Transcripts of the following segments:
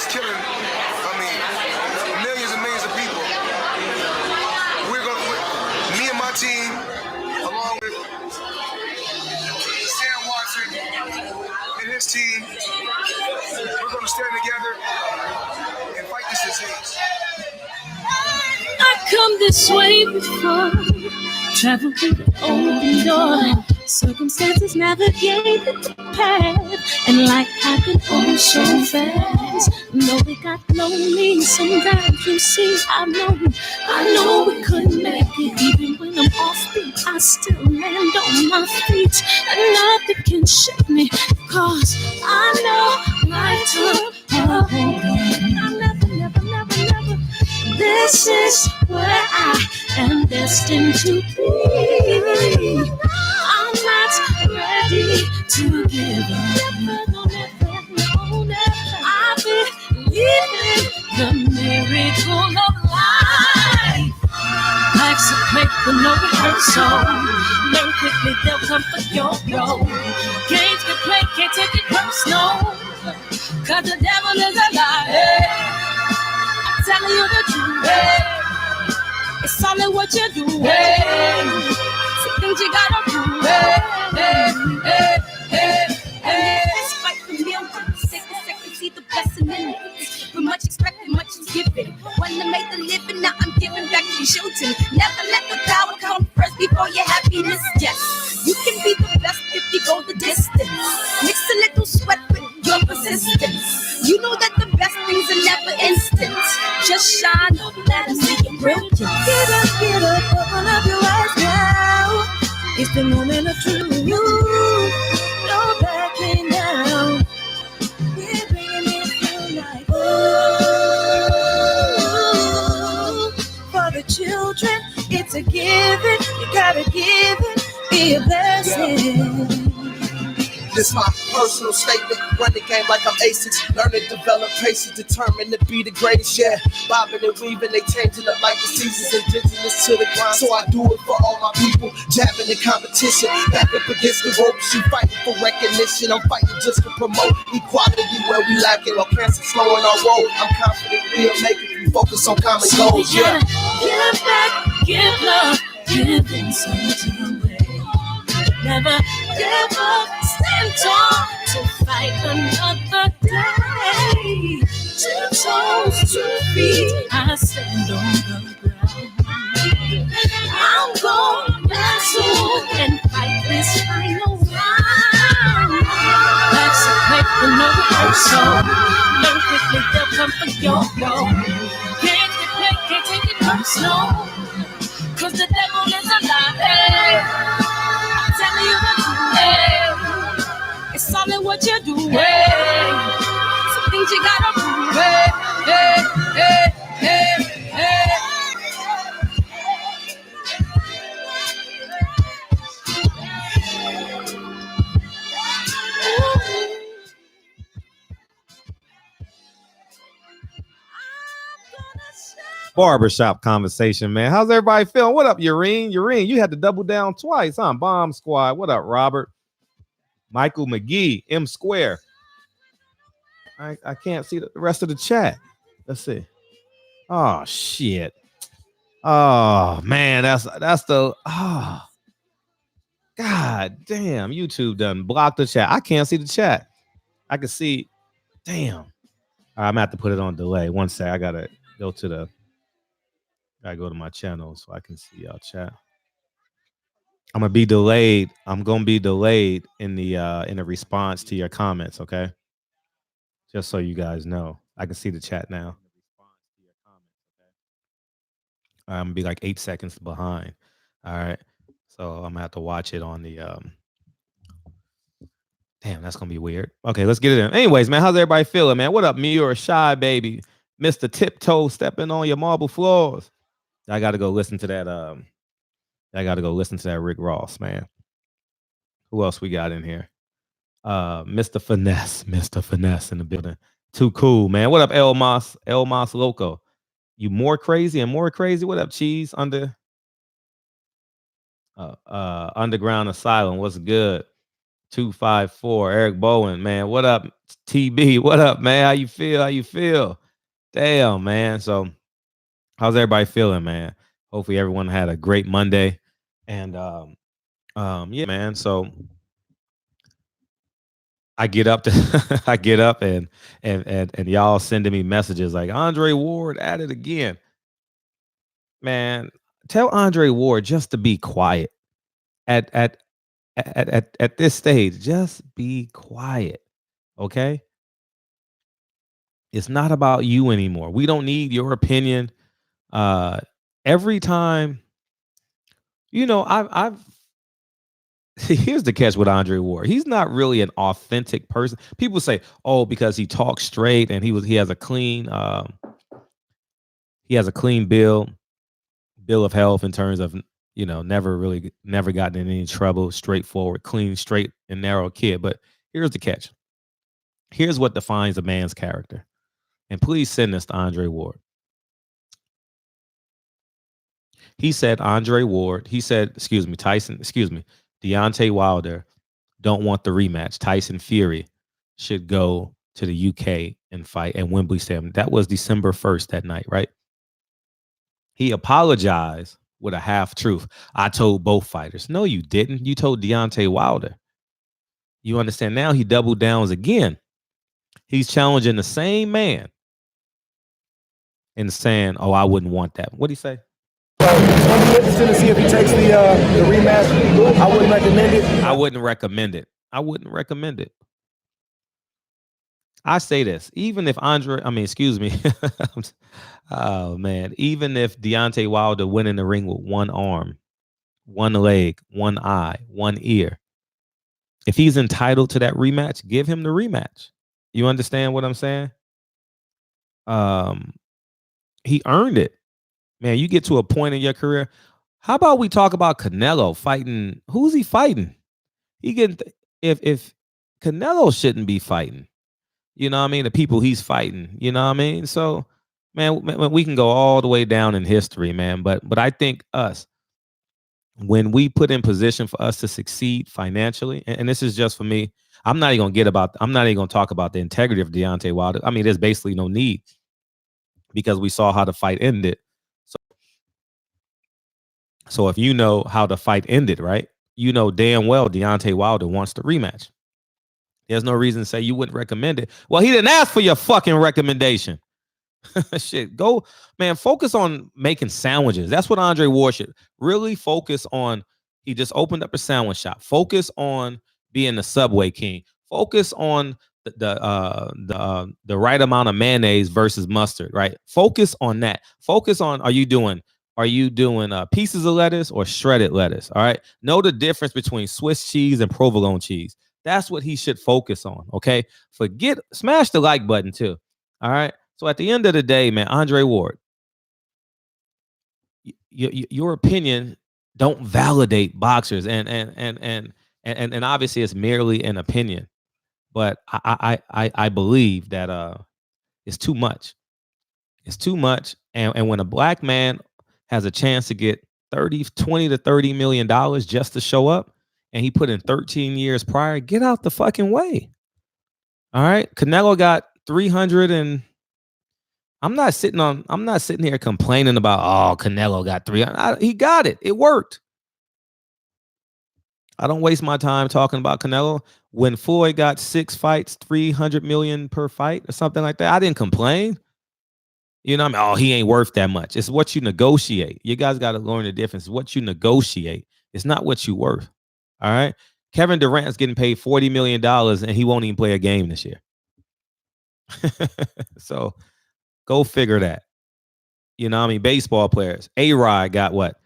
is killing, millions and millions of people. Me and my team, along with Sam Watson and his team, we're going to stand together and fight this disease. I come this way before, traveled through the open door. Circumstances navigated the path, and life happened all so fast. No, it got lonely sometimes. You see, I know we couldn't make it. Even when I'm offbeat, I still land on my feet, and nothing can shake me, cause I know life took a hold on. I never. This is where I am destined to be. I'm not ready to give up. I believe in the miracle of life. Life's a play with no rehearsal. Learn quickly, they'll come for your role. Games can play, can't take it personal, cause the devil is a liar. I'm telling you the truth, it's only what you do, some things you gotta do, Despite the millions, second, see the blessing in it. But much expected, much is given. When I made the living, now I'm giving back to the children. Never let the power come first before your happiness. Yes, you can be the best if you go the distance. Mix a little sweat with your persistence. You know that the best things are never instant. Just shine, let us see your brilliance. Get up, open up your eyes now. It's the moment of truth. No backing down. We're bringing it to life. For the children, it's a given. You gotta give it, be a blessing. This my personal statement. Run the game like I'm aces. Learn to develop patience, determined to be the greatest. Yeah, bobbing and weaving, they changing up like the seasons. Indigenous to the grind, so I do it for all my people. Jabbing the competition, back up against the ropes. You fighting for recognition, I'm fighting just to promote equality where we lack it. While cancer slowing our road, I'm confident we'll make it. We focus on common goals. Yeah, give back, give love, give in some way. Never give up, stand tall to fight another day. 2 toes, 2 feet, I stand on the ground. I'm going wrestle and fight this final round. That's a play for no rehearsal. Learn quickly, they'll come for your role. Can't take it personal, cause the devil is a liar. Telling you the truth, it's only what you do, some things you gotta Barbershop conversation, man. How's everybody feeling? What up, Urine? You had to double down twice, huh? Bomb Squad. What up, Robert? Michael McGee, M Square. I can't see the rest of the chat. Let's see. Oh shit. Oh man, that's the God damn. YouTube done blocked the chat. I can't see the chat. I can see. Damn. All right, I'm gonna have to put it on delay. One sec. I gotta go to my channel so I can see y'all chat. I'm gonna be delayed. I'm gonna be delayed in the response to your comments, okay? Just so you guys know. I can see the chat now. I'm gonna be like 8 seconds behind. All right. So I'm gonna have to watch it on the damn, that's gonna be weird. Okay, let's get it in. Anyways, man, how's everybody feeling, man? What up, me or Shy Baby? Mr. Tiptoe stepping on your marble floors. I gotta go listen to that. I gotta go listen to that Rick Ross, man. Who else we got in here? Mr. Finesse in the building. Too cool, man. What up, El Mas Loco? You more crazy and more crazy. What up, Cheese? Underground Asylum. What's good? 254. Eric Bowen, man. What up? TB, what up, man? How you feel? How you feel? Damn, man. So how's everybody feeling, man? Hopefully everyone had a great Monday. And yeah, man. So I get up to I get up and y'all sending me messages like Andre Ward at it again. Man, tell Andre Ward just to be quiet at this stage. Just be quiet. Okay? It's not about you anymore. We don't need your opinion. Every time, I've here's the catch with Andre Ward. He's not really an authentic person. People say, "Oh, because he talks straight and he has a clean bill of health in terms of never gotten in any trouble, straightforward, clean, straight and narrow kid." But here's the catch. Here's what defines a man's character. And please send this to Andre Ward. He said Deontay Wilder don't want the rematch. Tyson Fury should go to the UK and fight at Wembley Stadium. That was December 1st that night, right? He apologized with a half truth. I told both fighters. No, you didn't. You told Deontay Wilder. You understand? Now he doubled downs again. He's challenging the same man and saying, "Oh, I wouldn't want that." What'd he say? It's going to be interesting to see if he takes the rematch. I wouldn't recommend it. I wouldn't recommend it. I wouldn't recommend it. I say this, even if oh man, even if Deontay Wilder went in the ring with one arm, one leg, one eye, one ear, if he's entitled to that rematch, give him the rematch. You understand what I'm saying? He earned it. Man, you get to a point in your career. How about we talk about Canelo fighting? Who's he fighting? If Canelo shouldn't be fighting, you know what I mean? The people he's fighting, you know what I mean? So, man, we can go all the way down in history, man. But I think when we put in position for us to succeed financially, and this is just for me, I'm not even gonna talk about the integrity of Deontay Wilder. I mean, there's basically no need because we saw how the fight ended. So if you know how the fight ended, right? You know damn well Deontay Wilder wants the rematch. There's no reason to say you wouldn't recommend it. Well, he didn't ask for your fucking recommendation. Shit, go, man, focus on making sandwiches. That's what Andre Ward should really focus on. He just opened up a sandwich shop. Focus on being the Subway king. Focus on the right amount of mayonnaise versus mustard, right? Focus on that. Focus on, are you doing pieces of lettuce or shredded lettuce? All right. Know the difference between Swiss cheese and provolone cheese. That's what he should focus on. Okay. Smash the like button too. All right. So at the end of the day, man, Andre Ward, your opinion don't validate boxers, and obviously it's merely an opinion, but I believe that it's too much. It's too much, and when a black man has a chance to get 20 to $30 million just to show up, and he put in 13 years prior, get out the fucking way. All right, Canelo got 300 and. I'm not sitting here complaining about, oh, Canelo got 300. He got it. It worked. I don't waste my time talking about Canelo. When Floyd got 6 fights, 300 million per fight or something like that, I didn't complain. You know what I mean? Oh, he ain't worth that much. It's what you negotiate. You guys got to learn the difference. It's what you negotiate. It's not what you worth. All right. Kevin Durant's getting paid $40 million and he won't even play a game this year. So go figure that. You know what I mean? Baseball players. A-Rod got what?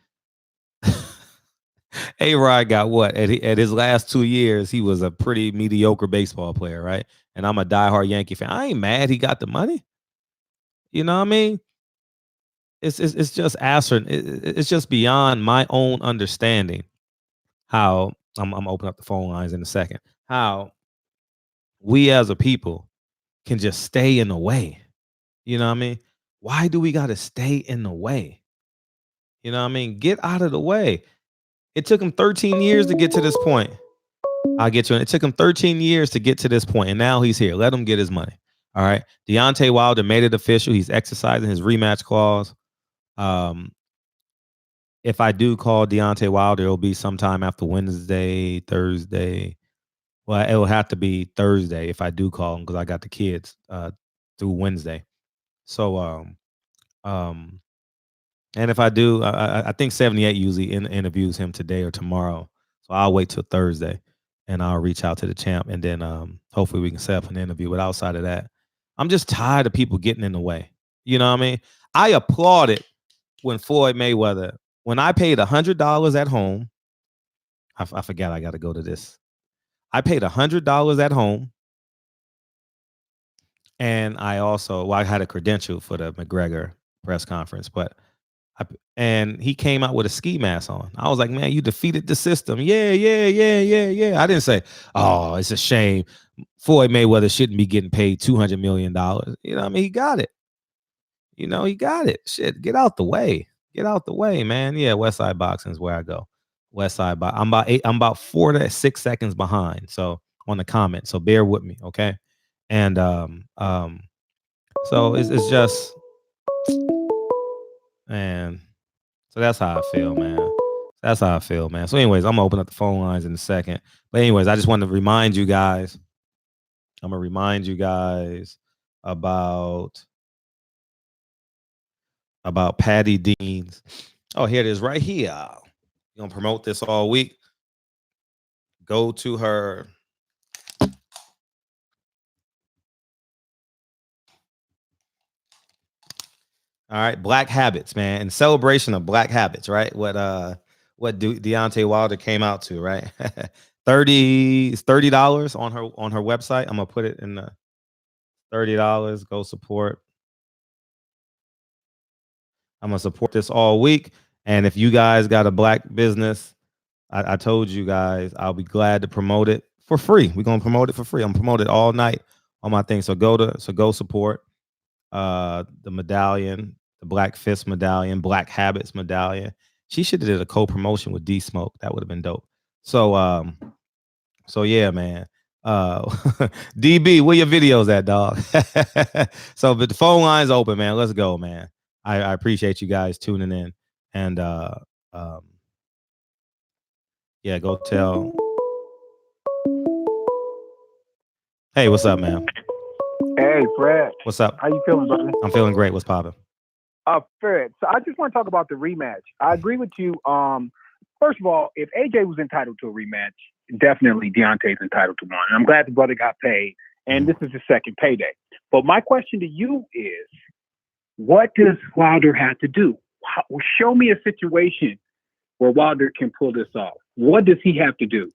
A-Rod got what? At his last 2 years, he was a pretty mediocre baseball player, right? And I'm a diehard Yankee fan. I ain't mad he got the money. You know what I mean? It's just it's just beyond my own understanding how I'm opening up the phone lines in a second. How we as a people can just stay in the way. You know what I mean? Why do we got to stay in the way? You know what I mean? Get out of the way. It took him 13 years to get to this point. I'll get you. It took him 13 years to get to this point, and now he's here. Let him get his money. All right. Deontay Wilder made it official. He's exercising his rematch clause. If I do call Deontay Wilder, it'll be sometime after Wednesday, Thursday. Well, it will have to be Thursday if I do call him because I got the kids through Wednesday. So, and if I do, I think 78 usually interviews him today or tomorrow. So I'll wait till Thursday and I'll reach out to the champ and then hopefully we can set up an interview. But outside of that, I'm just tired of people getting in the way. You know what I mean? I applauded when Floyd Mayweather, when I paid $100 at home. I forgot I got to go to this. I paid $100 at home. And I also, I had a credential for the McGregor press conference, and he came out with a ski mask on. I was like, man, you defeated the system. Yeah. I didn't say, oh, it's a shame. Floyd Mayweather shouldn't be getting paid $200 million. You know what I mean? He got it. He got it. Shit, get out the way. Get out the way, man. Yeah, Westside Boxing is where I go. Westside Boxing. I'm about 4 to 6 seconds behind. So on the comment. So bear with me, okay? And so it's just, man. So that's how I feel, man. That's how I feel, man. So anyways, I'm gonna open up the phone lines in a second. But anyways, I just wanted to remind you guys. I'm gonna remind you guys about Patty Dean's. Oh, here it is right here. You're gonna promote this all week. Go to her. All right, Black Habits, man. In celebration of Black Habits, right? What Deontay Wilder came out to, right? $30 on her website. I'm gonna put it in the $30. Go support. I'm gonna support this all week. And if you guys got a black business, I told you guys I'll be glad to promote it for free. We're gonna promote it for free. I'm gonna promote it all night on my thing. So go support the medallion, the Black Fist medallion, Black Habits medallion. She should have did a co-promotion with D Smoke. That would have been dope. So yeah, man. DB, where your videos at, dog? So but the phone line's open, man. Let's go, man. I appreciate you guys tuning in. And yeah, go tell. Hey, what's up, man? Hey, Fred. What's up? How you feeling, brother? I'm feeling great. What's poppin'? Fred. So I just want to talk about the rematch. I agree with you. First of all, if AJ was entitled to a rematch, definitely Deontay's entitled to one. And I'm glad the brother got paid. And this is his second payday. But my question to you is, what does Wilder have to do? Show me a situation where Wilder can pull this off. What does he have to do?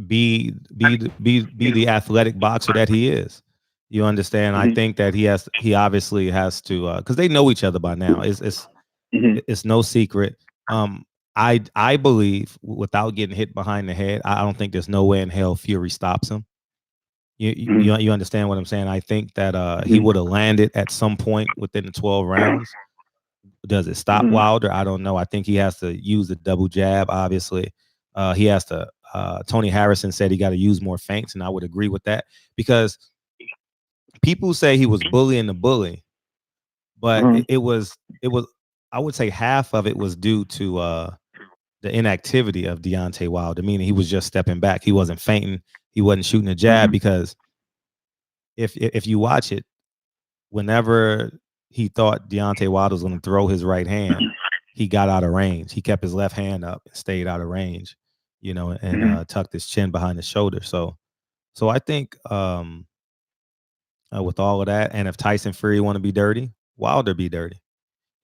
Be the athletic boxer that he is. You understand? Mm-hmm. I think that he obviously has to, because they know each other by now. It's no secret. I believe without getting hit behind the head, I don't think there's no way in hell Fury stops him. You understand what I'm saying? I think that he would have landed at some point within the 12 rounds. Does it stop Wilder? I don't know. I think he has to use the double jab. Obviously, he has to. Tony Harrison said he got to use more feints, and I would agree with that because people say he was bullying the bully, but it was. I would say half of it was due to the inactivity of Deontay Wilder, meaning he was just stepping back. He wasn't feinting. He wasn't shooting a jab because if you watch it, whenever he thought Deontay Wilder was going to throw his right hand, he got out of range. He kept his left hand up and stayed out of range, and tucked his chin behind his shoulder. So I think with all of that, and if Tyson Fury want to be dirty, Wilder be dirty.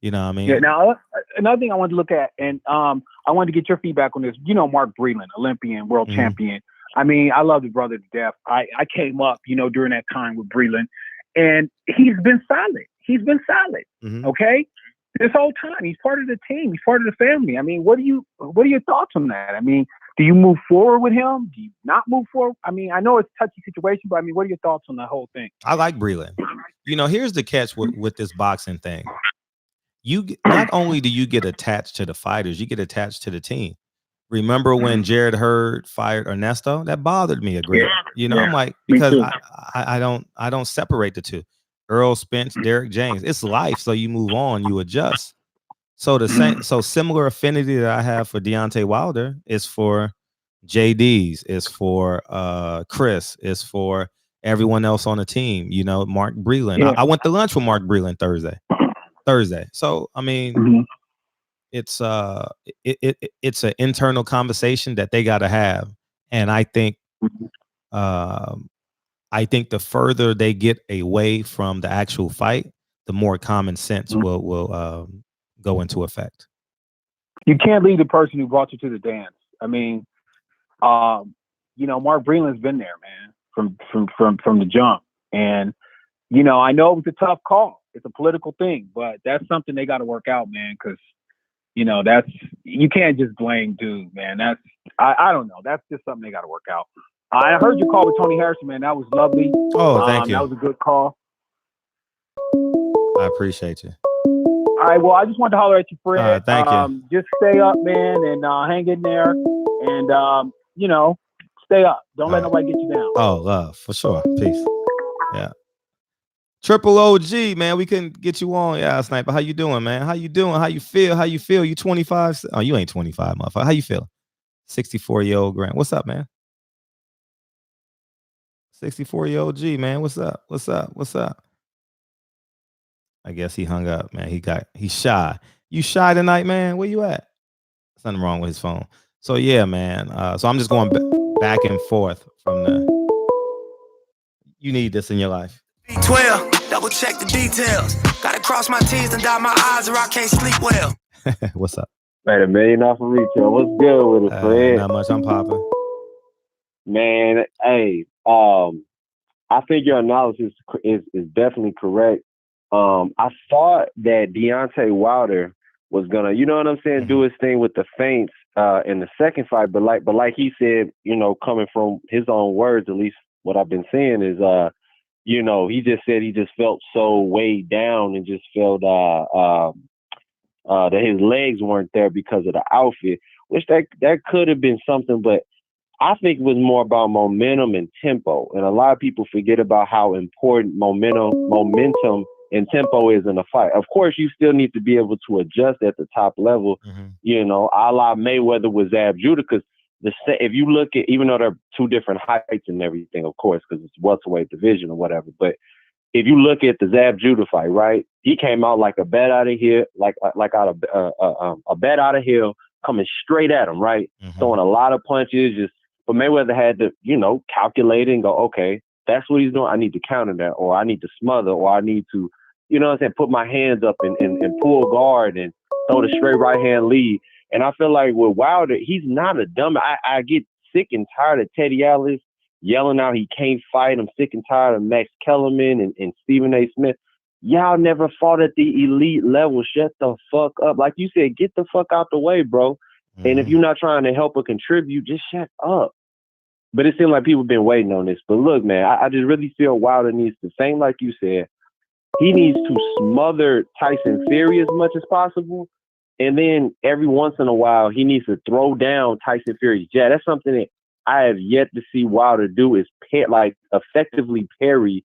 You know what I mean? Yeah. Now, another thing I wanted to look at, and I wanted to get your feedback on this. Mark Breland, Olympian, world champion. I mean, I love the brother to death. I came up, during that time with Breland, and he's been solid. He's been solid. Okay, this whole time he's part of the team. He's part of the family. I mean, what are your thoughts on that? I mean, do you move forward with him? Do you not move forward? I mean, I know it's a touchy situation, but I mean, what are your thoughts on the whole thing? I like Breland. Here's the catch with this boxing thing. not only do you get attached to the fighters, you get attached to the team. Remember when Jared Hurd fired Ernesto? That bothered me a great. I'm like, because I don't separate the two. Earl Spence, Derek James. It's life, so you move on, you adjust. So similar affinity that I have for Deontay Wilder is for JD's, is for Chris, is for everyone else on the team. Mark Breland. Yeah. I went to lunch with Mark Breland Thursday. So I mean, it's it's an internal conversation that they got to have, and I think the further they get away from the actual fight, the more common sense will go into effect. You can't leave the person who brought you to the dance. I mean, Mark Breland's been there, man, from the jump. And, I know it was a tough call. It's a political thing, but that's something they got to work out, man, because, you can't just blame dude, man. I don't know. That's just something they got to work out. I heard your call with Tony Harrison, man. That was lovely. Oh, thank you. That was a good call. I appreciate you. All right, well, I just wanted to holler at you, Fred. Thank you. Just stay up, man, and hang in there, and stay up. Don't let nobody get you down. Oh, love for sure. Peace. Yeah. Triple OG, man. We couldn't get you on. Yeah, Sniper. How you doing, man? How you doing? How you feel? How you feel? You 25? Oh, you ain't 25, motherfucker. How you feel? 64-year-old Grant. What's up, man? 64-year-old G, man. What's up? What's up? What's up? I guess he hung up, man. He's shy. You shy tonight, man? Where you at? There's nothing wrong with his phone. So yeah, man. So I'm just going back and forth from you need this in your life. 12, double check the details. Gotta cross my T's and dot my I's or I can't sleep well. What's up? Made $1 million off of retail. What's good with it, Fred? Not much. I'm popping. Man, hey, I think your analysis is definitely correct. I thought that Deontay Wilder was gonna, you know what I'm saying, do his thing with the feints in the second fight, but like he said, coming from his own words, at least what I've been seeing is, he just said he just felt so weighed down and just felt that his legs weren't there because of the outfit, which that could have been something, but I think it was more about momentum and tempo. And a lot of people forget about how important momentum and tempo is in a fight. Of course, you still need to be able to adjust at the top level, a la Mayweather with Zab Judah, because if you look at, even though they're two different heights and everything, of course, because it's welterweight division or whatever, but if you look at the Zab Judah fight, right, he came out like a bat out of here, like out of a bat out of hell, coming straight at him, right, throwing a lot of punches, but Mayweather had to, calculate and go, okay, that's what he's doing. I need to counter that, or I need to smother, or I need to, put my hands up and pull guard and throw the straight right hand lead. And I feel like with Wilder, he's not a dumb. I get sick and tired of Teddy Atlas yelling out he can't fight. I'm sick and tired of Max Kellerman and Stephen A. Smith. Y'all never fought at the elite level. Shut the fuck up. Like you said, get the fuck out the way, bro. And if you're not trying to help or contribute, just shut up. But it seems like people have been waiting on this. But look, man, I just really feel Wilder needs to, same like you said, he needs to smother Tyson Fury as much as possible. And then every once in a while, he needs to throw down Tyson Fury's jab. That's something that I have yet to see Wilder do, is effectively parry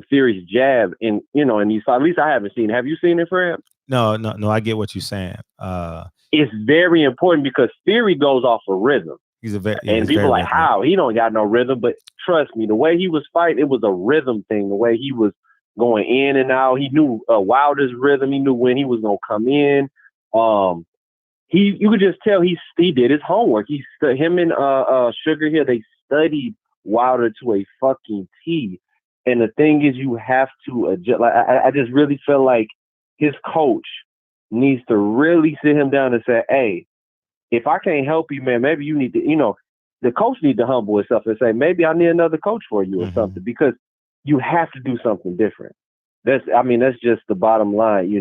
Fury's jab. And, in these, at least I haven't seen it. Have you seen it, Fred? No, I get what you're saying. It's very important because Fury goes off a rhythm. And people are like, how? He don't got no rhythm. But trust me, the way he was fighting, it was a rhythm thing. The way he was going in and out, he knew Wilder's rhythm. He knew when he was going to come in. You could just tell he did his homework. Him and Sugar Hill, they studied Wilder to a fucking T. And the thing is, you have to adjust. Like, I just really feel like his coach needs to really sit him down and say, hey, if I can't help you, man, maybe you need to, the coach need to humble himself and say, maybe I need another coach for you or something, because you have to do something different. That's just the bottom line,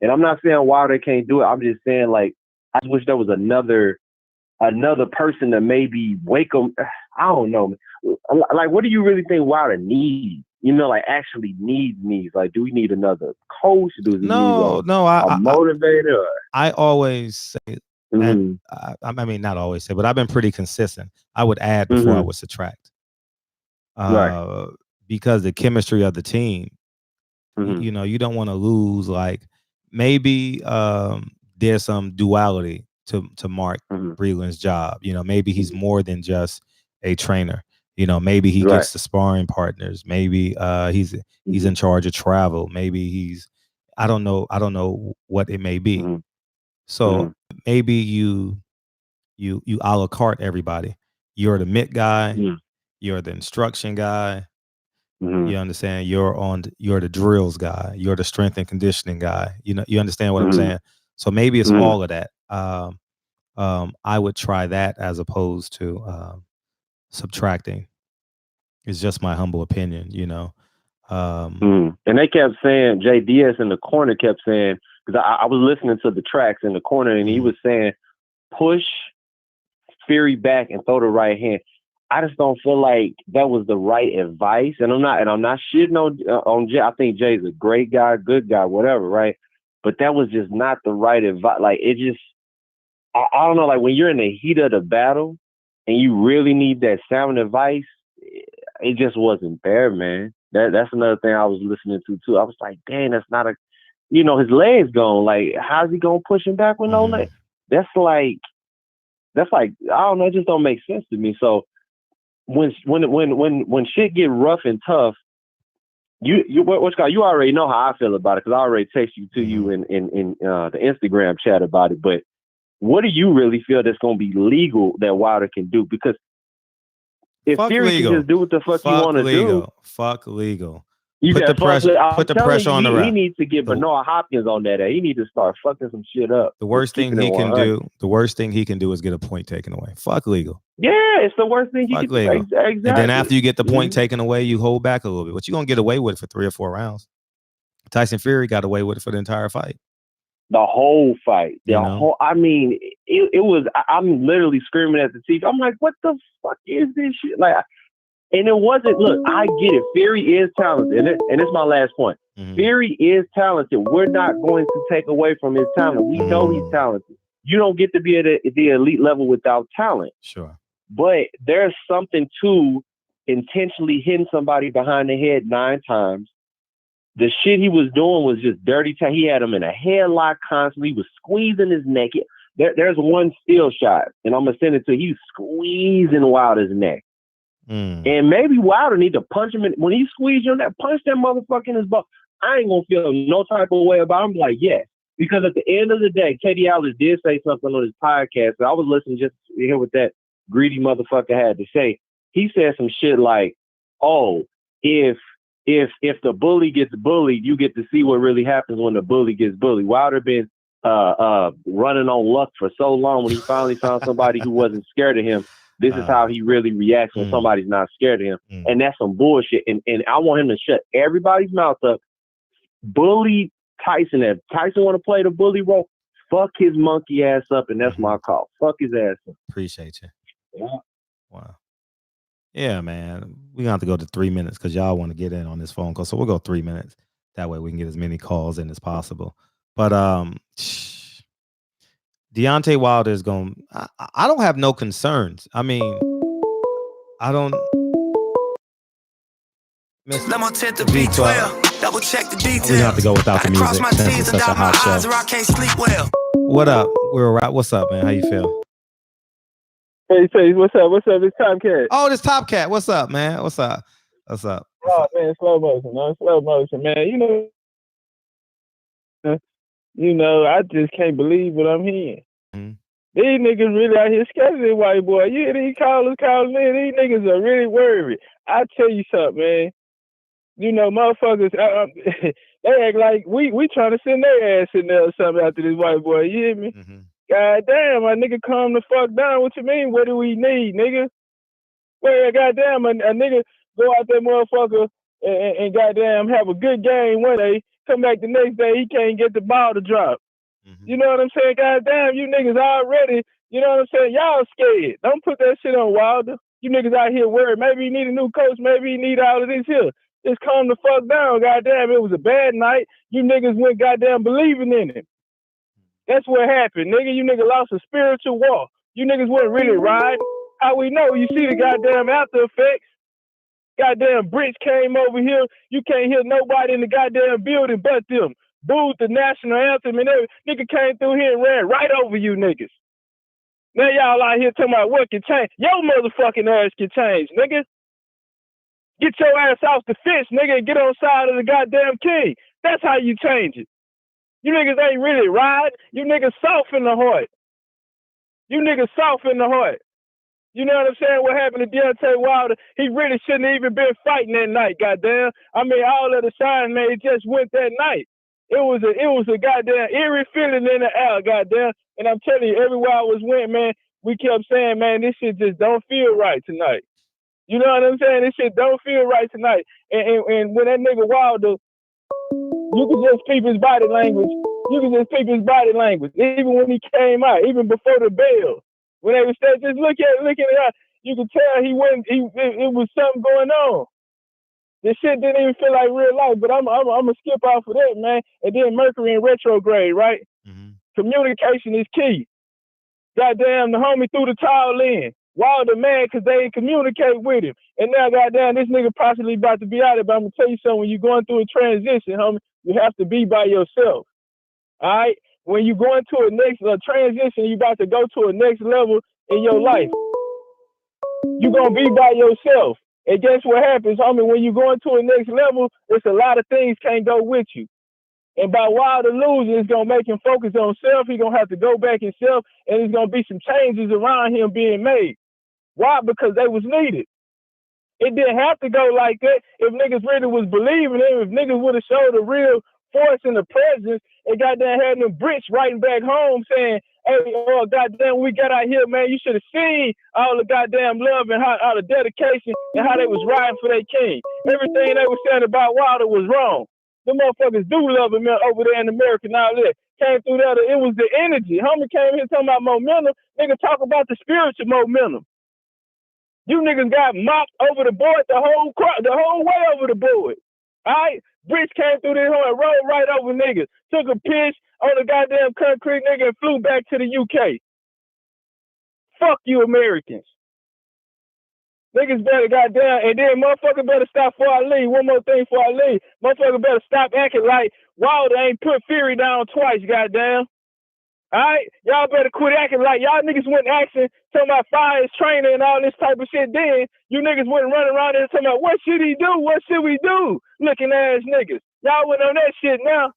And I'm not saying Wilder can't do it. I'm just saying, like, I just wish there was another person to maybe wake him. I don't know. Like, what do you really think Wilder needs? like actually needs? Like, do we need another coach? Do we need a motivator? I always say, and I mean, not always say, but I've been pretty consistent. I would add before I would subtract. Right. Because the chemistry of the team, you know, you don't want to lose. Like, maybe there's some duality to Mark Breland's job. You know, maybe he's more than just a trainer. You know, maybe he gets the sparring partners. Maybe he's in charge of travel. Maybe he's I don't know what it may be. So maybe you a la carte everybody. You're the mitt guy. You're the instruction guy. You understand? You're the drills guy. You're the strength and conditioning guy. You know, you understand what I'm saying? So maybe it's all of that. I would try that as opposed to subtracting. It's just my humble opinion, you know. And they kept saying, Jay Diaz in the corner kept saying, because I was listening to the tracks in the corner, and he was saying, push Fury back and throw the right hand. I just don't feel like that was the right advice. And I'm not shitting on Jay. I think Jay's a great guy, good guy, whatever, right? But that was just not the right advice. Like, it just, I don't know, like when you're in the heat of the battle and you really need that sound advice, it just wasn't there, man. That's another thing I was listening to too. I was like, dang, that's not his legs gone. Like, how's he gonna push him back with no legs? That's like, I don't know, it just don't make sense to me. So when shit get rough and tough, you already know how I feel about it, because I already text you in the Instagram chat about it. But what do you really feel that's gonna be legal that Wilder can do? Because if Fury can just do what the fuck you want to do, fuck legal. Put the pressure on the ref. He needs to get Bernard Hopkins on that. He needs to start fucking some shit up. The worst thing he can do is get a point taken away. Fuck legal. Yeah, it's the worst thing he can do. Exactly. And then after you get the point taken away, you hold back a little bit. But you're gonna get away with it for 3 or 4 rounds. Tyson Fury got away with it for the entire fight. The whole fight. I mean, it was, I'm literally screaming at the TV. I'm like, what the fuck is this shit? Like, and it wasn't, look, I get it. Fury is talented. And it's my last point. Fury is talented. We're not going to take away from his talent. We know he's talented. You don't get to be at the elite level without talent. Sure. But there's something to intentionally hitting somebody behind the head 9 times. The shit he was doing was just dirty. He had him in a headlock constantly. He was squeezing his neck. There's one still shot, and I'm going to send it to you. He's squeezing Wilder's neck. And maybe Wilder need to punch him in. When he squeezes your neck, punch that motherfucker in his butt. I ain't going to feel no type of way about him. Like, yes. Because at the end of the day, Katie Ellis did say something on his podcast. So I was listening just to hear what that greedy motherfucker had to say. He said some shit like, oh, if the bully gets bullied, you get to see what really happens when the bully gets bullied. Wilder been running on luck for so long. When he finally found somebody who wasn't scared of him, this is how he really reacts when somebody's not scared of him. And that's some bullshit. And I want him to shut everybody's mouth up. Bully Tyson. If Tyson want to play the bully role, fuck his monkey ass up, and that's my call. Fuck his ass up. Appreciate you. Yeah. Wow. Yeah, man. We're gonna have to go to 3 minutes because y'all want to get in on this phone call. So we'll go 3 minutes. That way we can get as many calls in as possible. But Deontay Wilder is going. I don't have no concerns. I mean, I don't. Let me tip the B12. Double check the details. We have to go without the music since it's such a hot show. I can't sleep well. What up? What's up, man? How you feel? Hey, what's up? It's Top Cat. Oh, this Top Cat. What's up, man? What's up? Oh, man, slow motion, man. You know, I just can't believe what I'm hearing. These niggas really out here scared of this white boy. You hear these callers calling in? These niggas are really worried. I tell you something, man. You know, motherfuckers, they act like we trying to send their ass in there or something after this white boy. You hear me? God damn, my nigga, calm the fuck down. What you mean? What do we need, nigga? Well, goddamn, a nigga go out there, motherfucker, and goddamn have a good game one day, come back the next day, he can't get the ball to drop. You know what I'm saying? Goddamn, you niggas already, you know what I'm saying? Y'all scared. Don't put that shit on Wilder. You niggas out here worried. Maybe he need a new coach. Maybe he need all of this here. Just calm the fuck down, goddamn. It was a bad night. You niggas went goddamn believing in it. That's what happened, nigga. You niggas lost a spiritual walk. You niggas wasn't really riding. How we know? You see the goddamn after effects. Goddamn bricks came over here. You can't hear nobody in the goddamn building but them. Booed the national anthem and everything. Nigga came through here and ran right over you niggas. Now y'all out here talking about what can change. Your motherfucking ass can change, nigga. Get your ass off the fence, nigga, and get on side of the goddamn king. That's how you change it. You niggas ain't really ride. You niggas soft in the heart. You niggas soft in the heart. You know what I'm saying? What happened to Deontay Wilder? He really shouldn't have even been fighting that night, goddamn. I mean, all of the signs, man, it just went that night. It was a goddamn eerie feeling in the air, goddamn. And I'm telling you, everywhere I was went, man, we kept saying, man, this shit just don't feel right tonight. You know what I'm saying? This shit don't feel right tonight. And when that nigga Wilder, you could just peep his body language. You could just peep his body language. Even when he came out, even before the bell. When they was saying, just look at it, you could tell it was something going on. This shit didn't even feel like real life, but I'm gonna skip off of that, man. And then Mercury in retrograde, right? Mm-hmm. Communication is key. Goddamn, the homie threw the towel in. Wilder mad because they didn't communicate with him. And now, goddamn, this nigga possibly about to be out of it. But I'm gonna tell you something, when you're going through a transition, homie, you have to be by yourself. All right? When you go into a transition, you about to go to a next level in your life. You're going to be by yourself. And guess what happens, homie? When you go into a next level, there's a lot of things can't go with you. And by Wilder losing, it's going to make him focus on self. He's going to have to go back himself, and there's going to be some changes around him being made. Why? Because they was needed. It didn't have to go like that if niggas really was believing him. If niggas would have showed a real force in the presence and goddamn had them bricks writing back home saying, hey, oh, goddamn, we got out here, man. You should have seen all the goddamn love and all the dedication and how they was riding for their king. Everything they was saying about Wilder was wrong. The motherfuckers do love him over there in America and all that. Came through that. It was the energy. Homie came here talking about momentum. Nigga talk about the spiritual momentum. You niggas got mopped over the board the whole way over the board. All right? Bricks came through this hole and rolled right over niggas. Took a piss on the goddamn concrete nigga and flew back to the UK. Fuck you Americans. Niggas better goddamn, and then motherfucker better stop before I leave. One more thing before I leave. Motherfucker better stop acting like Wilder ain't put Fury down twice, goddamn. Alright? Y'all better quit acting like y'all niggas went asking, talking about fire his trainer and all this type of shit. Then you niggas went running around there talking about what should he do? What should we do? Looking ass niggas. Y'all went on that shit now.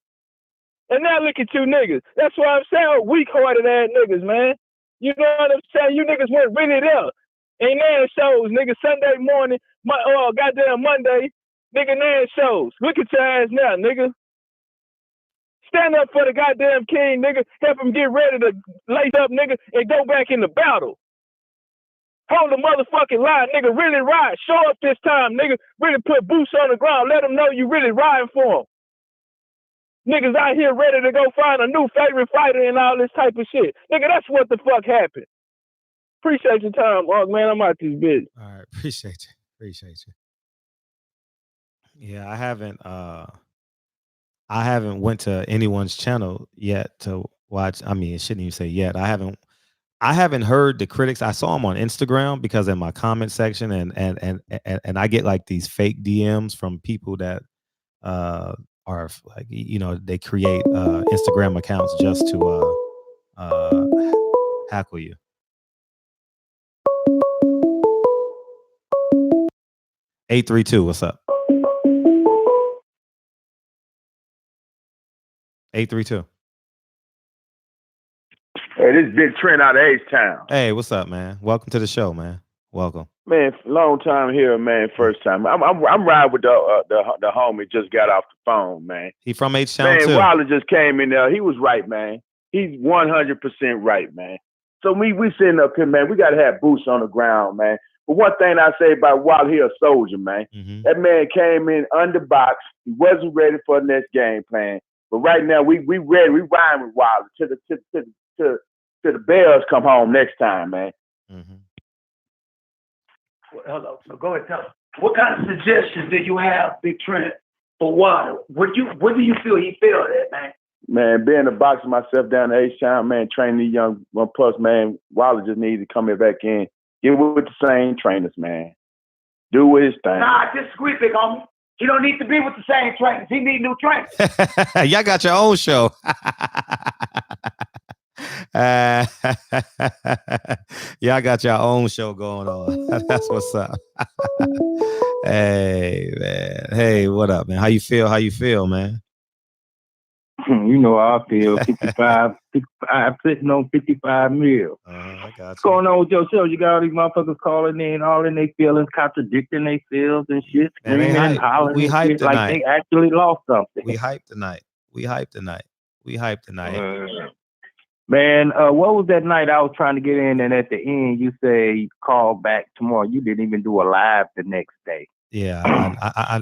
And now look at you niggas. That's why I'm saying weak-hearted ass niggas, man. You know what I'm saying? You niggas went really there. Ain't nan shows, nigga. Sunday morning, goddamn Monday, nigga, nan shows. Look at your ass now, nigga. Stand up for the goddamn king, nigga. Help him get ready to lace up, nigga, and go back in the battle. Hold the motherfucking line, nigga. Really ride. Show up this time, nigga. Really put boots on the ground. Let them know you really riding for them. Niggas out here ready to go find a new favorite fighter and all this type of shit. Nigga, that's what the fuck happened. Appreciate your time, Mark, man. I'm out this bitch. All right, appreciate you. Yeah, I haven't went to anyone's channel yet to watch. I mean, it shouldn't even say yet. I haven't heard the critics. I saw them on Instagram because in my comment section and I get like these fake DMs from people that are like, you know, they create Instagram accounts just to hackle you. $832, what's up? 832. Hey, this is Big Trent out of H-Town. Hey, what's up, man? Welcome to the show, man. Welcome. Man, long time here, man. First time. I'm riding with the homie. Just got off the phone, man. He from H-Town too. Man, Wilder just came in there. He was right, man. He's 100% right, man. So we sitting up here, man. We gotta have boots on the ground, man. But one thing I say about Wilder, he a soldier, man. Mm-hmm. That man came in underboxed. He wasn't ready for the next game plan. But right now, we ready. We riding with Wilder till the Bears come home next time, man. Mm-hmm. Well, hello. So go ahead, tell us. What kind of suggestions do you have, Big Trent, for Wilder? What do you feel he failed at, man? Man, being a boxer myself down the H-Town, man, training these young plus, man, Wilder just needs to come back in. Get with the same trainers, man. Do his thing. Nah, I disagree, big homie. He don't need to be with the same trainers. He need new trainers. Y'all got your own show. Y'all got your own show going on. That's what's up. Hey, man. Hey, what up, man? How you feel, man? You know how I feel. 55 sitting on 55 mil. I got you. What's going on with your show? You got all these motherfuckers calling in, all in their feelings, contradicting their feelings and shit, screaming and hollering. We hyped tonight. Like they actually lost something. We hyped tonight. Man, what was that night I was trying to get in, and at the end you say call back tomorrow. You didn't even do a live the next day. Yeah,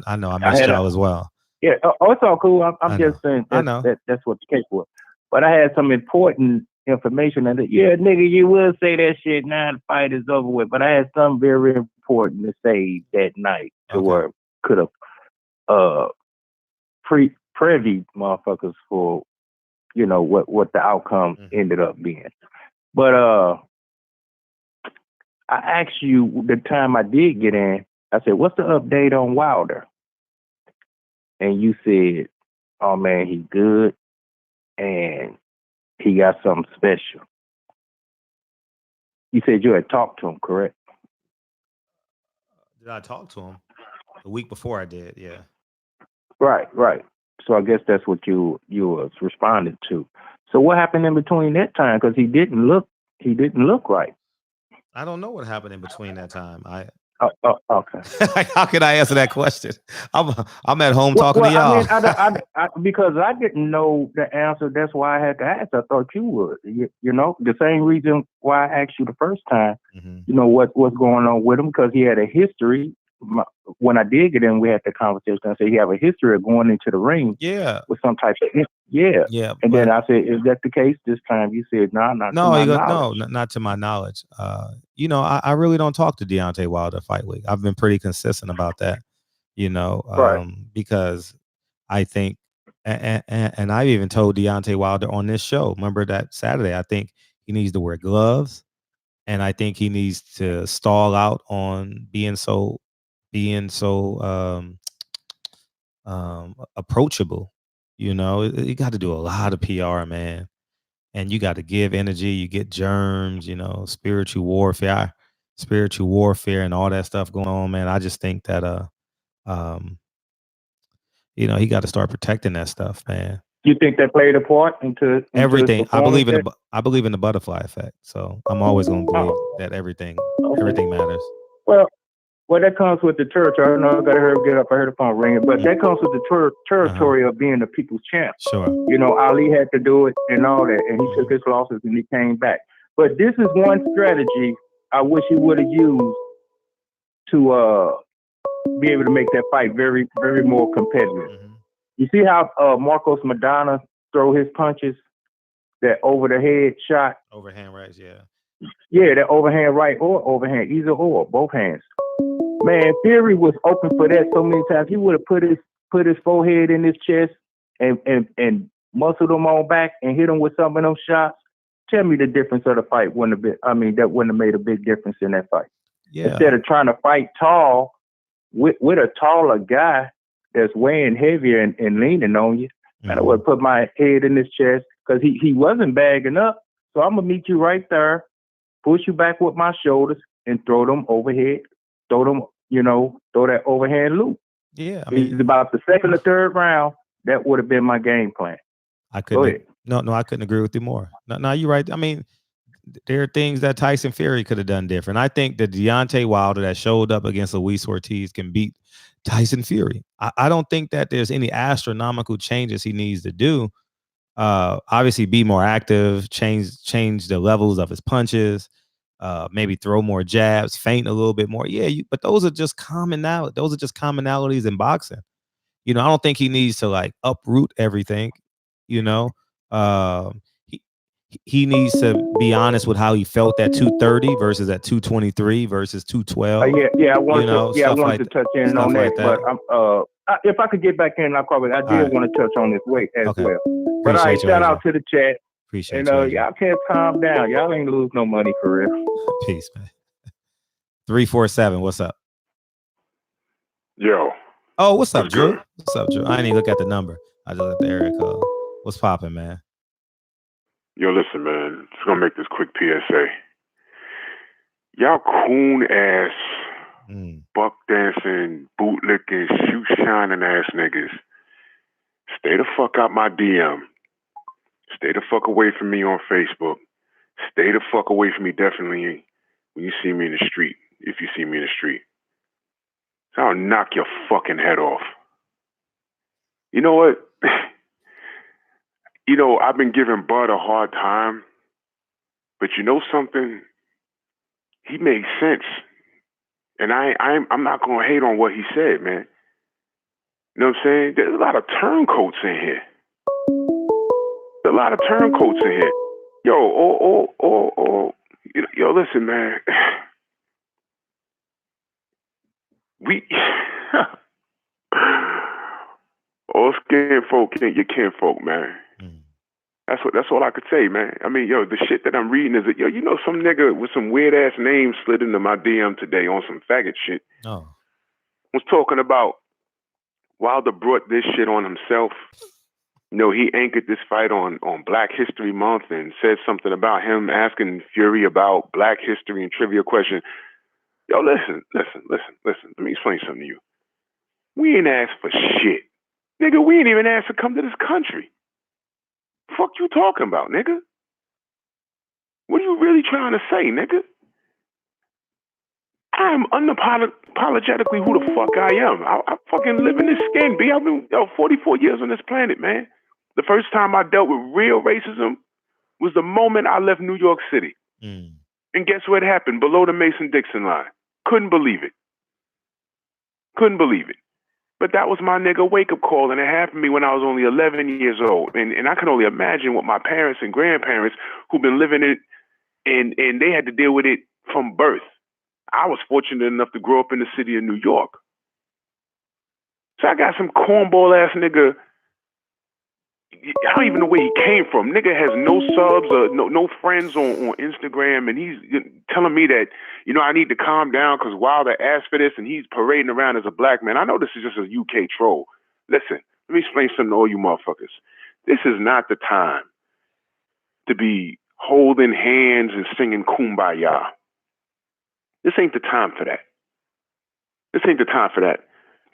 I know. I missed y'all as well. Yeah, it's all cool. I'm just saying that's what the case was. But I had some important information, and nigga, you will say that shit now. The fight is over with. But I had something very important to say that night to where could have previewed motherfuckers for what the outcome ended up being. But I asked you the time I did get in. I said, "What's the update on Wilder?" And you said, "Oh man, he good, and he got something special." You said you had talked to him, correct? Did I talk to him? The week before I did, yeah. Right. So I guess that's what you was responding to. So what happened in between that time? Because he didn't look right. I don't know what happened in between that time. Okay. How could I answer that question? I'm at home talking to y'all. I because I didn't know the answer. That's why I had to ask. I thought you would. You know, the same reason why I asked you the first time. You know what's going on with him, because he had a history. When I did get in, we had the conversation. I said he have a history of going into the ring. Yeah. With some type of yeah. And then I said, "Is that the case this time?" You said, "No, not to my knowledge." No, not to my knowledge. I really don't talk to Deontay Wilder Fight Week. I've been pretty consistent about that. Because I think, and I've even told Deontay Wilder on this show. Remember that Saturday? I think he needs to wear gloves, and I think he needs to stall out on being so approachable. You got to do a lot of PR, man, and you got to give energy. You get germs, spiritual warfare, and all that stuff going on, man. I just think that he got to start protecting that stuff, man. You think that played a part into everything? I believe in the butterfly effect. So I'm always going to believe that everything matters. Well, that comes with the territory. I know I got to hurry get up. I heard the phone ringing, but that comes with the territory of being the people's champ. Sure. Ali had to do it and all that, and he took his losses and he came back. But this is one strategy I wish he would have used to be able to make that fight very, very more competitive. You see how Marcos Maidana throw his punches, that over the head shot, overhand right, yeah, that overhand right or overhand, either or, both hands. Man, Fury was open for that so many times. He would have put his forehead in his chest and muscled him on back and hit him with some of those shots. Tell me the difference of the fight that wouldn't have made a big difference in that fight. Yeah. Instead of trying to fight tall with a taller guy that's weighing heavier and leaning on you, and I would put my head in his chest because he wasn't bagging up. So I'm gonna meet you right there, push you back with my shoulders, and throw them overhead. Throw that overhand loop. Yeah, it's about the second or third round. That would have been my game plan. I couldn't. No, I couldn't agree with you more. No, you're right. I mean, there are things that Tyson Fury could have done different. I think that Deontay Wilder that showed up against Luis Ortiz can beat Tyson Fury. I don't think that there's any astronomical changes he needs to do. Obviously, be more active, change the levels of his punches. Maybe throw more jabs, feint a little bit more. Yeah, but those are just commonalities. Those are just commonalities in boxing. I don't think he needs to like uproot everything. He he needs to be honest with how he felt at 230 versus at 223 versus 212. I wanted to touch in on that, but if I could get back in, I'll call it. I did want to touch on this weight as well. But all right, shout out to the chat. Appreciate and y'all can't calm down. Y'all ain't lose no money for real. Peace, man. 347, what's up? Yo. Oh, what's up, Drew? What's up, Drew? I didn't even look at the number. I just looked at the area code. What's popping, man? Yo, listen, man. Just gonna make this quick PSA. Y'all coon ass, buck dancing, bootlicking, shoe shining ass niggas. Stay the fuck out my DM. Stay the fuck away from me on Facebook. Stay the fuck away from me definitely when you see me in the street. If you see me in the street. So I'll knock your fucking head off. You know what? I've been giving Bud a hard time, but you know something? He makes sense. And I'm not gonna hate on what he said, man. You know what I'm saying? There's a lot of turncoats in here. There's a lot of turncoats in here. Yo, listen, man. All skin folk ain't your kinfolk, man. That's all I could say, man. I mean, the shit that I'm reading is that, some nigga with some weird ass name slid into my DM today on some faggot shit. Oh. Was talking about Wilder brought this shit on himself. He anchored this fight on Black History Month and said something about him asking Fury about Black history and trivia question. Yo, listen. Let me explain something to you. We ain't asked for shit. Nigga, we ain't even asked to come to this country. Fuck you talking about, nigga? What are you really trying to say, nigga? I am unapologetically who the fuck I am. I fucking live in this skin, B. I've been 44 years on this planet, man. The first time I dealt with real racism was the moment I left New York City. And guess what happened? Below the Mason-Dixon line. Couldn't believe it. But that was my nigga wake-up call, and it happened to me when I was only 11 years old. And I can only imagine what my parents and grandparents who've been living it, and they had to deal with it from birth. I was fortunate enough to grow up in the city of New York. So I got some cornball-ass nigga. I don't even know where he came from. Nigga has no subs or no friends on Instagram, and he's telling me that, I need to calm down because Wilder asked for this, and he's parading around as a black man. I know this is just a UK troll. Listen, let me explain something to all you motherfuckers. This is not the time to be holding hands and singing Kumbaya. This ain't the time for that.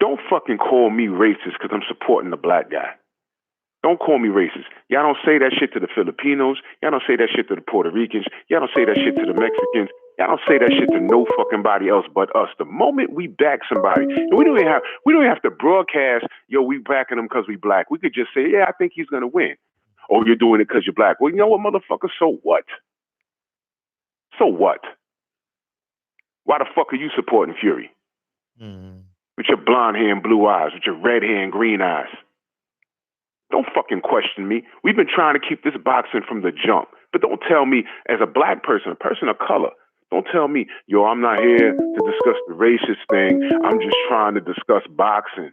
Don't fucking call me racist because I'm supporting the black guy. Don't call me racist. Y'all don't say that shit to the Filipinos. Y'all don't say that shit to the Puerto Ricans. Y'all don't say that shit to the Mexicans. Y'all don't say that shit to no fucking body else but us. The moment we back somebody, and we don't even have to broadcast, we backing them because we black. We could just say, I think he's gonna win. Oh, you're doing it because you're black. Well, you know what, motherfucker? So what? Why the fuck are you supporting Fury? With your blonde hair and blue eyes, with your red hair and green eyes. Don't fucking question me. We've been trying to keep this boxing from the jump. But don't tell me, as a black person, a person of color, don't tell me, I'm not here to discuss the racist thing. I'm just trying to discuss boxing.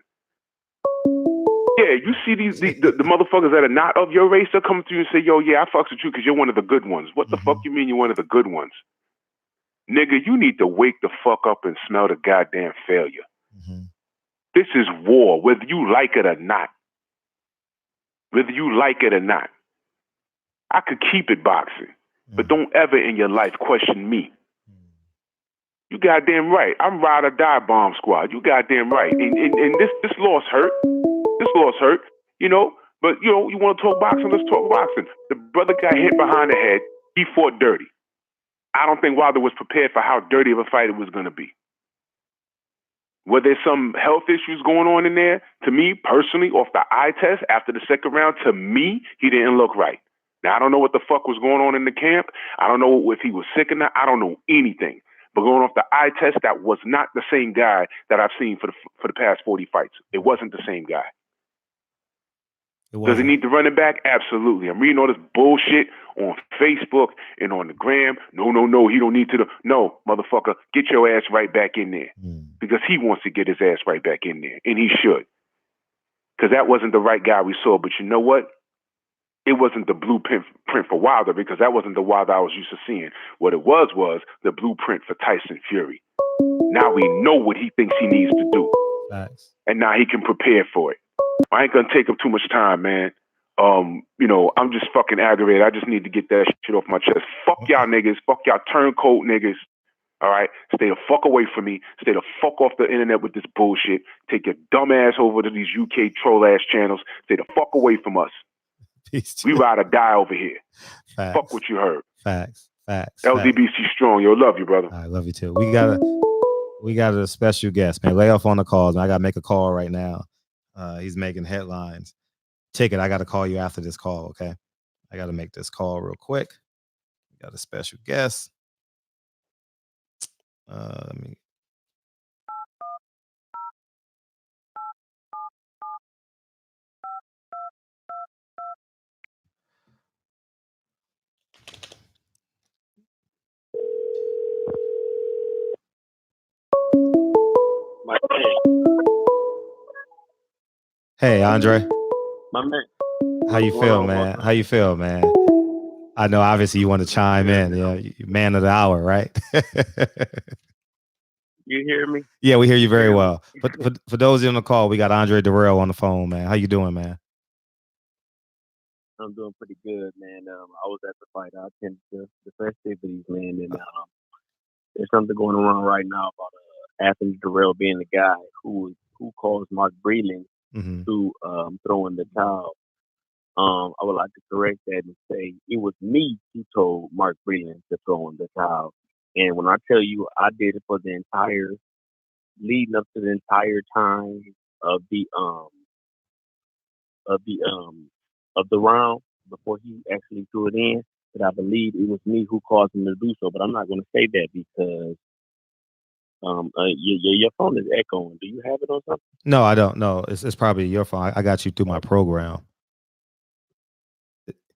Yeah, you see the motherfuckers that are not of your race, they'll come to you and say, I fucks with you because you're one of the good ones. What the fuck you mean you're one of the good ones? Nigga, you need to wake the fuck up and smell the goddamn failure. This is war, whether you like it or not. I could keep it boxing, but don't ever in your life question me. You goddamn right. I'm ride or die bomb squad. You goddamn right. And this loss hurt. But you want to talk boxing? Let's talk boxing. The brother got hit behind the head. He fought dirty. I don't think Wilder was prepared for how dirty of a fight it was going to be. Were there some health issues going on in there? To me, personally, off the eye test after the second round, to me, he didn't look right. Now, I don't know what the fuck was going on in the camp. I don't know if he was sick or not. I don't know anything. But going off the eye test, that was not the same guy that I've seen for the past 40 fights. It wasn't the same guy. Does he need the running back? Absolutely. I'm reading all this bullshit on Facebook and on the gram. No, he don't need to. No, motherfucker, get your ass right back in there. Because he wants to get his ass right back in there, and he should. Because that wasn't the right guy we saw. But you know what? It wasn't the blueprint for Wilder, because that wasn't the Wilder I was used to seeing. What it was the blueprint for Tyson Fury. Now we know what he thinks he needs to do. Nice. And now he can prepare for it. I ain't gonna take up too much time, man. I'm just fucking aggravated. I just need to get that shit off my chest. Fuck y'all niggas. Fuck y'all turncoat niggas. All right? Stay the fuck away from me. Stay the fuck off the internet with this bullshit. Take your dumb ass over to these UK troll ass channels. Stay the fuck away from us. We ride or die over here. Facts. Fuck what you heard. Facts. LDBC strong. Yo, love you, brother. I love you too. We got a special guest, man. Lay off on the calls, man. I got to make a call right now. He's making headlines. Ticket, I got to call you after this call, okay? I got to make this call real quick. We got a special guest. Let me. Hey, Andre. My man. How you feel, man? How you feel, man? I know, obviously, you want to chime in. Yeah, man of the hour, right? You hear me? Yeah, we hear you very well. But for those on the call, we got Andre Durrell on the phone, man. How you doing, man? I'm doing pretty good, man. I was at the fight. I attended the festivities, man, and there's something going around right now about Anthony Durrell being the guy who caused Mark Breland to throw in the towel. I would like to correct that and say it was me who told Mark Breland to throw in the towel. And when I tell you I did it for the entire leading up to the entire time of the round before he actually threw it in, that I believe it was me who caused him to do so. But I'm not going to say that because your phone is echoing. Do you have it on something? No, I don't. No, it's probably your phone. I got you through my program.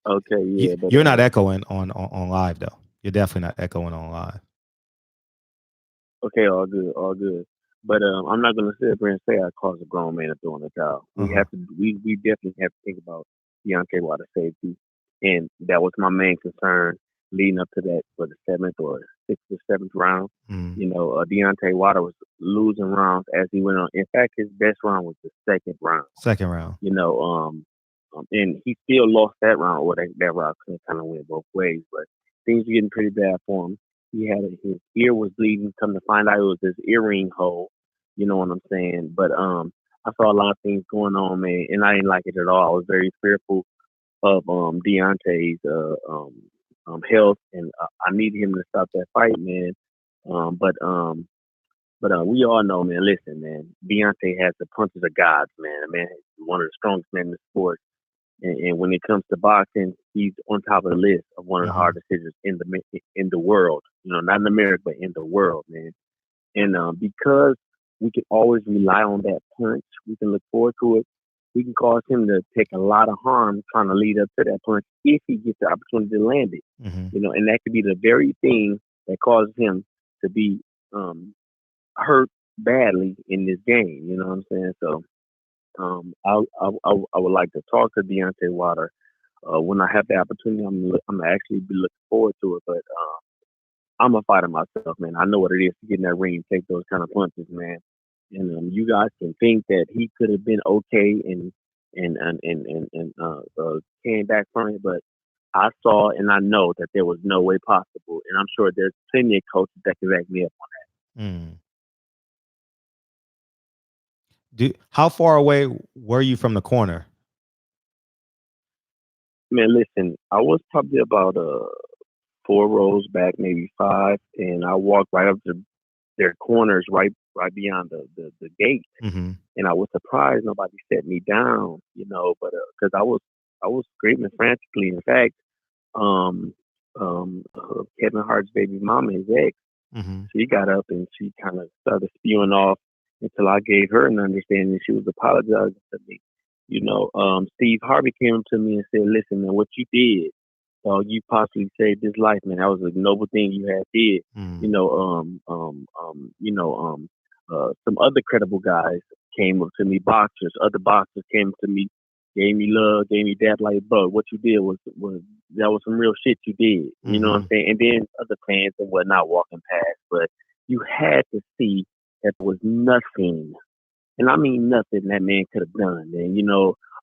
Okay, yeah. You're not echoing on live though. You're definitely not echoing on live. Okay, all good. But I'm not gonna sit up here and say I caused a grown man to throw in the towel. We definitely have to think about Deontay Wilder's safety, and that was my main concern leading up to that for the 7th or 6th or 7th round. You know, Deontay Wilder was losing rounds as he went on. In fact, his best round was the 2nd round. Second round. You know, and he still lost that round, or that round kind of went both ways. But things were getting pretty bad for him. His ear was bleeding. Come to find out, it was his earring hole. You know what I'm saying? But I saw a lot of things going on, man, and I didn't like it at all. I was very fearful of Deontay's health, and I needed him to stop that fight, man. But we all know, man. Listen, man, Deontay has the punches of gods, man. Man, one of the strongest men in the sport. And when it comes to boxing, he's on top of the list of one of the hardest hitters in the world. You know, not in America, but in the world, man. And because we can always rely on that punch, we can look forward to it. We can cause him to take a lot of harm trying to lead up to that punch if he gets the opportunity to land it. You know, and that could be the very thing that causes him to be hurt badly in this game. You know what I'm saying? So. I would like to talk to Deontay Wilder when I have the opportunity. I'm actually be looking forward to it. But I'm a fighter myself, man. I know what it is to get in that ring and take those kind of punches, man. And you guys can think that he could have been okay and came back from it, but I saw and I know that there was no way possible. And I'm sure there's plenty of coaches that can back me up on that. How far away were you from the corner? Man, listen, I was probably about 4 rows back, maybe 5, and I walked right up to their corners, right beyond the gate. And I was surprised nobody set me down, you know, but because I was screaming frantically. In fact, Kevin Hart's baby mama, his ex, she got up and she kind of started spewing off until I gave her an understanding. She was apologizing to me. Steve Harvey came to me and said, "Listen, man, what you did, you possibly saved his life, man. That was a noble thing you had did." Some other credible guys came up to me, other boxers came to me, gave me love, gave me that, like, bro, what you did was that was some real shit you did. You know what I'm saying? And then other fans and whatnot walking past, but you had to see that there was nothing, and I mean nothing, that man could have done. And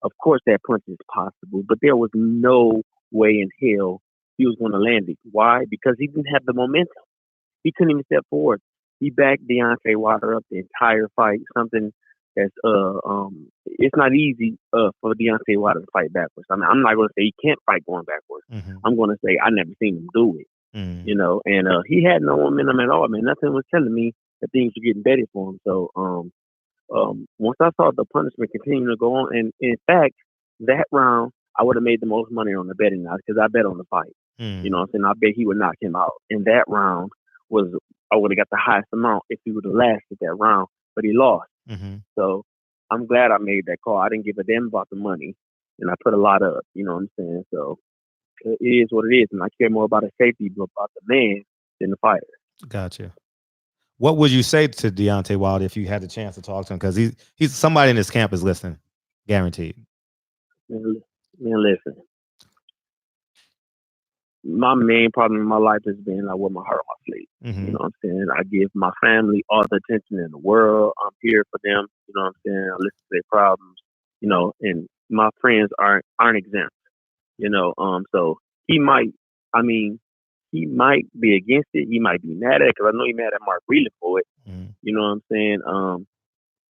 of course that punch is possible, but there was no way in hell he was going to land it. Why? Because he didn't have the momentum. He couldn't even step forward. He backed Deontay Wilder up the entire fight. Something that's it's not easy for Deontay Wilder to fight backwards. I mean, I'm not going to say he can't fight going backwards. I'm going to say I never seen him do it. And he had no momentum at all, man. Nothing was telling me that things were getting better for him. So once I saw the punishment continue to go on, and in fact, that round I would have made the most money on the betting odds because I bet on the fight. You know what I'm saying? I bet he would knock him out. And that round I would have got the highest amount if he would have lasted that round, but he lost. So I'm glad I made that call. I didn't give a damn about the money, and I put a lot up. You know what I'm saying? So it is what it is, and I care more about the safety, but about the man than the fighter. Gotcha. What would you say to Deontay Wilder if you had the chance to talk to him? Because he's somebody in his camp is listening, guaranteed. Man, listen. My main problem in my life has been I wear my heart on my sleeve. You know what I'm saying? I give my family all the attention in the world. I'm here for them. You know what I'm saying? I listen to their problems. And my friends aren't exempt. So he might be against it. He might be mad at it because I know he's mad at Mark Wheeler for it. You know what I'm saying?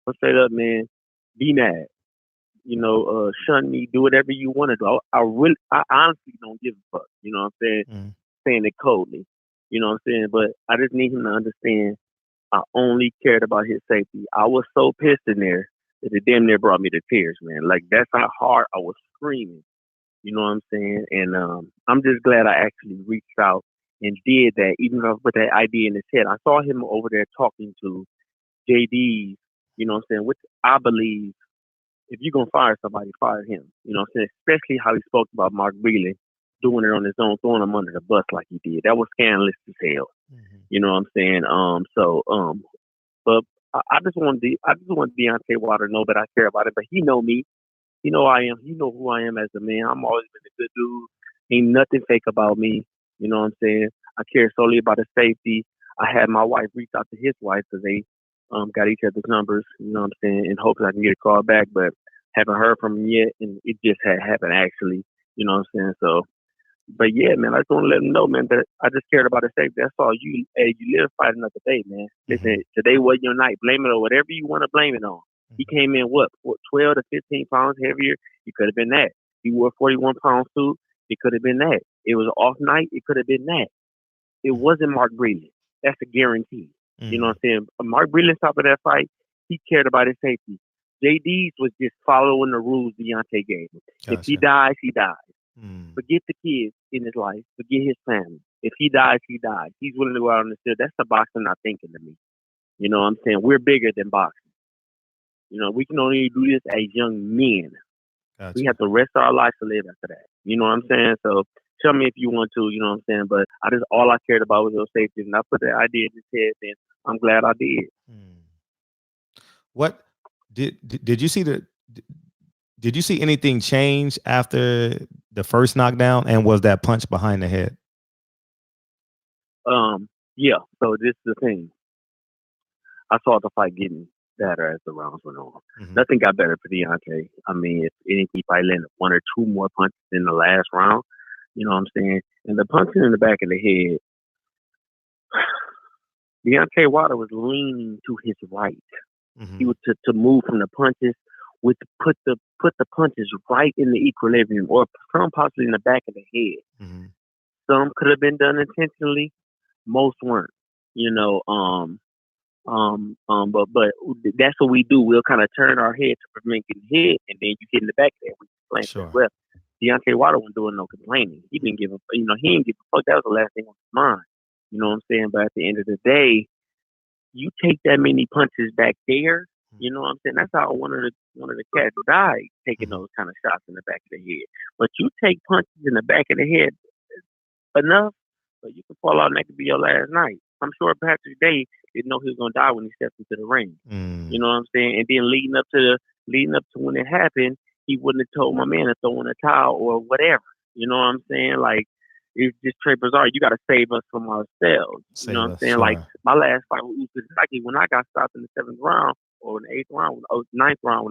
But straight up, man, be mad. Shun me, do whatever you want to do. I honestly don't give a fuck. You know what I'm saying? Saying it coldly. You know what I'm saying? But I just need him to understand I only cared about his safety. I was so pissed in there that it damn near brought me to tears, man. Like, that's how hard I was screaming. You know what I'm saying? And I'm just glad I actually reached out and did that, even though I put that idea in his head. I saw him over there talking to JD, you know what I'm saying, which I believe, if you're going to fire somebody, fire him. You know what I'm saying? Especially how he spoke about Mark Wheeler doing it on his own, throwing him under the bus like he did. That was scandalous as hell. You know what I'm saying? But I just want Deontay Wilder to know that I care about it. But he know me. He know I am. He know who I am as a man. I'm always been a good dude. Ain't nothing fake about me. You know what I'm saying? I care solely about his safety. I had my wife reach out to his wife because they got each other's numbers, you know what I'm saying, in hopes I can get a call back, but haven't heard from him yet, and it just had happened actually, you know what I'm saying. So, but yeah, man, I just want to let him know, man, that I just cared about his safety. That's all. You live, fight another day, man. Listen, today wasn't your night. Blame it on whatever you want to blame it on. He came in 12 to 15 pounds heavier. It could have been that. He wore a 41-pound suit. It could have been that. It was an off night. It could have been that. It wasn't Mark Breland. That's a guarantee. You know what I'm saying? Mark Breland, top of that fight, he cared about his safety. JD's was just following the rules Deontay gave him. If he dies, he dies. Forget the kids in his life. Forget his family. If he dies, he dies. He's willing to go out on the field. That's the boxing not thinking to me. You know what I'm saying? We're bigger than boxing. We can only do this as young men. We have the rest of our lives to live after that. You know what I'm saying? So tell me if you want to, you know what I'm saying? But all I cared about was your safety. And I put that idea in his head, and I'm glad I did. What did you see did you see anything change after the first knockdown, and was that punch behind the head? Yeah. So this is the thing. I saw the fight getting better as the rounds went on. Nothing got better for Deontay. I mean, if anything, he probably landed one or two more punches in the last round. You know what I'm saying? And the punching in the back of the head, Deontay Wilder was leaning to his right. He was to move from the punches, put the punches right in the equilibrium, or some possibly in the back of the head. Some could have been done intentionally, most weren't. But that's what we do. We'll kind of turn our head to prevent getting hit, and then you get in the back there. We complain as well. Deontay Wilder wasn't doing no complaining. He didn't give a, he didn't give a fuck. That was the last thing on his mind. You know what I'm saying? But at the end of the day, you take that many punches back there, You know what I'm saying? That's how one of the cats died, taking those kind of shots in the back of the head. But you take punches in the back of the head enough, but you can fall out and that could be your last night. I'm sure Patrick Day didn't know he was gonna die when he stepped into the ring. You know what I'm saying? And then leading up to when it happened, he wouldn't have told my man to throw in a towel or whatever. You know what I'm saying? Like, it's just très bizarre. You got to save us from ourselves. You know what I'm saying? Sure. Like, my last fight with Uzbekistan, when I got stopped in the 7th round or in the 8th round, or 9th round,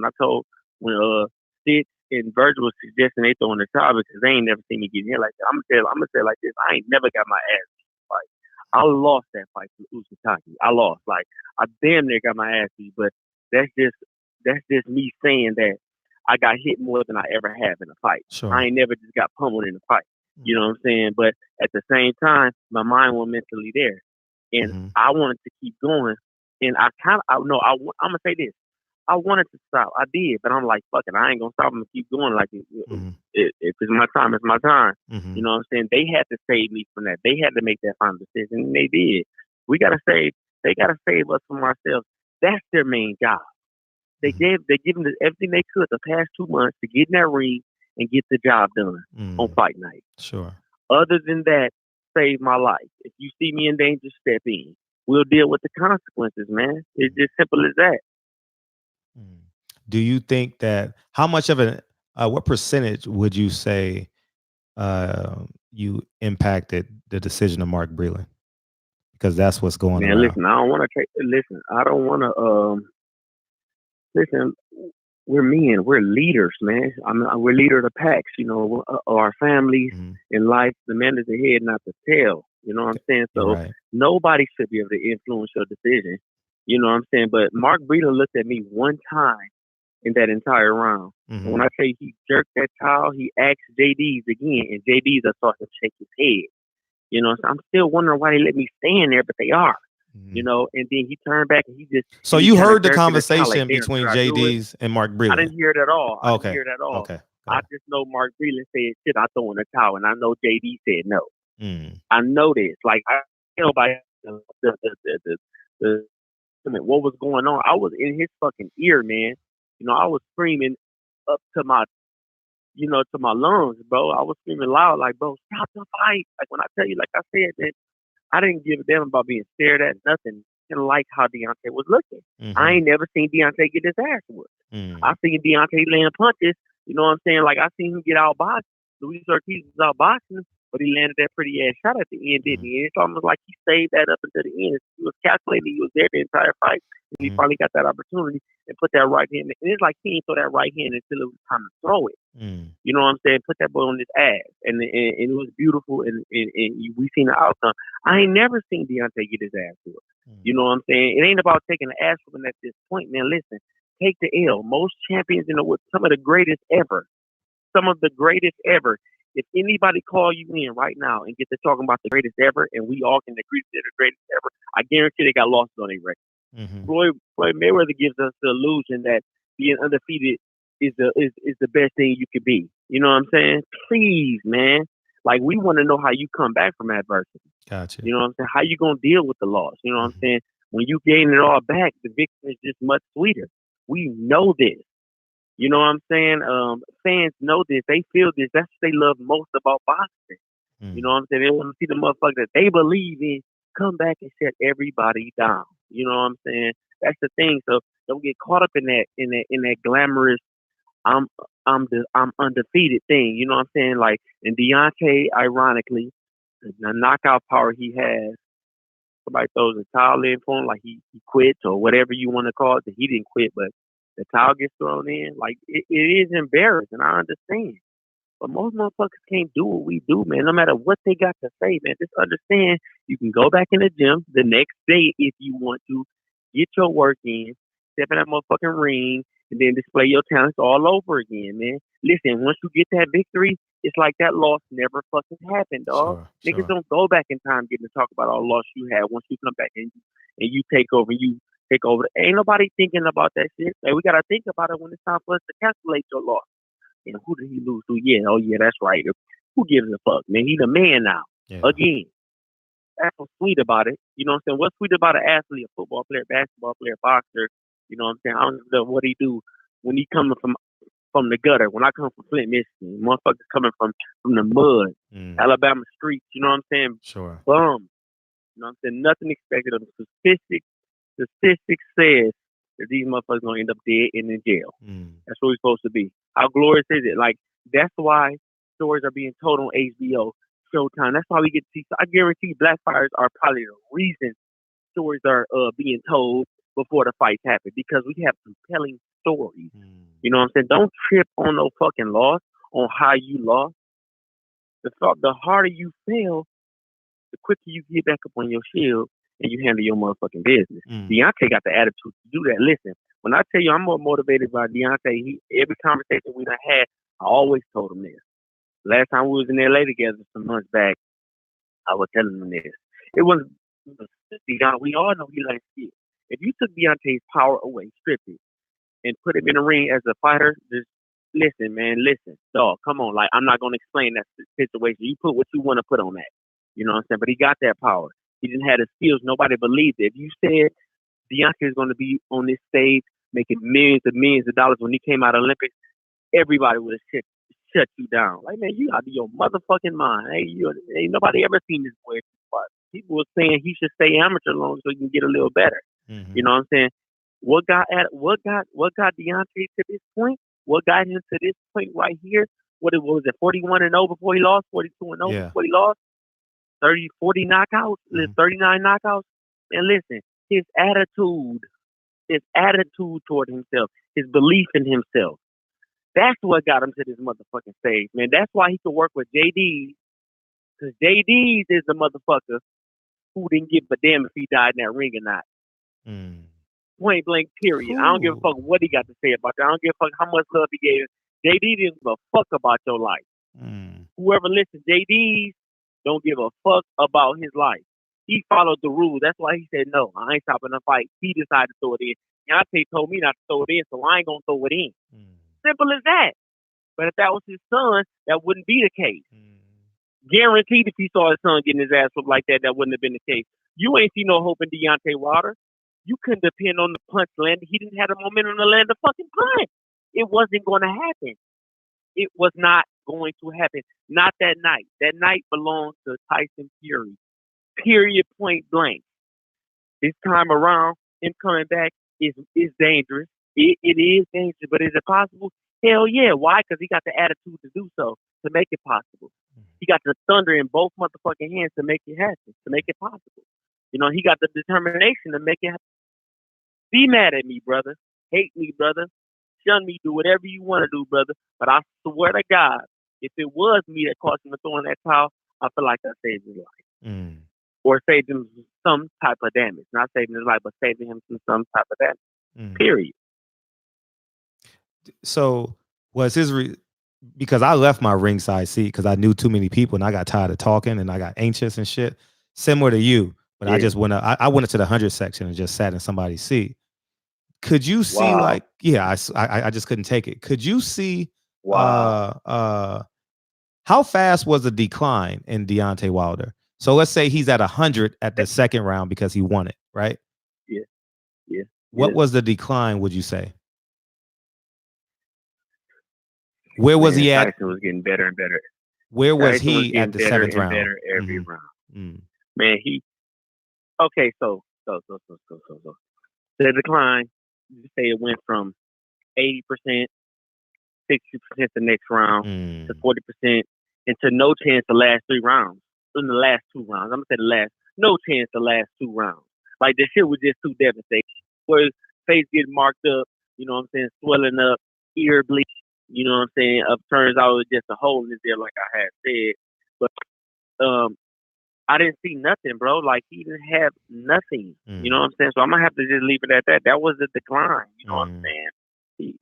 when Sid and Virgil was suggesting they throw in the towel because they ain't never seen me get hit like that. I'm gonna say it like this. I ain't never got my ass beat in a fight. I lost that fight to Uzbekistan. I lost. Like, I damn near got my ass beat, but that's just me saying that I got hit more than I ever have in a fight. Sure. I ain't never just got pummeled in a fight. You know what I'm saying? But at the same time, my mind was mentally there. And I wanted to keep going. And I'm going to say this. I wanted to stop. I did. But I'm like, fuck it. I ain't going to stop. I'm going to keep going. Like, if it's my time, it's my time. You know what I'm saying? They had to save me from that. They had to make that final decision. And they did. They got to save us from ourselves. That's their main job. They gave them everything they could the past 2 months to get in that ring and get the job done on fight night. Sure. Other than that, save my life. If you see me in danger, step in. We'll deal with the consequences, man. It's just simple as that. Do you think that how much of what percentage would you say you impacted the decision of Mark Breland? Because that's what's going on. Listen, I don't want to take. Listen, I don't want to. Listen, we're men. We're leaders, man. We're leader of the packs. You know, our families in life. The man is the head, not the tail. You know what I'm saying? So nobody should be able to influence your decision. You know what I'm saying? But Mark Breland looked at me one time in that entire round. And when I say he jerked that towel, he asked JD's again, and JD's are starting to shake his head. You know, so I'm still wondering why they let me stand there, but they are. You know, and then he turned back and he just. So you heard the conversation between JD's and Mark Breland? I didn't hear it at all. I didn't hear it at all. Okay. I just know Mark Breland said, "Shit, I throw in the towel," and I know JD said no. I know this. Like, I know by the what was going on. I was in his fucking ear, man. You know, I was screaming up to my, to my lungs, bro. I was screaming loud, like, bro, stop the fight. Like, when I tell you, like I said, man, I didn't give a damn about being stared at, nothing. I didn't like how Deontay was looking. I ain't never seen Deontay get his ass whooped. I seen Deontay laying punches. You know what I'm saying? Like, I seen him get outboxed. Luis Ortiz was outboxing, but he landed that pretty ass shot at the end, didn't he? It's almost like he saved that up until the end. He was calculating. He was there the entire fight. And he finally got that opportunity and put that right hand. And it's like he didn't throw that right hand until it was time to throw it. You know what I'm saying? Put that boy on his ass. And it was beautiful. And we seen the outcome. I ain't never seen Deontay get his ass whooped. You know what I'm saying? It ain't about taking the ass whooping at this point, man. Listen, take the L. Most champions in the world, some of the greatest ever. Some of the greatest ever. If anybody call you in right now and get to talking about the greatest ever, and we all can agree they're the greatest ever, I guarantee they got losses on their record. Floyd Mayweather gives us the illusion that being undefeated is the best thing you could be. You know what I'm saying? Please, man. Like, we want to know how you come back from adversity. Gotcha. You know what I'm saying? How you gonna deal with the loss? You know what I'm saying? When you gain it all back, the victory is just much sweeter. We know this. You know what I'm saying? Fans know this. They feel this. That's what they love most about boxing. You know what I'm saying? They want to see the motherfucker that they believe in come back and shut everybody down. You know what I'm saying? That's the thing. So don't get caught up in that glamorous I'm undefeated thing. You know what I'm saying? Like, and Deontay, ironically, the knockout power he has, somebody throws a towel in for him, like he quits or whatever you want to call it. He didn't quit, but the towel gets thrown in. Like, it is embarrassing. I understand. But most motherfuckers can't do what we do, man. No matter what they got to say, man. Just understand you can go back in the gym the next day if you want to, get your work in, step in that motherfucking ring, and then display your talents all over again, man. Listen, once you get that victory, it's like that loss never fucking happened, dog. Niggas don't go back in time getting to talk about all the loss you had once you come back and you take over. Ain't nobody thinking about that shit. Like, we gotta think about it when it's time for us to calculate your loss. And who did he lose to? Yeah, oh yeah, that's right. Who gives a fuck, man? He's a man now. Again. That's what's sweet about it. You know what I'm saying? What's sweet about an athlete, a football player, basketball player, boxer, You know what I'm saying? I don't know what he do when he coming from the gutter. When I come from Flint, Michigan, motherfuckers coming from the mud, Alabama streets. You know what I'm saying? Sure. Bum. You know what I'm saying? Nothing expected of them. Statistics says that these motherfuckers gonna end up dead and in jail. That's what we're supposed to be. How glorious is it? Like, that's why stories are being told on HBO, Showtime. That's why we get to see. So I guarantee Black Fires are probably the reason stories are being told before the fights happen, because we have compelling stories. You know what I'm saying? Don't trip on no fucking loss, on how you lost. The harder you fail, the quicker you get back up on your shield and you handle your motherfucking business. Deontay got the attitude to do that. Listen, when I tell you I'm more motivated by Deontay, every conversation we done had, I always told him this. Last time we was in LA together some months back, I was telling him this. It was Deontay. We all know he likes shit. If you took Deontay's power away, stripped it, and put him in the ring as a fighter, just listen, man, dog, come on. Like, I'm not gonna explain that situation. You put what you want to put on that. You know what I'm saying? But he got that power. He didn't have the skills. Nobody believed it. If you said Deontay is going to be on this stage making millions of dollars when he came out of Olympics, everybody would have shut you down. Like, man, you out of your motherfucking mind. Ain't nobody ever seen this boy fight. People were saying he should stay amateur long so he can get a little better. You know what I'm saying? What got Deontay to this point? What got him to this point right here? What was it? 41-0 before he lost. 42-0 before he lost. 40 knockouts, 39 knockouts. And listen, his attitude toward himself, his belief in himself, that's what got him to this motherfucking stage, man. That's why he could work with JD, because JD is the motherfucker who didn't give a damn if he died in that ring or not. Point blank, period. I don't give a fuck what he got to say about that. I don't give a fuck how much love he gave. JD didn't give a fuck about your life. Whoever listens, JD don't give a fuck about his life. He followed the rules. That's why he said, no, I ain't stopping the fight. He decided to throw it in. Deontay told me not to throw it in, so I ain't going to throw it in. Simple as that. But if that was his son, that wouldn't be the case. Guaranteed if he saw his son getting his ass whooped like that, that wouldn't have been the case. You ain't see no hope in Deontay Wilder. You couldn't depend on the punch landing. He didn't have the momentum to land the fucking punch. It wasn't going to happen. It was not going to happen. Not that night. That night belongs to Tyson Fury. Period, point blank. This time around, him coming back is dangerous. It is dangerous, but is it possible? Hell yeah. Why? Because he got the attitude to do so, to make it possible. He got the thunder in both motherfucking hands to make it happen, to make it possible. You know, he got the determination to make it happen. Be mad at me, brother. Hate me, brother. Shun me. Do whatever you want to do, brother. But I swear to God, if it was me that caused him to throw in that towel, I feel like I saved his life. Or saved him some type of damage. Not saving his life, but saving him from some type of damage. Period. So was his because I left my ringside seat because I knew too many people and I got tired of talking and I got anxious and shit. Similar to you, but I just went up. I went into the 100 section and just sat in somebody's seat. Could you see I just couldn't take it. Could you see how fast was the decline in Deontay Wilder? So let's say he's at 100 at the second round because he won it, right? Yeah. What was the decline, would you say? Where was he at? Tyson was getting better and better. Where was he at the seventh round? Better every round. Man, okay, so the decline, you say it went from 80%, 60% the next round to 40%, and to no chance the last 3 rounds. In the last 2 rounds, I'm gonna say no chance the last 2 rounds. Like, the shit was just too devastating. Where his face getting marked up, you know what I'm saying, swelling up, ear bleeding, you know what I'm saying. Turns out it was just a hole in his ear, like I had said. But I didn't see nothing, bro. Like, he didn't have nothing. You know what I'm saying? So I'm gonna have to just leave it at that. That was the decline. You know what I'm saying?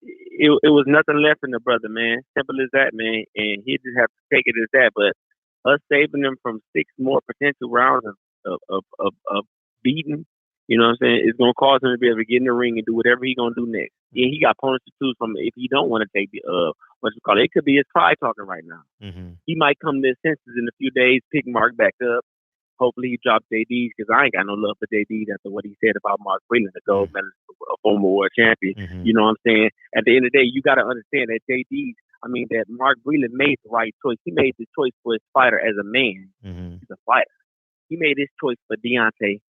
It was nothing left in the brother, man. Simple as that, man. And he just have to take it as that. But us saving him from 6 more potential rounds of beating, you know what I'm saying, it's gonna cause him to be able to get in the ring and do whatever he's gonna do next. Yeah, he got opponents to choose from if he don't want to take the it could be his pride talking right now. He might come to his senses in a few days, pick Mark back up. Hopefully he drops JD's, because I ain't got no love for JD after what he said about Mark Breland, the gold medalist former world champion. You know what I'm saying? At the end of the day, you got to understand that that Mark Breland made the right choice. He made the choice for his fighter as a man. He's a fighter. He made his choice for Deontay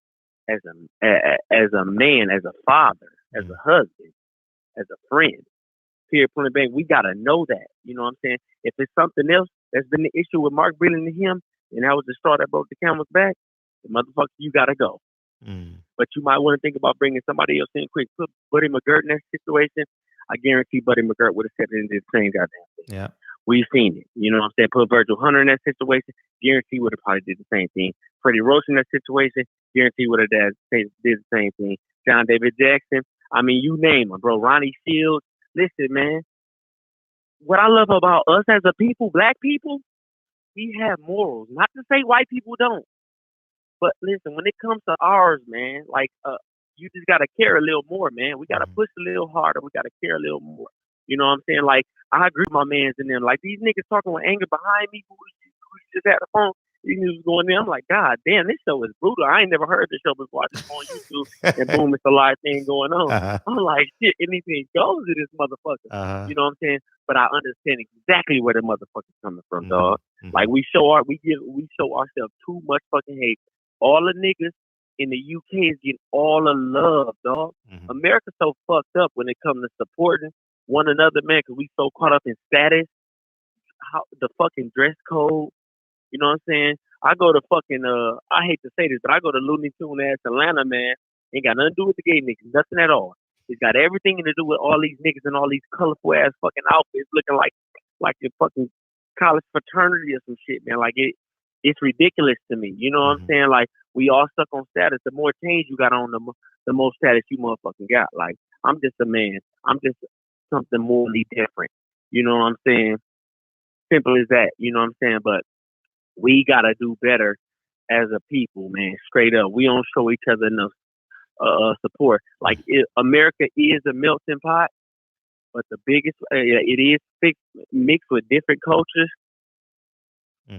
as a man, as a father, as a husband, as a friend. Period, point blank. We got to know that. You know what I'm saying? If it's something else that's been the issue with Mark Breland and him, and that was the straw that broke the camel's back, the motherfucker, you got to go. But you might want to think about bringing somebody else in quick. Put Buddy McGirt in that situation. I guarantee Buddy McGirt would have said it in the same goddamn thing. Yeah. We've seen it. You know what I'm saying? Put Virgil Hunter in that situation. Guarantee would have probably did the same thing. Freddie Roach in that situation. Guarantee would have did the same thing. John David Jackson. I mean, you name them, bro. Ronnie Shields. Listen, man. What I love about us as a people, black people, we have morals. Not to say white people don't. But listen, when it comes to ours, man, you just got to care a little more, man. We got to push a little harder. We got to care a little more. You know what I'm saying? Like, I agree with my mans in them. Like, these niggas talking with anger behind me who just had the phone. These niggas going there. I'm like, God damn, this show is brutal. I ain't never heard this show before. I just go on YouTube and boom, it's a live thing going on. I'm like, shit, anything goes to this motherfucker. You know what I'm saying? But I understand exactly where the motherfucker's coming from, dog. Like, we show ourselves too much fucking hate. All the niggas in the UK is getting all the love, dog. America's so fucked up when it comes to supporting one another, man, because we so caught up in status, the fucking dress code. You know what I'm saying? I go to fucking, I hate to say this, but I go to Looney Tune ass Atlanta, man. Ain't got nothing to do with the gay niggas, nothing at all. It's got everything to do with all these niggas and all these colorful ass fucking outfits looking like a fucking college fraternity or some shit, man. Like, it's ridiculous to me. You know what I'm saying? Like, we all stuck on status. The more change you got on, the more status you motherfucking got. Like, I'm just a man. I'm just something morally different. You know what I'm saying? Simple as that. You know what I'm saying? But we got to do better as a people, man. Straight up. We don't show each other enough support. Like, America is a melting pot, but the biggest, it is mixed with different cultures.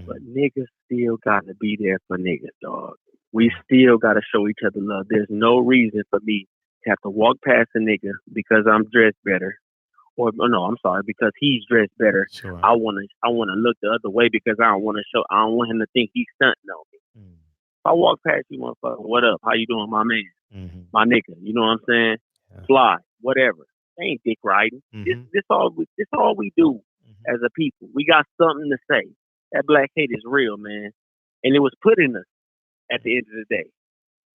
But niggas still got to be there for niggas, dog. We still got to show each other love. There's no reason for me to have to walk past a nigga because I'm dressed better. Or no, I'm sorry, because he's dressed better. Sure. I wanna look the other way because I don't want him to think he's stunting on me. If I walk past you, motherfucker, what up? How you doing, my man? My nigga, you know what I'm saying? Yeah. Fly, whatever. They ain't dick riding. This all we do as a people. We got something to say. That black hate is real, man. And it was put in us at the end of the day.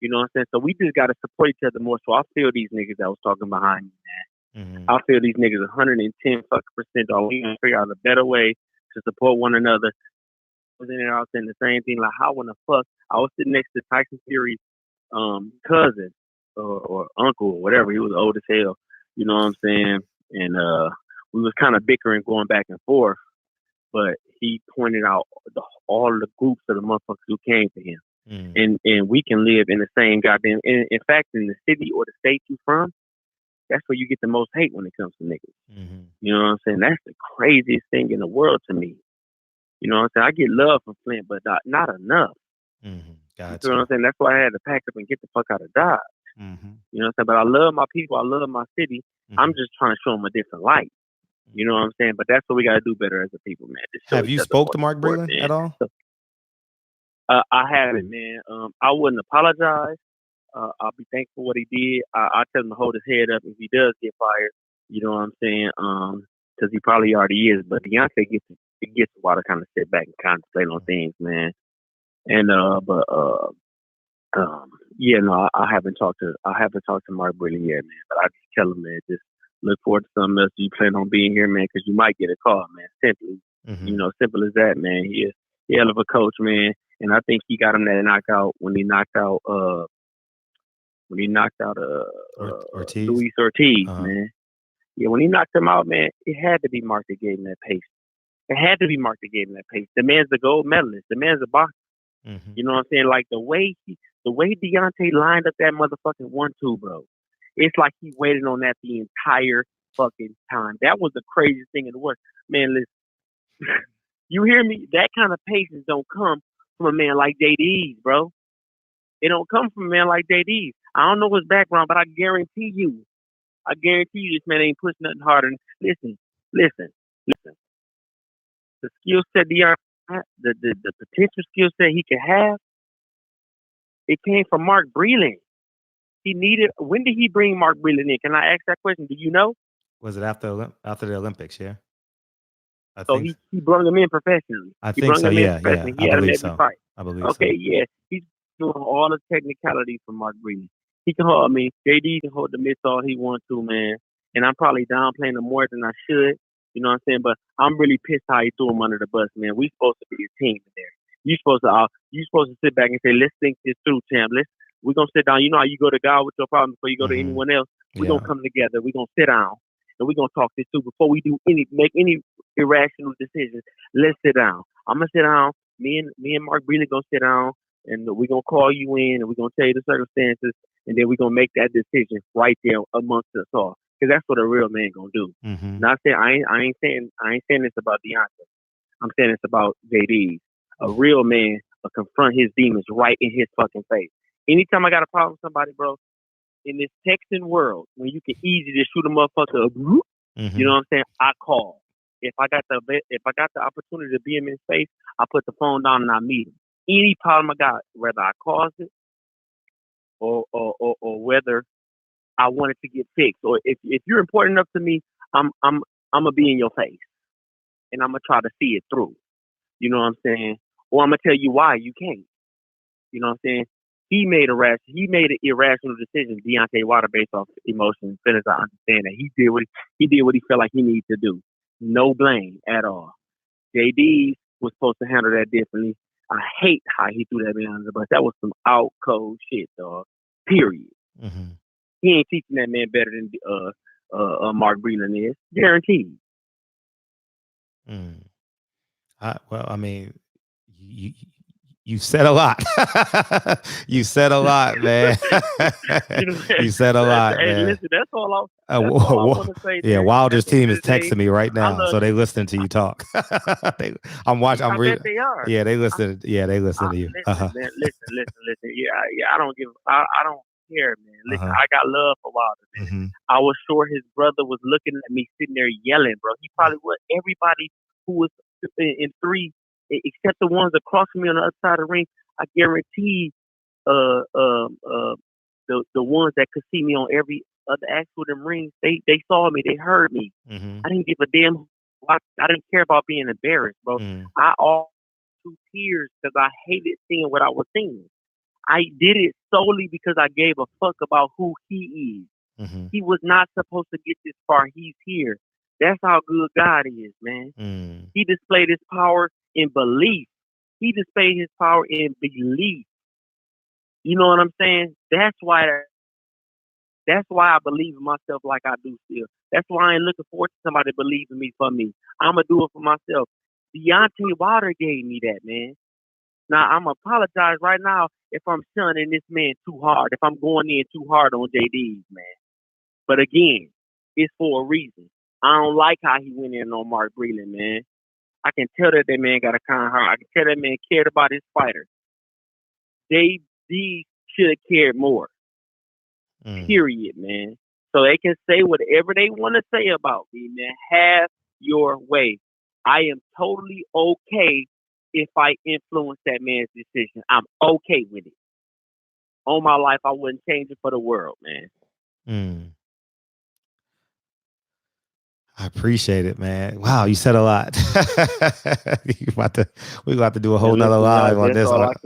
You know what I'm saying? So we just gotta support each other more. So I feel these niggas that was talking behind me, man. I feel these niggas 110% on. We gonna figure out a better way to support one another. I was in there, I was saying the same thing. Like, how in the fuck? I was sitting next to Tyson Fury's cousin or uncle or whatever. He was old as hell. You know what I'm saying? And we was kind of bickering, going back and forth. But he pointed out all the groups of the motherfuckers who came to him. And we can live in the same goddamn. In fact, in the city or the state you from, that's where you get the most hate when it comes to niggas. You know what I'm saying? That's the craziest thing in the world to me. You know what I'm saying? I get love from Flint, but not enough. Gotcha. You know what I'm saying? That's why I had to pack up and get the fuck out of Dodge. You know what I'm saying? But I love my people. I love my city. I'm just trying to show them a different light. You know what I'm saying? But that's what we got to do better as a people, man. Have you spoke to Mark Breland at all? I haven't, man. I wouldn't apologize. I'll be thankful for what he did. I tell him to hold his head up if he does get fired. You know what I'm saying? Because he probably already is. But Deontay gets a while to kind of sit back and contemplate on things, man. And yeah, no, I haven't talked to Mark Breland yet, man. But I just tell him, man, just look forward to something else. You plan on being here, man, because you might get a call, man. Simply, you know, simple as that, man. He is a hell of a coach, man. And I think he got him that knockout when he knocked out Ortiz? Luis Ortiz, man. Yeah, when he knocked him out, man, it had to be Mark that gave him that pace. It had to be Mark that gave him that pace. The man's a gold medalist. The man's a boxer. You know what I'm saying? Like, the way Deontay lined up that motherfucking 1-2, bro. It's like he waited on that the entire fucking time. That was the craziest thing in the world. Man, listen. You hear me? That kind of patience don't come from a man like JD's, bro. It don't come from a man like JD's. I don't know his background, but I guarantee you I guarantee you, this man ain't pushing nothing harder. Listen. The skill set the potential skill set he could have, it came from Mark Breland. When did he bring Mark Breland in? Can I ask that question? Do you know? Was it after the Olympics? Yeah, So he brought him in professionally. I He think brought so. him in Yeah. professionally. He I had him believe every so. fight. I believe Okay, so. yeah. He's doing all the technicalities for Mark Breland. He can hold. I mean, JD can hold the mitts all he wants to, man. And I'm probably downplaying him more than I should. You know what I'm saying? But I'm really pissed how he threw him under the bus, man. We supposed to be a team in there. You supposed to sit back and say, let's think this through, champ. We're gonna sit down. You know how you go to God with your problem before you go to anyone else. We're gonna come together. We're gonna sit down and we're gonna talk this through before we make any irrational decisions. Let's sit down. I'm gonna sit down. Me and Mark Breland gonna sit down and we're gonna call you in and we're gonna tell you the circumstances and then we're gonna make that decision right there amongst us all. Because that's what a real man gonna do. Not saying I ain't saying this about Deontay. I'm saying it's about JD. A real man will confront his demons right in his fucking face. Anytime I got a problem with somebody, bro, in this texting world, when you can easily just shoot a motherfucker, you know what I'm saying? I call. If I got the opportunity to be in his face, I put the phone down and I meet him. Any problem I got, whether I caused it or whether I want it to get fixed, or if you're important enough to me, I'm gonna be in your face and I'm gonna try to see it through. You know what I'm saying? Or I'm gonna tell you why you can't. You know what I'm saying? He made an irrational decision, Deontay Wilder, based off emotions and feelings. I understand that he did what he felt like he needed to do. No blame at all. JD was supposed to handle that differently. I hate how he threw that man under the bus. That was some out cold shit, dog. Period. He ain't teaching that man better than Mark Breland is. Guaranteed. Well, I mean, you said a lot. You said a lot, man. You said a lot, man. Listen, that's all I want to say. Yeah, Wilder's team is texting me right now, so they listening to you talk. I'm watching. I'm reading. They are. Yeah, they listen. Yeah, they listen to you. Listen, man, listen. Yeah, I don't care, man. Listen, I got love for Wilder, man. I was sure his brother was looking at me sitting there yelling, bro. He probably was. Everybody who was in three, except the ones across from me on the other side of the ring, I guarantee the ones that could see me on every other aspect of them rings, they saw me, they heard me. I didn't give a damn. I didn't care about being embarrassed, bro. I all through tears because I hated seeing what I was seeing. I did it solely because I gave a fuck about who he is. He was not supposed to get this far. He's here. That's how good God is, man. He displayed his power in belief. He displayed his power in belief. You know what I'm saying? That's why I believe in myself like I do still. That's why I ain't looking forward to somebody believing me for me. I'm going to do it for myself. Deontay Wilder gave me that, man. Now, I'm going to apologize right now if I'm shunning this man too hard, if I'm going in too hard on JD's, man. But again, it's for a reason. I don't like how he went in on Mark Breland, man. I can tell that man got a kind heart. I can tell that man cared about his fighter. JD should have cared more. Period, man. So they can say whatever they want to say about me, man. Have your way. I am totally okay if I influence that man's decision. I'm okay with it. All my life, I wouldn't change it for the world, man. I appreciate it, man. Wow, you said a lot. We're about to do a whole nother live on this. That's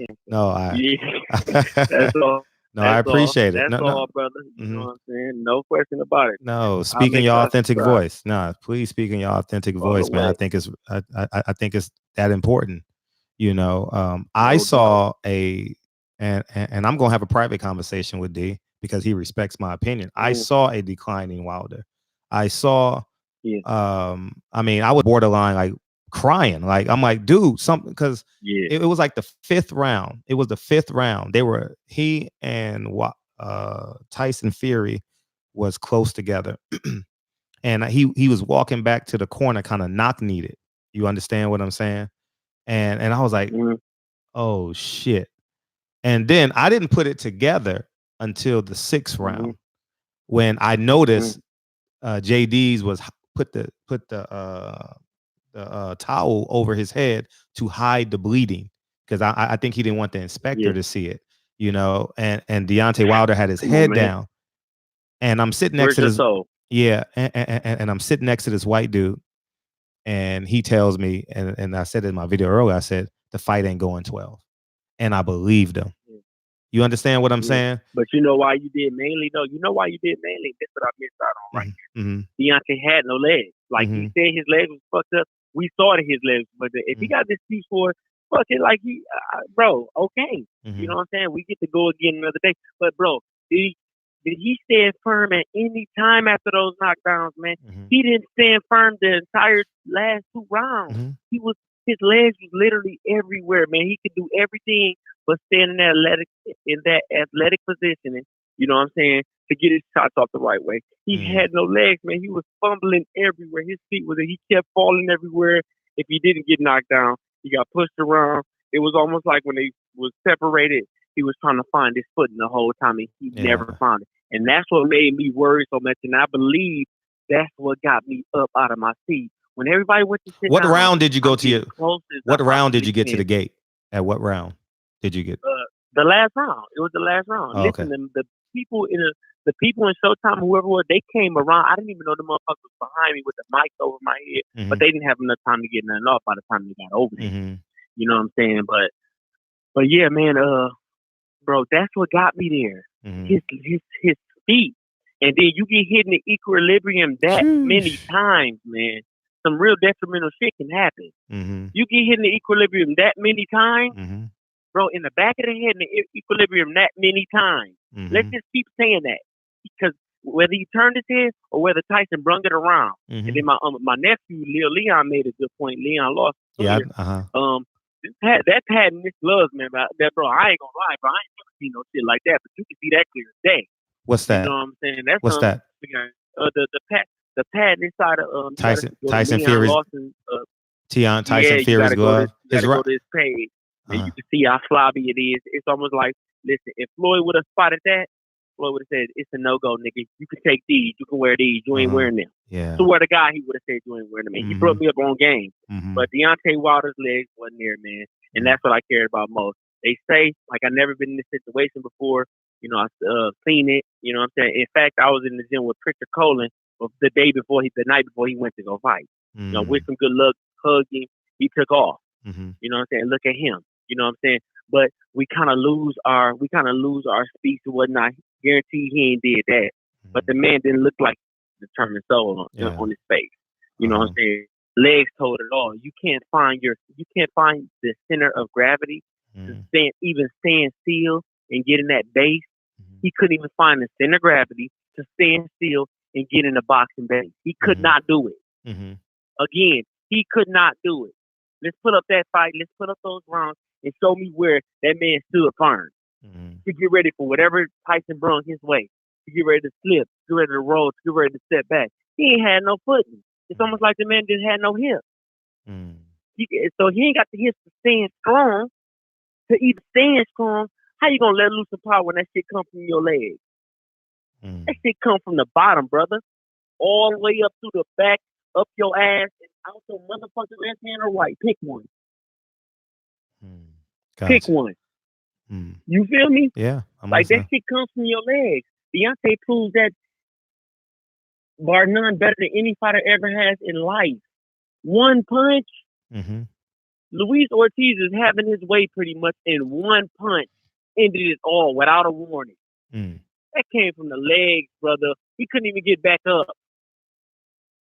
all. No, I appreciate it. That's all, brother. You know what I'm saying? No question about it. No, speak in your authentic voice. No, please speak in your authentic voice, man. I think it's that important. You know, I saw and I'm gonna have a private conversation with D because he respects my opinion. I saw a declining Wilder. I saw. I mean, I was borderline like crying. Like I'm like, dude, something because it was like the fifth round. It was the fifth round. He and Tyson Fury was close together, and he was walking back to the corner, kind of knock-kneed. You understand what I'm saying? And I was like, oh shit. And then I didn't put it together until the sixth round when I noticed JD's was put the towel over his head to hide the bleeding, because I think he didn't want the inspector to see it, you know. And Deontay Wilder had his head down, and I'm sitting next to this. Yeah, and I'm sitting next to this white dude, and he tells me, and I said in my video earlier, I said the fight ain't going 12, and I believed him. You understand what I'm saying? But you know why you did mainly, though? You know why you did mainly? That's what I missed out on right there. Deontay had no legs. Like he said, his legs was fucked up. We saw that his legs, but if he got this piece for fuck it, like bro, okay. You know what I'm saying? We get to go again another day. But bro, did he stand firm at any time after those knockdowns, man? He didn't stand firm the entire last 2 rounds. His legs was literally everywhere, man. He could do everything but stand in that athletic positioning, you know what I'm saying, to get his shots off the right way. He had no legs, man. He was fumbling everywhere. His feet he kept falling everywhere. If he didn't get knocked down, he got pushed around. It was almost like when they was separated, he was trying to find his footing the whole time, and he never found it. And that's what made me worry so much. And I believe that's what got me up out of my seat. When everybody went to sit what down, round did you go to? What round did you get to the gate? At what round did you get? The last round. It was the last round. Oh, okay. Listen, the people in Showtime, whoever was, they came around. I didn't even know the motherfuckers behind me with the mic over my head, but they didn't have enough time to get nothing off by the time they got over there. You know what I'm saying? But yeah, man, bro, that's what got me there. His feet. And then you get hit in the equilibrium that many times, man. Some real detrimental shit can happen. You get hit in the equilibrium that many times, bro, in the back of the head in the equilibrium that many times. Let's just keep saying that. Because whether he turned his head or whether Tyson brung it around. And then my nephew, Leon, made a good point. Leon lost. Yeah. That pad in his gloves, man, that, bro, I ain't gonna lie, bro. I ain't never seen no shit like that, but you can see that clear as day. What's that? You know what I'm saying? That's What's that? The pad inside of Tyson Fury's Tyson Fury's glove. You gotta go to his page, and you can see how flabby it is. It's almost like, listen, if Floyd would have spotted that, Floyd would have said, "It's a no-go, nigga. You can take these. You can wear these. You ain't wearing them." Yeah. Swear to God, he would have said you ain't wearing them. And he brought me up on game. But Deontay Wilder's legs wasn't there, man. And that's what I cared about most. They say, like, I've never been in this situation before. You know, I've seen it. You know what I'm saying? In fact, I was in the gym with Pritchard Colin the night before he went to go fight. You know, with some good luck, hugged him. He took off. You know what I'm saying? Look at him. You know what I'm saying? But we kind of lose our speech and whatnot. Guarantee he ain't did that. But the man didn't look like a determined soul on his face. You know what I'm saying? Legs told it all. You can't find the center of gravity to stand still and get in that base. He couldn't even find the center of gravity to stand still and get in the boxing base. He could not do it. Again, he could not do it. Let's put up that fight. Let's put up those rounds and show me where that man stood firm to get ready for whatever Tyson brung his way, to get ready to slip, to get ready to roll, to get ready to step back. He ain't had no footing. It's almost like the man just had no hips. So he ain't got the hips to stand strong. To even stand strong, how you gonna let loose the power when that shit come from your legs? That shit come from the bottom, brother, all the way up through the back, up your ass, and out your motherfucking left hand or right. Pick one. Gotcha. Pick one. You feel me? Yeah. Like that shit comes from your legs. Deontay proves that bar none better than any fighter ever has in life. One punch. Luis Ortiz is having his way pretty much in one punch. Ended it all without a warning. That came from the legs, brother. He couldn't even get back up.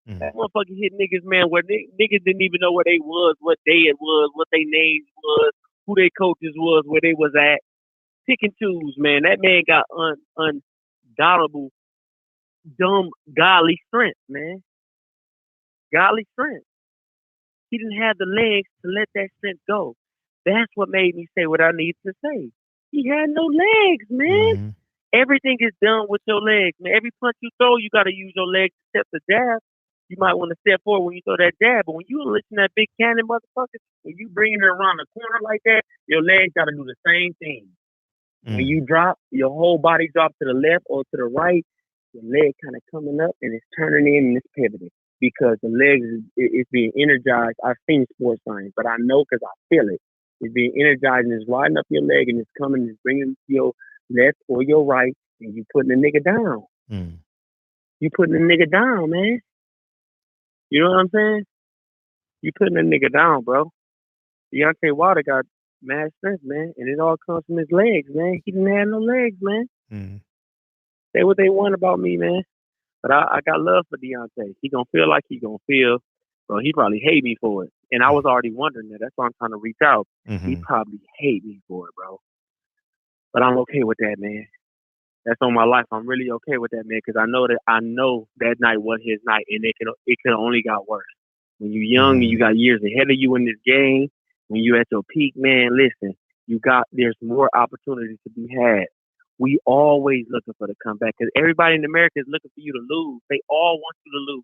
That motherfucker hit niggas, man, where niggas didn't even know where they was, what day it was, what their names was, who their coaches was, where they was at. Pick and choose, man. That man got undoubtable, dumb, godly strength, man. Godly strength. He didn't have the legs to let that strength go. That's what made me say what I need to say. He had no legs, man. Everything is done with your legs, man. Every punch you throw, you got to use your legs to step the jab. You might want to step forward when you throw that jab, but when you listen to that big cannon, motherfucker, when you bringing it around the corner like that, your legs got to do the same thing. When you drop, your whole body drops to the left or to the right. your leg kind of coming up and it's turning in and it's pivoting because the legs is being energized. I've seen sports science, but I know because I feel it. It's being energized and it's riding up your leg and it's coming and it's bringing to your left or your right and you putting the nigga down. You putting the nigga down, man. You know what I'm saying? You putting the nigga down, bro. Deontay Wilder got mad strength, man, and it all comes from his legs, man. He didn't have no legs, man. Say what they want about me, man. But I got love for Deontay. He gonna feel like he gonna feel. Bro, he probably hate me for it. And I was already wondering that. That's why I'm trying to reach out. He probably hate me for it, bro. But I'm okay with that, man. That's on my life. I'm really okay with that, man, because I know that night was his night, and it could only got worse. When you're young and you got years ahead of you in this game, when you're at your peak, man, listen, there's more opportunities to be had. We always looking for the comeback because everybody in America is looking for you to lose. They all want you to lose.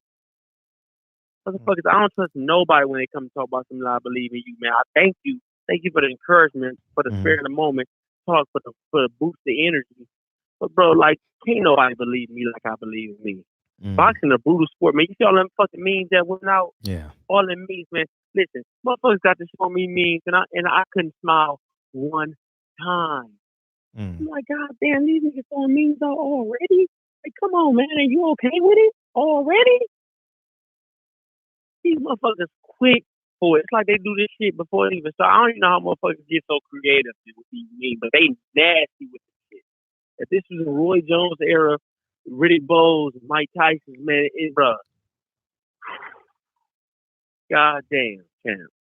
Motherfuckers, I don't trust nobody when they come to talk about something. I believe in you, man. I thank you. Thank you for the encouragement, for the spirit of the moment, talk for the boost the energy. But bro, like, can't nobody believe me like I believe in me. Boxing a brutal sport, man. You see all them fucking memes that went out? Yeah. All them memes, man. Listen, motherfuckers got to show me memes, and I couldn't smile one time. I'm like, God damn, these niggas throwing memes out already? Like, come on, man. Are you okay with it already? These motherfuckers quick for it. It's like they do this shit before it even starts. I don't even know how motherfuckers get so creative with these memes, but they nasty with this shit. If this was in Roy Jones' era, Riddick Bowes, Mike Tyson, man, bro. God damn, champ.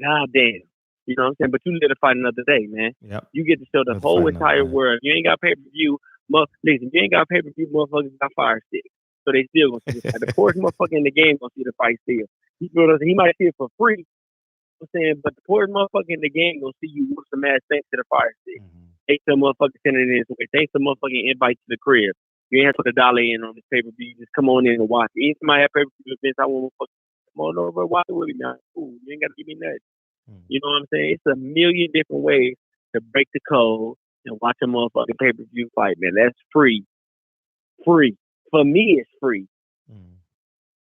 God damn. You know what I'm saying? But you live to fight another day, man. Yep. You get to show the whole entire world. You ain't got pay-per-view. Listen, you ain't got pay-per-view, motherfuckers got fire sticks. So they still gonna see the fight. The poorest motherfucker in the game gonna see the fight still. He might see it for free. You know what I'm saying, but the poorest motherfucker in the game gonna see you with some ass thanks to the fire stick. Thanks to motherfucker sending it in his way. Thanks to motherfucking invite to the crib. You ain't have to put $1 in on this pay-per-view. Just come on in and watch it. Anytime I have pay-per-view events, I want to come on over and watch it with me now. Ooh, you ain't got to give me nothing. You know what I'm saying? It's a million different ways to break the code and watch a motherfucking pay-per-view fight, man. That's free. Free. For me, it's free.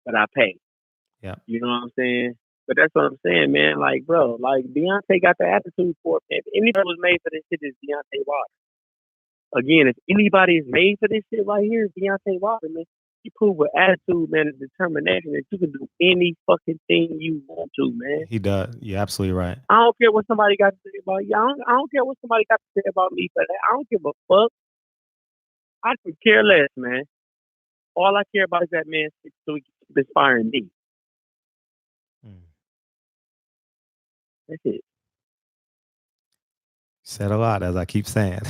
But I pay. Yeah. You know what I'm saying? But that's what I'm saying, man. Like, bro, like, Deontay got the attitude for it, man. If anybody was made for this shit, it's Deontay Wilder. Again, if anybody is made for this shit right here, it's Deontay Wilder, man. You prove with attitude, man, and determination that you can do any fucking thing you want to, man. He does. You're absolutely right. I don't care what somebody got to say about you. I don't care what somebody got to say about me for that. I don't give a fuck. I could care less, man. All I care about is that man so he keep inspiring me. That's it. Said a lot, as I keep saying.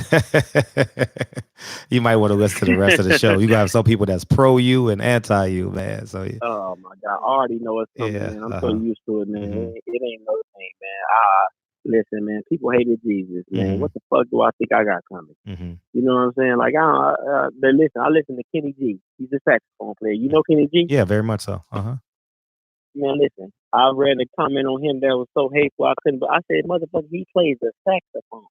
You might want to listen to the rest of the show. You got some people that's pro you and anti you, man. So oh my God, I already know it's coming, man. I'm so used to it, man. It ain't no thing, man. Listen, man. People hated Jesus, man. What the fuck do I think I got coming? You know what I'm saying? Like, I listen to Kenny G. He's a saxophone player. You know Kenny G? Yeah, very much so. Man, listen. I read a comment on him that was so hateful I couldn't. But I said, motherfucker, he plays the saxophone.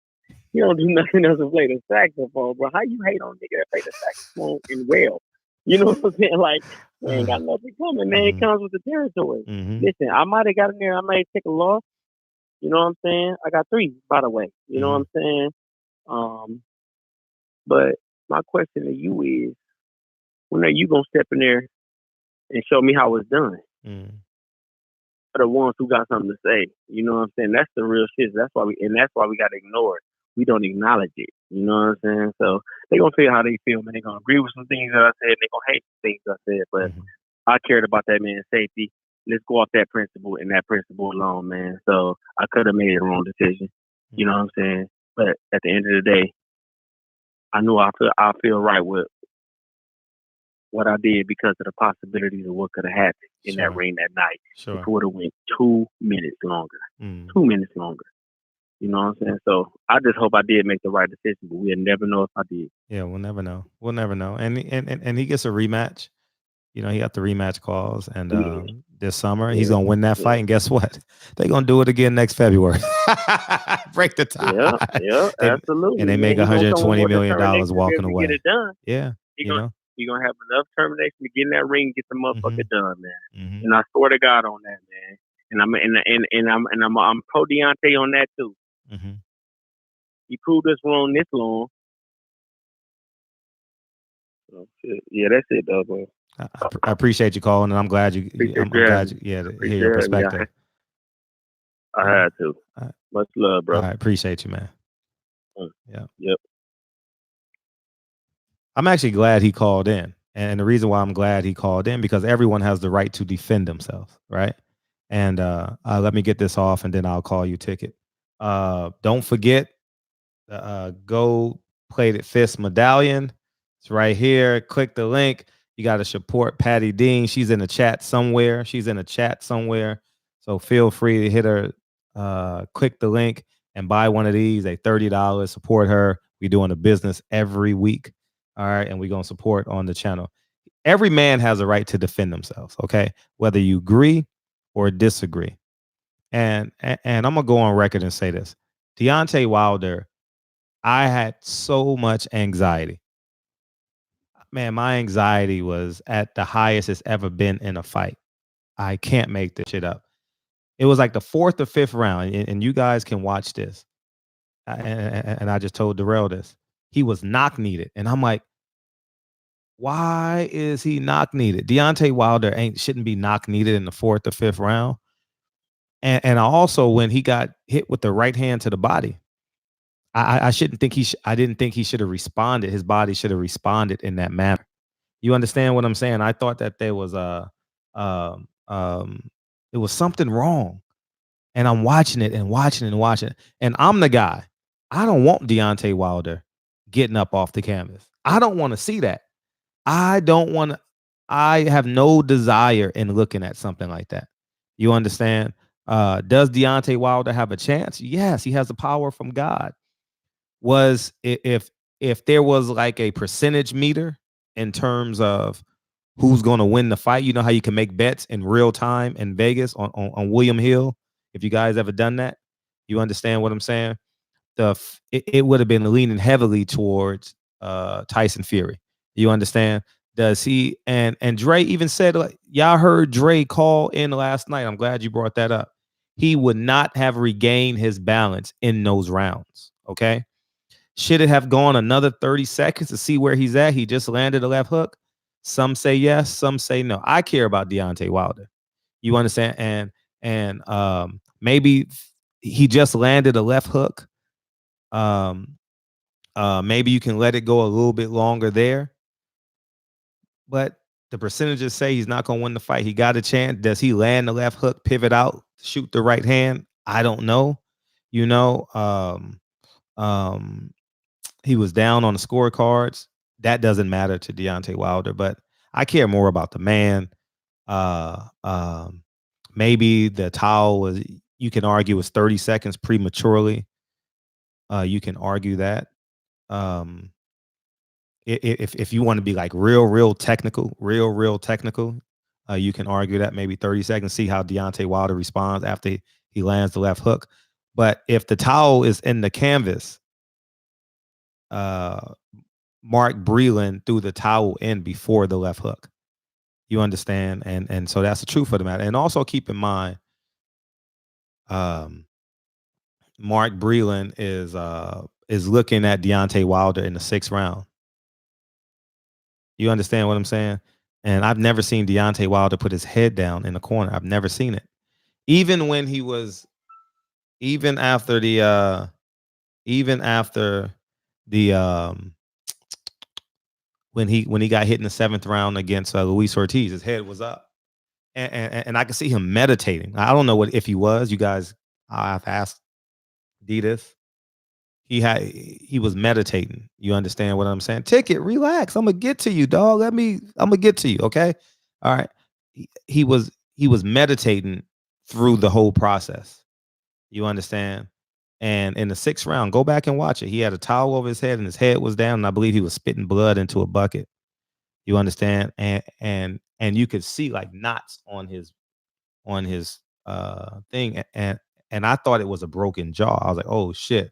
He don't do nothing else to play the saxophone, bro. How you hate on nigga that play the saxophone in well? You know what I'm saying? Like, we ain't got nothing coming, man. It comes with the territory. Listen, I might have got in there. I might take a loss. You know what I'm saying? I got 3, by the way. You know what I'm saying? But my question to you is, when are you gonna step in there and show me how it's done? For the ones who got something to say, you know what I'm saying? That's the real shit. That's why we got to ignore it. We don't acknowledge it. You know what I'm saying? So they gonna feel how they feel, man. They gonna agree with some things that I said. They gonna hate some things I said. But I cared about that man's safety. Let's go off that principle and that principle alone, man. So I could have made the wrong decision. You know what I'm saying? But at the end of the day, I knew I feel right with what I did because of the possibilities of what could have happened in that ring that night. It would have went 2 minutes longer. 2 minutes longer. You know what I'm saying? So I just hope I did make the right decision, but we'll never know if I did. Yeah, we'll never know. We'll never know. And he gets a rematch. You know, he got the rematch clause, and this summer he's gonna win that fight. And guess what? They're gonna do it again next February. Break the tie. Yeah, absolutely. And they make $120 million walking away. Get it done. Yeah, He's you know. You're gonna have enough termination to get in that ring and get the motherfucker done, man. Mm-hmm. And I swear to God on that, man. And I'm pro Deontay on that too. Mm-hmm. He proved us wrong this long. Oh, shit. Yeah, that's it, though, bro. I appreciate you calling, and I'm glad you. I'm glad you. Yeah, to hear your perspective. I had to. Much love, bro. I appreciate you, man. Yeah. Yep. I'm actually glad he called in, and the reason why I'm glad he called in because everyone has the right to defend themselves, right? And let me get this off, and then I'll call you Ticket. Don't forget, Gold Plated Fist medallion. It's right here. Click the link. You got to support Patty Dean. She's in the chat somewhere. So feel free to hit her, click the link and buy one of these. They $30. Support her. We're doing a business every week. All right. And we're going to support on the channel. Every man has a right to defend themselves. Okay. Whether you agree or disagree. And I'm going to go on record and say this. Deontay Wilder, I had so much anxiety. Man, my anxiety was at the highest it's ever been in a fight. I can't make this shit up. It was like the 4th or 5th round, and you guys can watch this. And I just told Darrell this. He was knock needed. And I'm like, why is he knock needed? Deontay Wilder shouldn't be knock needed in the 4th or 5th round. And I also, when he got hit with the right hand to the body, I didn't think he should have responded. His body should have responded in that manner. You understand what I'm saying? I thought that there was it was something wrong. And I'm watching it. And I'm the guy. I don't want Deontay Wilder getting up off the canvas. I don't want to see that. I have no desire in looking at something like that. You understand? Does Deontay Wilder have a chance? Yes, he has the power from God. If there was like a percentage meter in terms of who's going to win the fight, you know how you can make bets in real time in Vegas on William Hill. If you guys ever done that, you understand what I'm saying. It would have been leaning heavily towards Tyson Fury. You understand? Does he and Dre even said, like, y'all heard Dre call in last night. I'm glad you brought that up. He would not have regained his balance in those rounds. Okay. Should it have gone another 30 seconds to see where he's at? He just landed a left hook. Some say yes, some say no. I care about Deontay Wilder. You understand? And maybe he just landed a left hook. Maybe you can let it go a little bit longer there. But the percentages say he's not going to win the fight. He got a chance. Does he land the left hook, pivot out, shoot the right hand? I don't know. You know, he was down on the scorecards. That doesn't matter to Deontay Wilder, but I care more about the man. Maybe the towel was, you can argue, was 30 seconds prematurely. You can argue that. If you want to be like real technical, you can argue that maybe 30 seconds, see how Deontay Wilder responds after he lands the left hook. But if the towel is in the canvas, Mark Breland threw the towel in before the left hook. You understand? And so that's the truth of the matter. And also keep in mind, Mark Breland is looking at Deontay Wilder in the 6th round. You understand what I'm saying? And I've never seen Deontay Wilder put his head down in the corner. I've never seen it. Even when he was, even after the when he got hit in the 7th round against Luis Ortiz, his head was up. And I could see him meditating. I don't know if he was. You guys, I've asked D this. He was meditating. You understand what I'm saying? Ticket, relax. I'm gonna get to you, dog. I'm gonna get to you. Okay. All right. He was meditating through the whole process. You understand? And in the 6th round, go back and watch it. He had a towel over his head and his head was down. And I believe he was spitting blood into a bucket. You understand? And you could see like knots on his thing. And I thought it was a broken jaw. I was like, oh shit.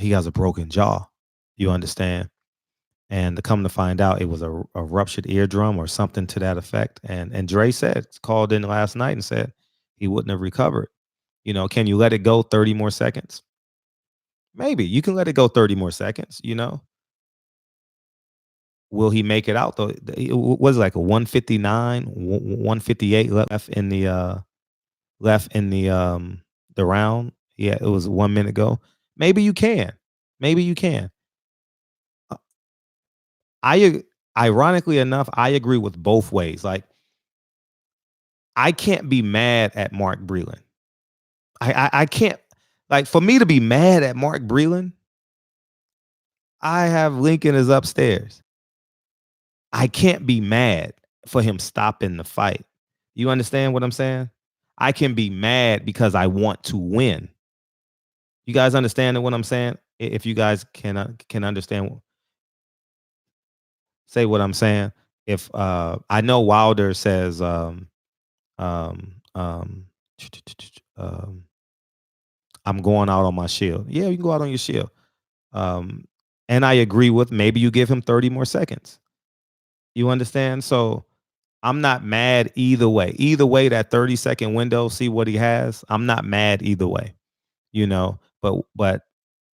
He has a broken jaw. You understand? And to come to find out, it was a ruptured eardrum or something to that effect. And Dre said, called in last night and said he wouldn't have recovered. You know, can you let it go 30 more seconds? Maybe you can let it go 30 more seconds, you know. Will he make it out though? It was like a 159, 158 left in the round. Yeah, it was 1 minute ago. Maybe you can. Maybe you can. Ironically enough, I agree with both ways. Like, I can't be mad at Mark Breland. I can't, like, for me to be mad at Mark Breland, I have Lincoln is upstairs. I can't be mad for him stopping the fight. You understand what I'm saying? I can be mad because I want to win. You guys understand what I'm saying? If you guys can understand, say what I'm saying. If I know Wilder says um, I'm going out on my shield. Yeah, you can go out on your shield. And I agree with maybe you give him 30 more seconds. You understand? So I'm not mad either way. Either way, that 30-second window, see what he has. I'm not mad either way. You know, but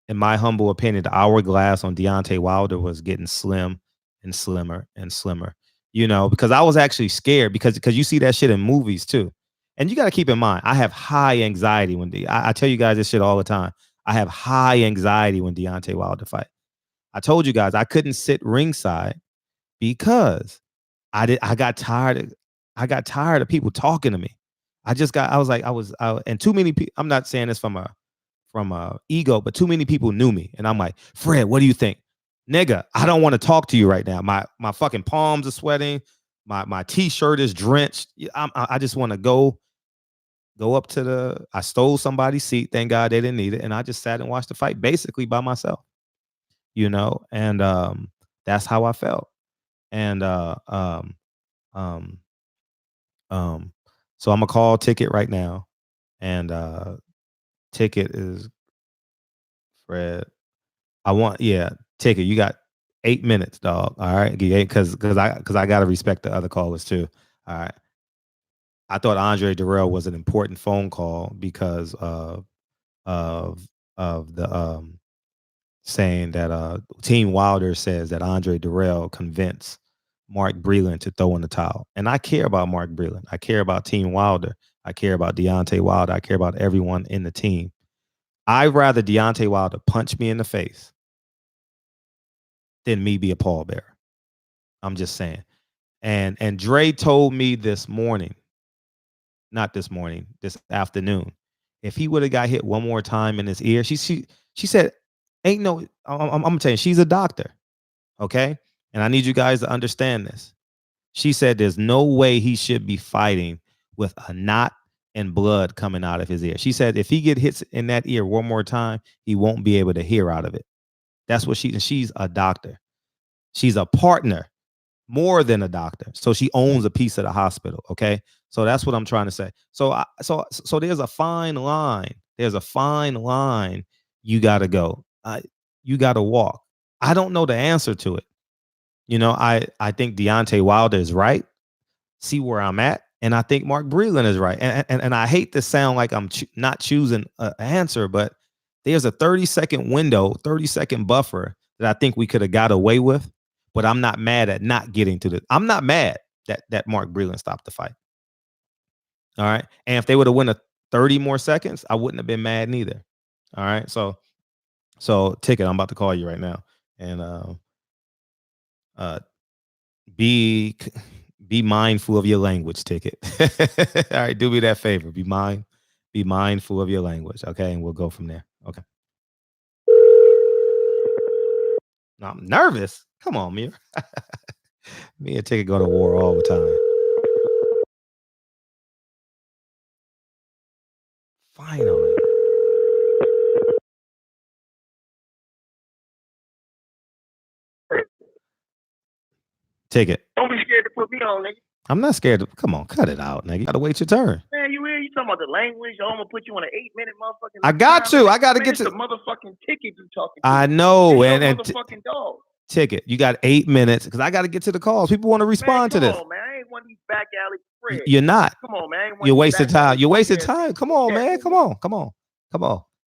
in my humble opinion, the hourglass on Deontay Wilder was getting slim and slimmer and slimmer. You know, because I was actually scared because you see that shit in movies too. And you got to keep in mind, I have high anxiety when I tell you guys this shit all the time. I have high anxiety when Deontay Wilder fight. I told you guys I couldn't sit ringside because I got tired of people talking to me. And too many people. I'm not saying this from a ego, but too many people knew me, and I'm like, Fred, what do you think, nigga? I don't want to talk to you right now. My fucking palms are sweating. My t-shirt is drenched. I just want to go up to I stole somebody's seat. Thank God they didn't need it, and I just sat and watched the fight basically by myself. You know, and that's how I felt. And so I'm gonna call Ticket right now, and Ticket is Fred. Ticket. You got 8 minutes, dog. All right, because I gotta respect the other callers too. All right. I thought Andre Durrell was an important phone call because of the saying that Team Wilder says that Andre Durrell convinced Mark Breland to throw in the towel. And I care about Mark Breland. I care about Team Wilder. I care about Deontay Wilder. I care about everyone in the team. I'd rather Deontay Wilder punch me in the face than me be a pallbearer. I'm just saying. And Dre told me this afternoon, if he would have got hit one more time in his ear, she said, ain't no, I'm gonna tell you, she's a doctor. Okay. And I need you guys to understand this. She said there's no way he should be fighting with a knot and blood coming out of his ear. She said if he get hits in that ear one more time, he won't be able to hear out of it. That's what she's a doctor. She's a partner, more than a doctor. So she owns a piece of the hospital. Okay. So that's what I'm trying to say. So there's a fine line. There's a fine line you got to go. You got to walk. I don't know the answer to it. You know, I think Deontay Wilder is right. See where I'm at. And I think Mark Breland is right. And I hate to sound like I'm not choosing an answer, but there's a 30-second window, 30-second buffer that I think we could have got away with. But I'm not mad at not getting to I'm not mad that Mark Breland stopped the fight. All right. And if they would have won 30 more seconds, I wouldn't have been mad neither. All right. So Ticket, I'm about to call you right now. And be mindful of your language, Ticket. All right, do me that favor. Be mindful of your language. Okay, and we'll go from there. Okay. No, I'm nervous. Come on, Mir. Me and Ticket go to war all the time. Finally. Ticket. Don't be scared to put me on, nigga. I'm not scared. Come on, cut it out, nigga. You gotta wait your turn. Man, you talking about the language? I'm gonna put you on an 8-minute motherfucking. I got to. I gotta get to the motherfucking ticket you talking. I know, and motherfucking dog. Ticket. You got 8 minutes because I got to get to the calls. People want to respond to this. Come on, man. I ain't one of these back alley Fred. You're not. Come on, man. You're wasting time. You're wasting time. Come on, man. Come on.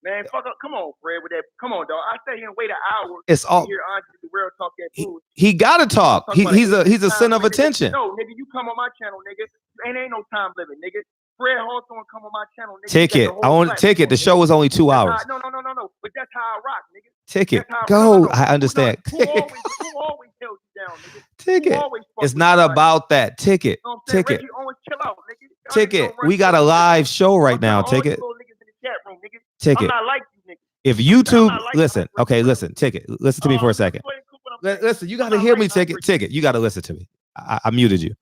Man, fuck up. Come on, Fred, with that. Come on, dog. I stay here and wait an hour. It's all. Hear Andre the Real talk that bullshit. He gotta talk. He's a center of attention. No, nigga, you come on my channel, nigga. Ain't no time limit, nigga. Fred Hawthorne come on my channel, nigga. Ticket. I want ticket. The show is only 2 hours. No. But that's how I rock, nigga. Ticket. Go. I understand. Who always held you down, nigga? Ticket. It's not about that. Ticket. Ticket. Chill out, nigga. Ticket. We got a live show right now. Ticket. Ticket. I'm not like you, nigga. If YouTube, listen, Ticket, listen to me for a second. Listen, you got to hear me, Ticket. You got to listen to me. I muted you.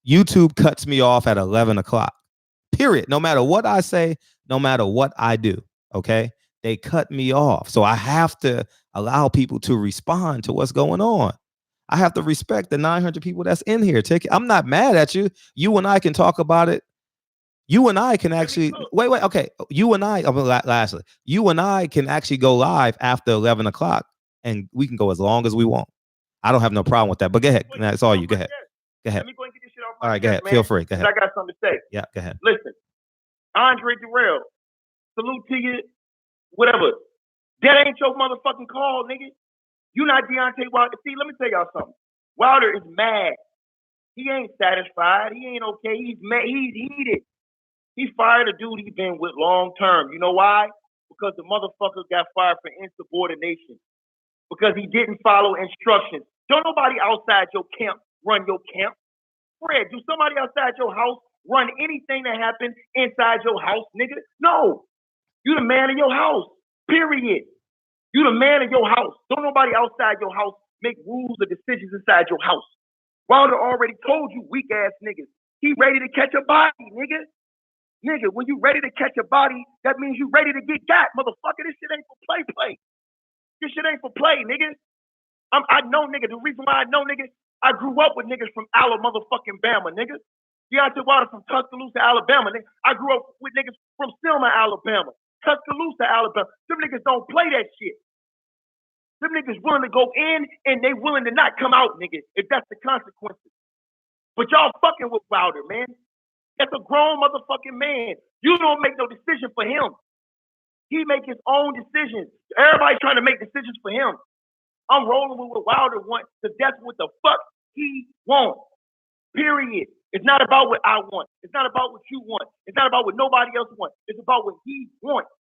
YouTube cuts me off at 11 o'clock, period. No matter what I say, no matter what I do, okay? They cut me off. So I have to allow people to respond to what's going on. I have to respect the 900 people that's in here, Ticket. I'm not mad at you. You and I can talk about it. You and I can actually wait. Okay, you and I. Lastly, you and I can actually go live after 11 o'clock, and we can go as long as we want. I don't have no problem with that. But go ahead. That's all you. Go ahead. Go ahead. Let me go and get this shit off all right, go ahead. Man. Feel free. Go ahead. I got something to say. Yeah, go ahead. Listen, Andre Durrell, salute to you. Whatever. That ain't your motherfucking call, nigga. You not Deontay Wilder. See, let me tell y'all something. Wilder is mad. He ain't satisfied. He ain't okay. He's mad. He's heated. He fired a dude he's been with long term. You know why? Because the motherfucker got fired for insubordination. Because he didn't follow instructions. Don't nobody outside your camp run your camp. Fred, do somebody outside your house run anything that happened inside your house, nigga? No. You the man of your house. Period. You the man of your house. Don't nobody outside your house make rules or decisions inside your house. Wilder already told you, weak ass niggas. He ready to catch a body, nigga. Nigga, when you ready to catch a body, that means you ready to get got, motherfucker. This shit ain't for play. This shit ain't for play, nigga. I know, nigga. The reason why I know, nigga, I grew up with niggas from motherfucking Bama, nigga. Deontay Wilder from Tuscaloosa, Alabama, nigga. I grew up with niggas from Selma, Alabama. Tuscaloosa, Alabama. Them niggas don't play that shit. Them niggas willing to go in and they willing to not come out, nigga, if that's the consequences. But y'all fucking with Wilder, man. That's a grown motherfucking man. You don't make no decision for him. He make his own decisions. Everybody's trying to make decisions for him. I'm rolling with what Wilder wants because that's what the fuck he wants. Period. It's not about what I want. It's not about what you want. It's not about what nobody else wants. It's about what he wants.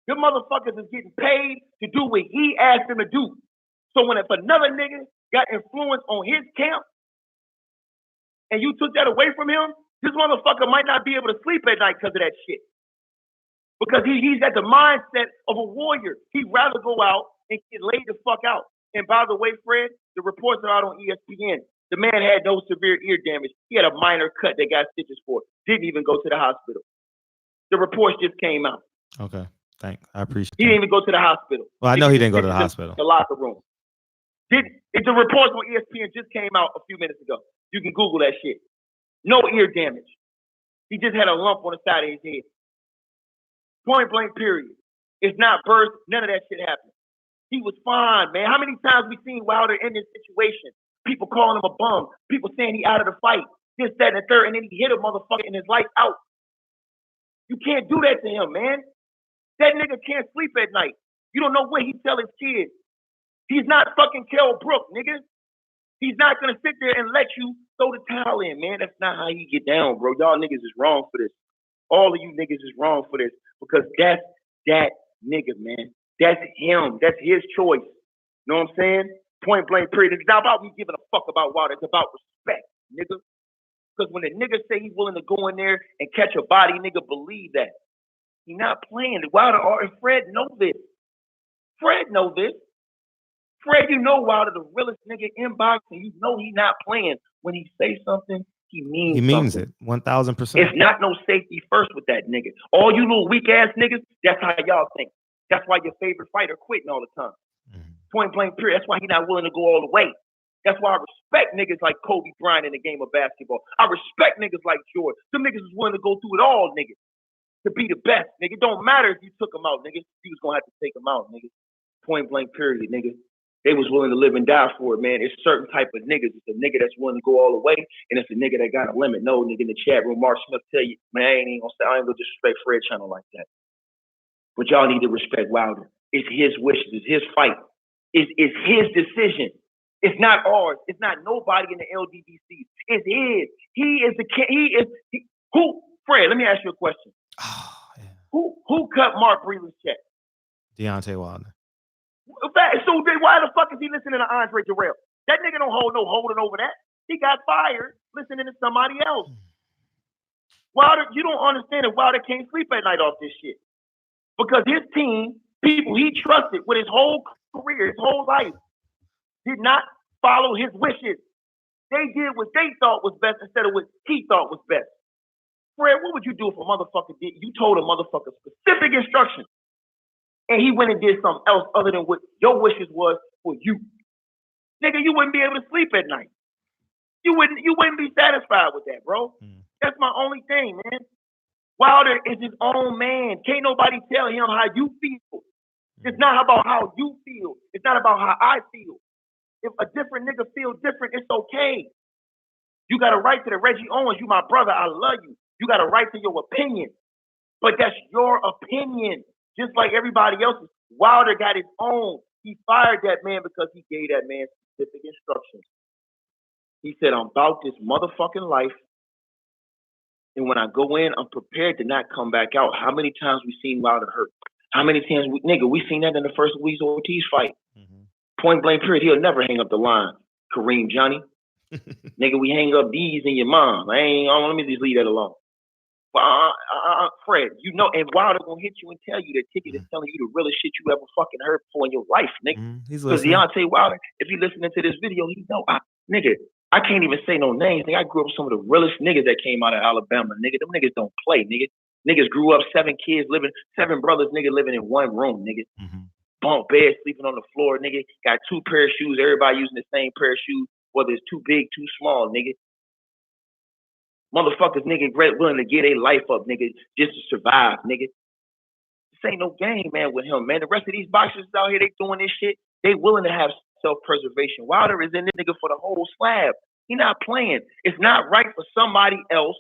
Them motherfuckers is getting paid to do what he asked them to do. So if another nigga got influence on his camp and you took that away from him, this motherfucker might not be able to sleep at night because of that shit. Because he's at the mindset of a warrior. He'd rather go out and get laid the fuck out. And by the way, Fred, the reports are out on ESPN. The man had no severe ear damage. He had a minor cut they got stitches for. Didn't even go to the hospital. The reports just came out. Okay. I appreciate it. He didn't even go to the hospital. Well, I know he didn't go to the hospital. The locker room. The reports on ESPN just came out a few minutes ago. You can Google that shit. No ear damage. He just had a lump on the side of his head. Point blank, period. It's not burst. None of that shit happened. He was fine, man. How many times we seen Wilder in this situation? People calling him a bum. People saying he out of the fight. This, that, and the third. And then he hit a motherfucker and his lights out. You can't do that to him, man. That nigga can't sleep at night. You don't know what he tell his kids. He's not fucking Kell Brook, nigga. He's not going to sit there and let you throw the towel in, man. That's not how he get down, bro. Y'all niggas is wrong for this. All of you niggas is wrong for this because that's that nigga, man. That's him. That's his choice. You know what I'm saying? Point blank, period. It's not about me giving a fuck about Wilder. It's about respect, nigga. Because when a nigga say he's willing to go in there and catch a body, nigga, believe that. He not playing. Wilder and Fred know this. Fred know this. Fred, you know Wilder the realest nigga in boxing. You know he not playing. When he say something, he means it. 1,000%. It's not no safety first with that nigga. All you little weak ass niggas, that's how y'all think. That's why your favorite fighter quitting all the time. Point blank, period. That's why he not willing to go all the way. That's why I respect niggas like Kobe Bryant in the game of basketball. I respect niggas like George. Some niggas is willing to go through it all, nigga, to be the best, nigga. It don't matter if you took him out, nigga. You was gonna have to take him out, nigga. Point blank, period, nigga. They was willing to live and die for it, man. It's certain type of niggas. It's a nigga that's willing to go all the way, and it's a nigga that got a limit. No nigga in the chat room, Mark Smith tell you, man, I ain't gonna disrespect Fred Channel like that. But y'all need to respect Wilder. It's his wishes. It's his fight. It's his decision. It's not ours. It's not nobody in the LDBC. It's his. He is the king. Who? Fred, let me ask you a question. Oh, yeah. Who cut Mark Breland's check? Deontay Wilder. So then why the fuck is he listening to Andre Jarrell? That nigga don't hold no holding over that. He got fired listening to somebody else. Wilder, you don't understand that Wilder can't sleep at night off this shit. Because his team, people he trusted with his whole career, his whole life, did not follow his wishes. They did what they thought was best instead of what he thought was best. Fred, what would you do if a motherfucker did? You told a motherfucker specific instructions, and he went and did something else other than what your wishes was for you. Nigga, you wouldn't be able to sleep at night. You wouldn't be satisfied with that, bro. That's my only thing, man. Wilder is his own man. Can't nobody tell him how you feel. It's not about how you feel. It's not about how I feel. If a different nigga feels different, it's okay. You got a right to the Reggie Owens. You my brother. I love you. You got a right to your opinion. But that's your opinion. Just like everybody else's. Wilder got his own. He fired that man because he gave that man specific instructions. He said, I'm about this motherfucking life. And when I go in, I'm prepared to not come back out. How many times we seen Wilder hurt? How many times we seen that in the first Luis Ortiz fight. Point blank period. He'll never hang up the line. Kareem Johnny. Nigga, we hang up these in your mom. Let me just leave that alone. But Fred, you know, and Wilder gonna hit you and tell you that ticket is telling you the realest shit you ever fucking heard before in your life, nigga. Because Deontay Wilder, if you listening to this video, he know, nigga, I can't even say no names. Nigga, I grew up with some of the realest niggas that came out of Alabama, nigga. Them niggas don't play, nigga. Niggas grew up 7 brothers, nigga, living in one room, nigga. Bunk bed, sleeping on the floor, nigga. Got 2 pair of shoes. Everybody using the same pair of shoes, whether it's too big, too small, nigga. Motherfuckers, nigga, willing to get their life up, nigga, just to survive, nigga. This ain't no game, man, with him, man. The rest of these boxers out here, they doing this shit. They willing to have self-preservation. Wilder is in this nigga for the whole slab. He not playing. It's not right for somebody else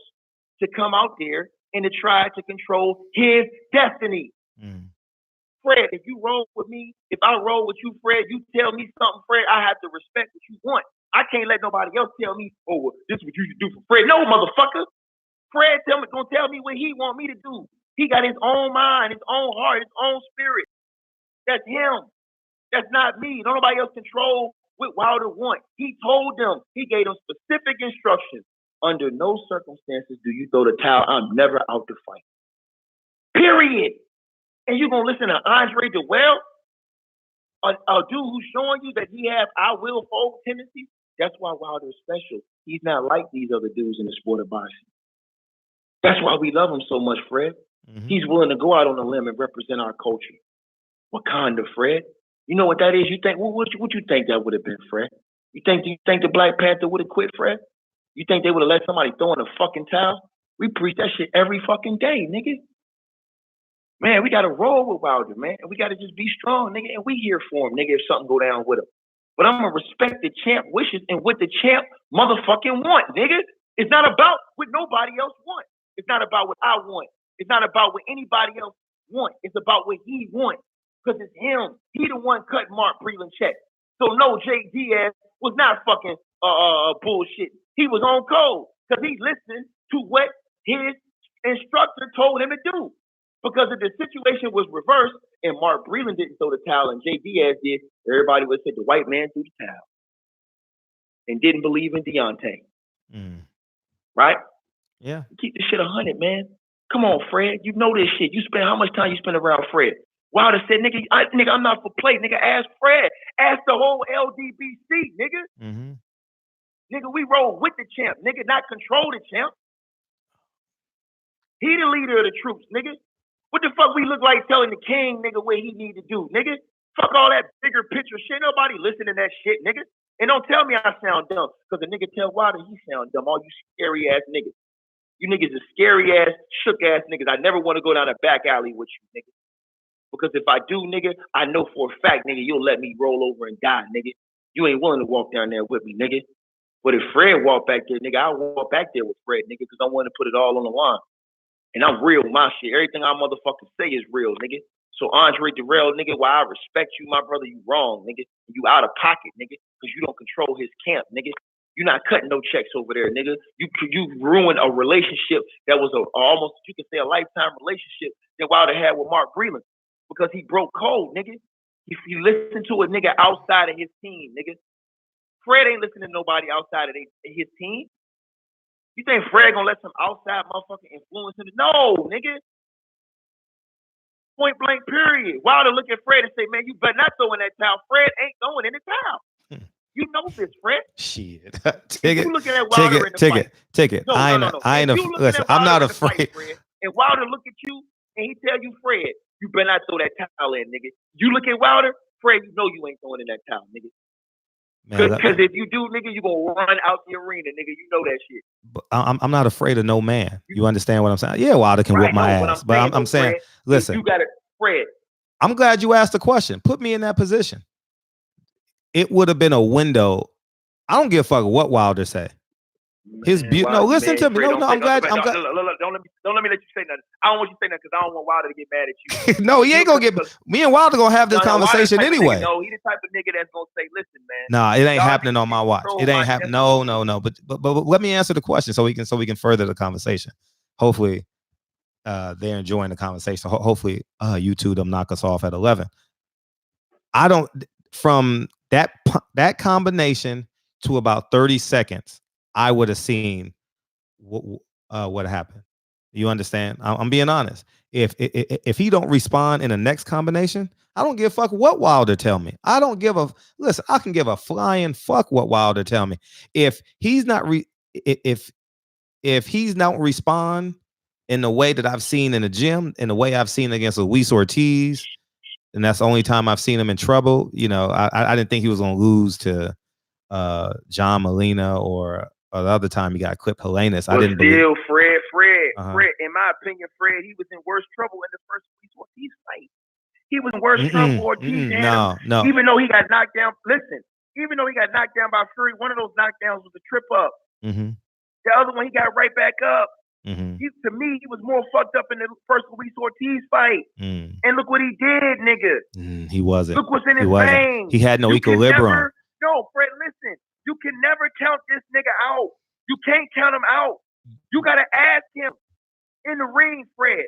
to come out there and to try to control his destiny. Fred, if you roll with me, if I roll with you, Fred, you tell me something, Fred, I have to respect what you want. I can't let nobody else tell me, oh, well, this is what you should do for Fred. No, motherfucker. Fred gonna tell me what he want me to do. He got his own mind, his own heart, his own spirit. That's him. That's not me. Don't nobody else control what Wilder want. He told them, he gave them specific instructions. Under no circumstances do you throw the towel. I'm never out to fight. Period. And you gonna listen to Andre Jarrell, a dude who's showing you that he has I will fold tendencies? That's why Wilder is special. He's not like these other dudes in the sport of boxing. That's why we love him so much, Fred. He's willing to go out on a limb and represent our culture. Wakanda, Fred. You know what that is? You think what you think that would have been, Fred? You think the Black Panther would have quit, Fred? You think they would have let somebody throw in a fucking towel? We preach that shit every fucking day, nigga. Man, we gotta roll with Wilder, man. And we gotta just be strong, nigga. And we here for him, nigga, if something go down with him. But I'm gonna respect the champ wishes and what the champ motherfucking want, nigga. It's not about what nobody else wants. It's not about what I want. It's not about what anybody else wants. It's about what he wants. Because it's him. He the one cut Mark Breland check. So no, Jay Diaz was not fucking bullshit. He was on code. Because he listened to what his instructor told him to do. Because if the situation was reversed and Mark Breland didn't throw the towel and Jay Diaz did, everybody would have said the white man threw the towel. And didn't believe in Deontay. Right? Yeah. Keep this shit 100, man. Come on, Fred. You know this shit. How much time you spend around Fred? Wilder said, nigga, I'm not for play. Nigga, ask Fred. Ask the whole LDBC, nigga. Nigga, we roll with the champ. Nigga, not control the champ. He the leader of the troops, nigga. What the fuck we look like telling the king, nigga, what he need to do, nigga? Fuck all that bigger picture shit. Nobody listening to that shit, nigga. And don't tell me I sound dumb. Because the nigga tell Wilder he sound dumb. All you scary ass niggas. You niggas are scary ass, shook ass niggas. I never want to go down a back alley with you, nigga. Because if I do, nigga, I know for a fact, nigga, you'll let me roll over and die, nigga. You ain't willing to walk down there with me, nigga. But if Fred walk back there, nigga, I'll walk back there with Fred, nigga, because I want to put it all on the line. And I'm real with my shit. Everything I motherfucking say is real, nigga. So Andre Darrell, nigga, while I respect you, my brother, you wrong, nigga. You out of pocket, nigga, because you don't control his camp, nigga. You're not cutting no checks over there, nigga. You ruined a relationship that was almost, you could say, a lifetime relationship that Wilder had with Mark Breland because he broke code, nigga. He listened to a nigga outside of his team, nigga. Fred ain't listening to nobody outside of his team. You think Fred gonna let some outside motherfucker influence him? No, nigga. Point blank, period. Wilder look at Fred and say, man, you better not throw in that towel. Fred ain't throwing in the towel. You know this, Fred. Shit. Take it. Take it. No. I ain't listen, I'm not afraid. Fight, and Wilder look at you and he tell you, Fred, you better not throw that towel in, nigga. You look at Wilder, Fred, you know you ain't throwing in that towel, nigga. Because if you do, nigga, you gonna run out the arena, nigga. You know that shit. But I'm not afraid of no man. You understand what I'm saying? Yeah, Wilder can whip my ass. But I'm saying, Fred, listen. You got it, Fred. I'm glad you asked the question. Put me in that position. It would have been a window. I don't give a fuck what Wilder say. His no, listen to me. Fred, I'm glad. Don't let me let you say nothing. I don't want you to say nothing because I don't want Wilder to get mad at you. No, he ain't gonna get. Me and Wilder gonna have this conversation anyway. No, he the type of nigga that's gonna say, "Listen, man." Nah, it ain't happening on my watch. It ain't happening. No. But let me answer the question so we can further the conversation. Hopefully, they're enjoying the conversation. Hopefully, you two them knock us off at 11. I don't from that combination to about 30 seconds. I would have seen what happened. You understand? I'm being honest. If he don't respond in the next combination, I don't give a fuck what Wilder tell me. I don't give a listen. I can give a flying fuck what Wilder tell me. If he's not if he's not respond in the way that I've seen in the gym, in the way I've seen against Luis Ortiz, and that's the only time I've seen him in trouble. You know, I didn't think he was gonna lose to John Molina or the other time he got clipped Helenius. I didn't believe. Fred. Fred, in my opinion, Fred, he was in worse trouble in the first Ortiz fight. He was in worse trouble. Ortiz had him. No. Even though he got knocked down. Listen, even though he got knocked down by Fury, one of those knockdowns was a trip up. Mm-hmm. The other one, he got right back up. Mm-hmm. To me, he was more fucked up in the first Luis Ortiz fight. And look what he did, nigga. He wasn't. Look what's in his veins. He had no equilibrium. No, Fred, listen. You can never count this nigga out. You can't count him out. You got to ask him in the ring, Fred.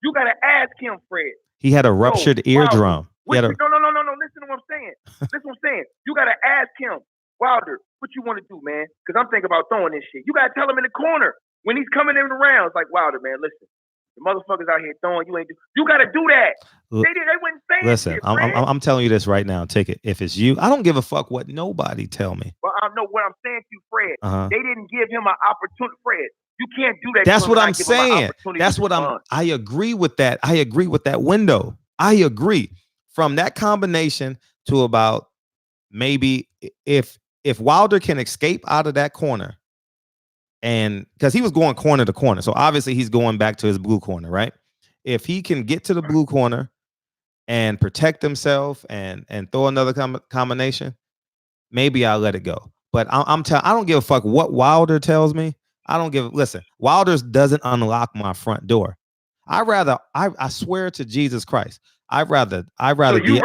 You got to ask him, Fred. He had a ruptured eardrum. No. Listen to what I'm saying. You got to ask him, Wilder, what you want to do, man? Because I'm thinking about throwing this shit. You got to tell him in the corner when he's coming in the rounds, like, Wilder, man, listen. The motherfuckers out here throwing, you got to do that. They wouldn't say listen, shit, I'm telling you this right now. Take it. If it's you, I don't give a fuck what nobody tell me. Well, I know what I'm saying to you, Fred. They didn't give him an opportunity, Fred. You can't do that. That's what I'm saying. That's what I agree with that. I agree with that window. I agree. From that combination to about maybe if Wilder can escape out of that corner, and because he was going corner to corner, so obviously he's going back to his blue corner, right? If he can get to the blue corner and protect himself and throw another combination, maybe I'll let it go. But I don't give a fuck what Wilder tells me. Listen, Wilder doesn't unlock my front door. I swear to Jesus Christ, I'd rather. So rather you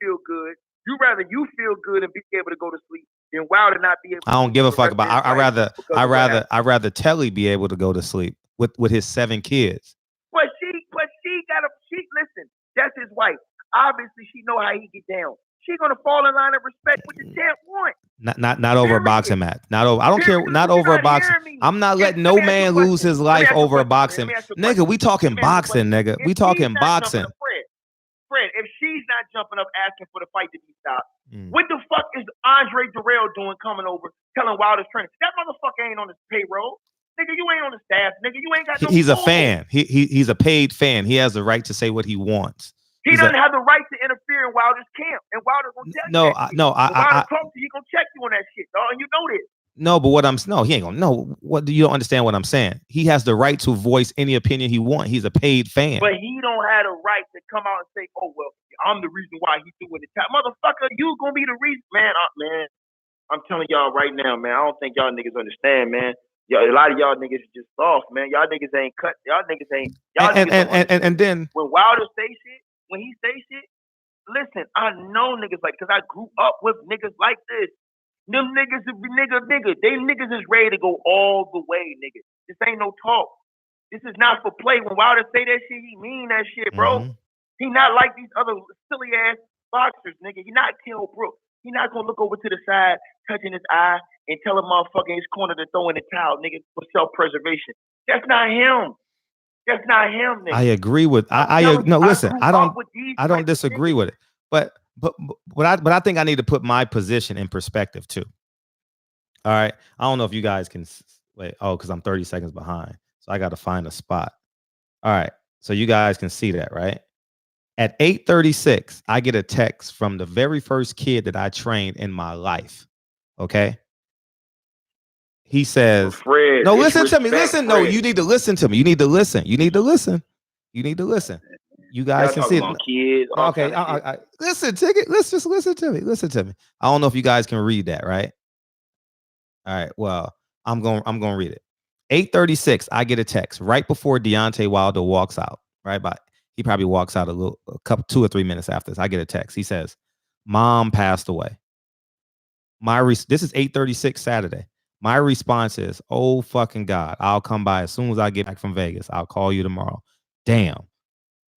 feel good. You rather you feel good and be able to go to sleep than Wilder not be able. I don't give a fuck about. I rather Telly be able to go to sleep with his 7 kids. But she got a. Listen, that's his wife. Obviously, she know how he get down. She gonna fall in line of respect with the champ want. Not over a boxing match. Not over. I don't care. Not over a boxing. I'm not letting no man lose his life over a boxing. Nigga, we talking boxing, nigga. We talking boxing. Fred, if she's not jumping up asking for the fight to be stopped, what the fuck is Andre Darrell doing coming over telling Wilder's trainer? That motherfucker ain't on his payroll. Nigga, you ain't on the staff. Nigga, you ain't got no He's a fan. He's a paid fan. He has the right to say what he wants. He doesn't have the right to interfere in Wilder's camp. And Wilder's gonna tell you that. No, Wilder talk to you, he gonna check you on that shit, dog. And you know this. No, but he ain't gonna know. What do you don't understand what I'm saying? He has the right to voice any opinion he wants. He's a paid fan. But he don't have the right to come out and say, "Oh well, I'm the reason why he's doing it." Motherfucker, you gonna be the reason, man. Man, I'm telling y'all right now, man. I don't think y'all niggas understand, man. A lot of y'all niggas is just soft, man. Y'all niggas ain't cut. Y'all niggas ain't. And then when Wilder say shit, when he say shit, listen, I know niggas like, cause I grew up with niggas like this. Them niggas is nigga. They niggas is ready to go all the way, nigga. This ain't no talk. This is not for play. When Wilder say that shit, he mean that shit, bro. He not like these other silly ass boxers, nigga. He not Kell Brooks. He not gonna look over to the side, touching his eye, and tell a motherfucker in his corner to throw in the towel, nigga, for self-preservation. That's not him. That's not him, nigga. I agree with. Listen. I don't disagree with it, but I think I need to put my position in perspective too. All right. I don't know if you guys can wait. Oh, because I'm 30 seconds behind. So I got to find a spot. All right. So you guys can see that, right? At 8:36, I get a text from the very first kid that I trained in my life. Okay. He says, Fred, no, listen to me. Listen, no, you need to listen to me. You need to listen. You guys can see it. Kids, okay. Listen, Ticket. Let's just listen to me. I don't know if you guys can read that, right? All right. Well, I'm going to read it. 8:36, I get a text right before Deontay Wilder walks out. Right, but he probably walks out a couple 2 or 3 minutes after this. I get a text. He says, "Mom passed away." This is 8:36 Saturday. My response is, "Oh fucking God, I'll come by as soon as I get back from Vegas. I'll call you tomorrow." Damn.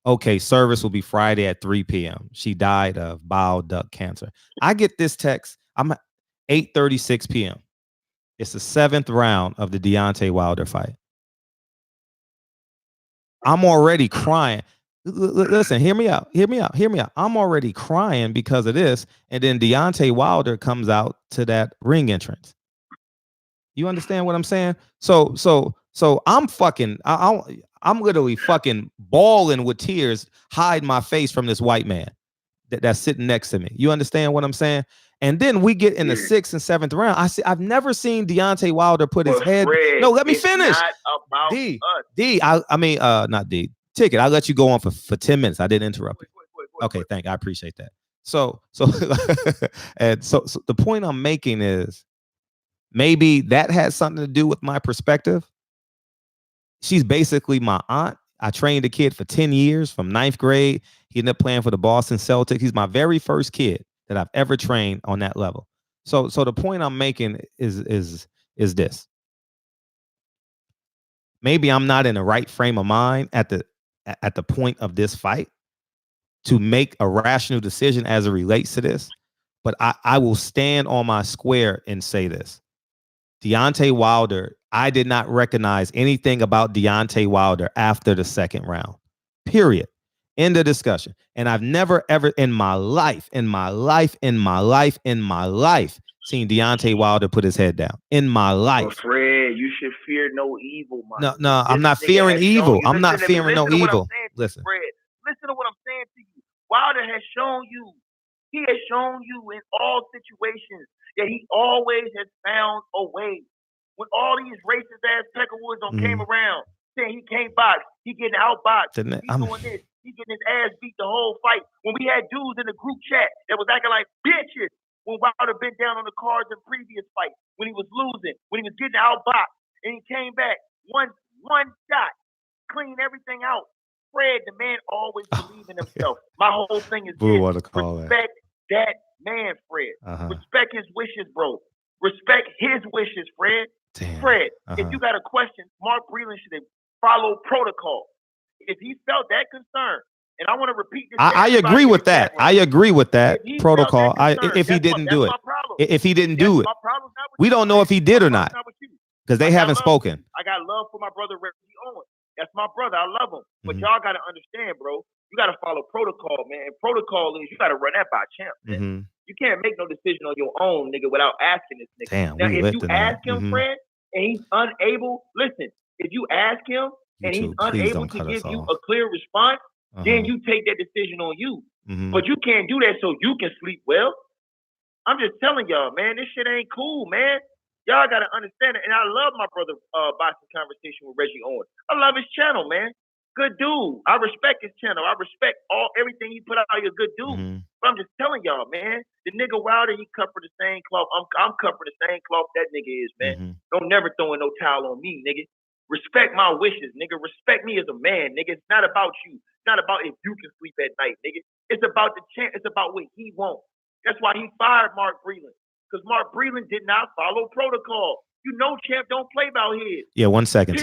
Okay, service will be Friday at 3 p.m. She died of bile duct cancer. I get this text. I'm at 8:36 p.m. It's the 7th round of the Deontay Wilder fight. I'm already crying. Listen, hear me out. I'm already crying because of this. And then Deontay Wilder comes out to that ring entrance. You understand what I'm saying? So I'm I'm literally fucking bawling with tears, hide my face from this white man that's sitting next to me. You understand what I'm saying? And then we get in the 6th and 7th round. I've never seen Deontay Wilder put his head. Fred, no, let me finish. Not D. Ticket. I'll let you go on for 10 minutes. I didn't interrupt you. Okay, thank you. I appreciate that. So and so the point I'm making is maybe that has something to do with my perspective. She's basically my aunt. I trained a kid for 10 years from 9th grade. He ended up playing for the Boston Celtics. He's my very first kid that I've ever trained on that level. So the point I'm making is this. Maybe I'm not in the right frame of mind at the point of this fight to make a rational decision as it relates to this. But I will stand on my square and say this. Deontay Wilder, I did not recognize anything about Deontay Wilder after the 2nd round. Period. End of discussion. And I've never, ever in my life, seen Deontay Wilder put his head down. In my life. Well, Fred, you should fear no evil, man. No, I'm not fearing evil. I'm not fearing no evil. Listen. Fred, listen to what I'm saying to you. Wilder has shown you. He has shown you in all situations that he always has found a way. When all these racist ass Peckerwoods came around, saying he can't box, he getting outboxed, he's doing this, he getting his ass beat the whole fight. When we had dudes in the group chat that was acting like bitches, when Wilder been down on the cards in previous fights, when he was losing, when he was getting outboxed, and he came back, one shot, clean everything out. Fred, the man always believed in himself. My whole thing is respect that man, Fred. Respect his wishes, bro. Respect his wishes, Fred. Damn. Fred, if you got a question, Mark Breland should have followed protocol. If he felt that concerned, and I want to repeat this. I agree with that. I agree with that protocol. If he didn't do it. If he didn't do it. We don't know if he did or not. Because they haven't spoken. I got love for my brother, Reggie Owens. That's my brother. I love him. But y'all got to understand, bro. You got to follow protocol, man. And protocol is you got to run that by champ, man. You can't make no decision on your own, nigga, without asking this nigga. Damn, now, if you ask him, Fred, and he's unable, listen, if you ask him and he's unable to give you a clear response, then you take that decision on you. But you can't do that so you can sleep well. I'm just telling y'all, man, this shit ain't cool, man. Y'all gotta understand it. And I love my brother boxing conversation with Reggie Owens. I love his channel, man. Good dude. I respect his channel. I respect everything he put out. He's a good dude. But I'm just telling y'all, man, the nigga Wilder, he cut for the same cloth. I'm cut for the same cloth that nigga is, man. Don't never throw in no towel on me, nigga. Respect my wishes, nigga. Respect me as a man, nigga. It's not about you. It's not about if you can sleep at night, nigga. It's about the champ. It's about what he wants. That's why he fired Mark Breland. Because Mark Breland did not follow protocol. You know, champ don't play about his. Yeah, 1 second.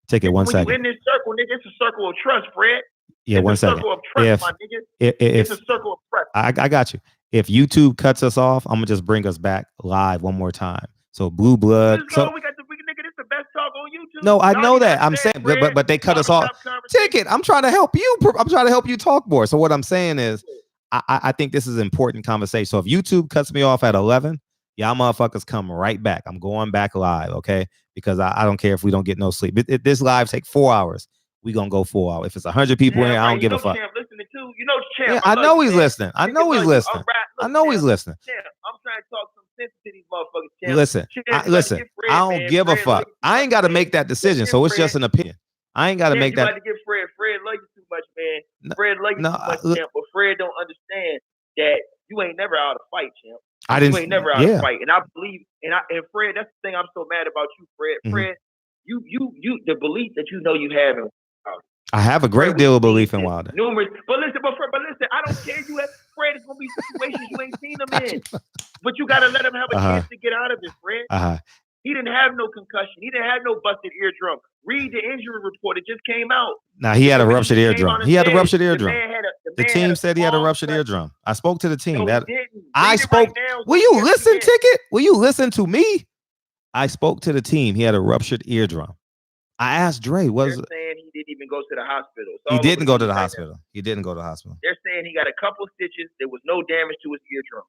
Take it 1 second. When you in this circle, nigga, it's a circle of trust, Fred. Yeah, it's 1 a second. circle of trust, my nigga. It's a circle of trust. I got you. If YouTube cuts us off, I'm gonna just bring us back live one more time. So Blue Blood. So we got the nigga. This the best talk on YouTube. No, I know that. I'm saying, but they cut us off. Ticket. I'm trying to help you. I'm trying to help you talk more. So what I'm saying is, I think this is an important conversation. So if YouTube cuts me off at 11, y'all motherfuckers come right back. I'm going back live, okay? Because I don't care if we don't get no sleep. This live take 4 hours. We gonna go 4 hours. If it's 100 people in, I don't give a fuck. Champ listening too. You know, Champ. Yeah, I know he's listening. I know he's listening. I know he's listening. Champ, I'm trying to talk some sense to these motherfuckers. Champ. Listen. I don't give a fuck. I ain't got to make that decision, so it's just an opinion. I ain't got to make that. You about to give Fred. Fred love you too much, man. Fred love you too much, Champ. But Fred don't understand that you ain't never out of fight, Champ. You ain't never out of fight, and I believe, and Fred, that's the thing I'm so mad about you, Fred. Fred, you, the belief that you know you have in. I have a great deal of belief in Wilder. Numerous, but listen, I don't care. Fred is gonna be situations you ain't seen him in, but you gotta let him have a chance to get out of it, Fred. He didn't have no concussion. He didn't have no busted eardrum. Read the injury report. It just came out. Now he had a ruptured eardrum. He had a ruptured eardrum. The team said he had a ruptured eardrum. I spoke to the team. I spoke. Will you listen, Ticket? Will you listen to me? I spoke to the team. He had a ruptured eardrum. I asked Dre, They're saying he didn't even go to the hospital. He didn't go to the hospital. He didn't go to the hospital. They're saying he got a couple stitches. There was no damage to his eardrum.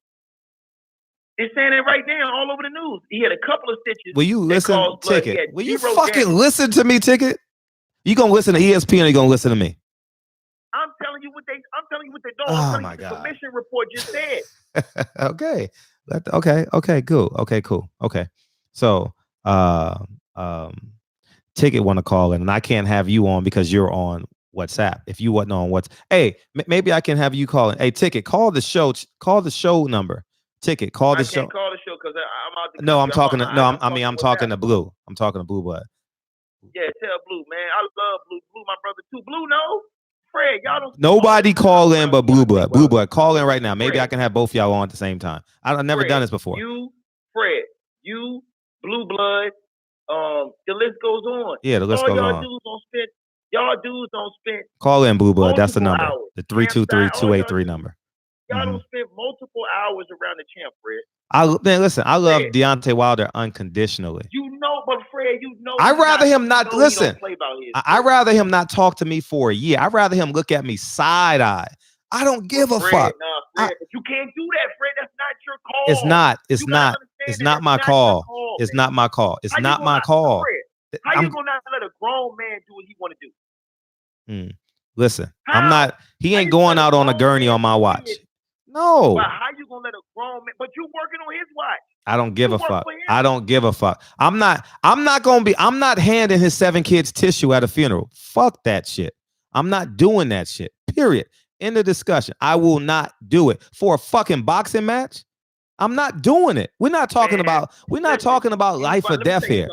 They're saying it right now all over the news. He had a couple of stitches. Will you listen, Ticket? Will you fucking listen to me, Ticket? You gonna listen to ESPN or you gonna listen to me? I'm telling you what they're doing. Oh my God. The commission report just said. Okay. Cool. Okay. So Ticket want to call in, and I can't have you on because you're on WhatsApp. If you wasn't on maybe I can have you call in. Hey, Ticket, call the show. Call the show number. Ticket, call the show. I can't call the show because I'm out. I'm talking to Blue. I'm talking to Blue Blood. Yeah, tell Blue, man. I love Blue. Blue, my brother too. Blue, no. Fred, y'all don't. Nobody call in but Blue Blood. Blue Blood, call in right now. Maybe I can have both y'all on at the same time. I've never done this before. Fred, Blue Blood. The list goes on. Yeah, the list goes on. Y'all dudes don't spend. Call in, Blue Blood. That's the number. The 323-283 number. Y'all don't spend multiple hours around the champ, Fred. Listen, I love Deontay Wilder unconditionally. You know, but Fred, I'd rather him not listen. I'd rather him not talk to me for a year. I'd rather him look at me side eye. I don't give a fuck. Fred, but you can't do that, Fred. That's not your call. It's not my call. It's not my call. It's not my call. How you gonna not let a grown man do what he want to do? Listen, I'm not. He ain't going out on a gurney on my watch. No. But how you gonna let a grown man? But you working on his watch. I don't give a fuck. I don't give a fuck. I'm not handing his 7 kids tissue at a funeral. Fuck that shit. I'm not doing that shit. Period. End of discussion. I will not do it for a fucking boxing match. I'm not doing it. We're not talking about life or death here.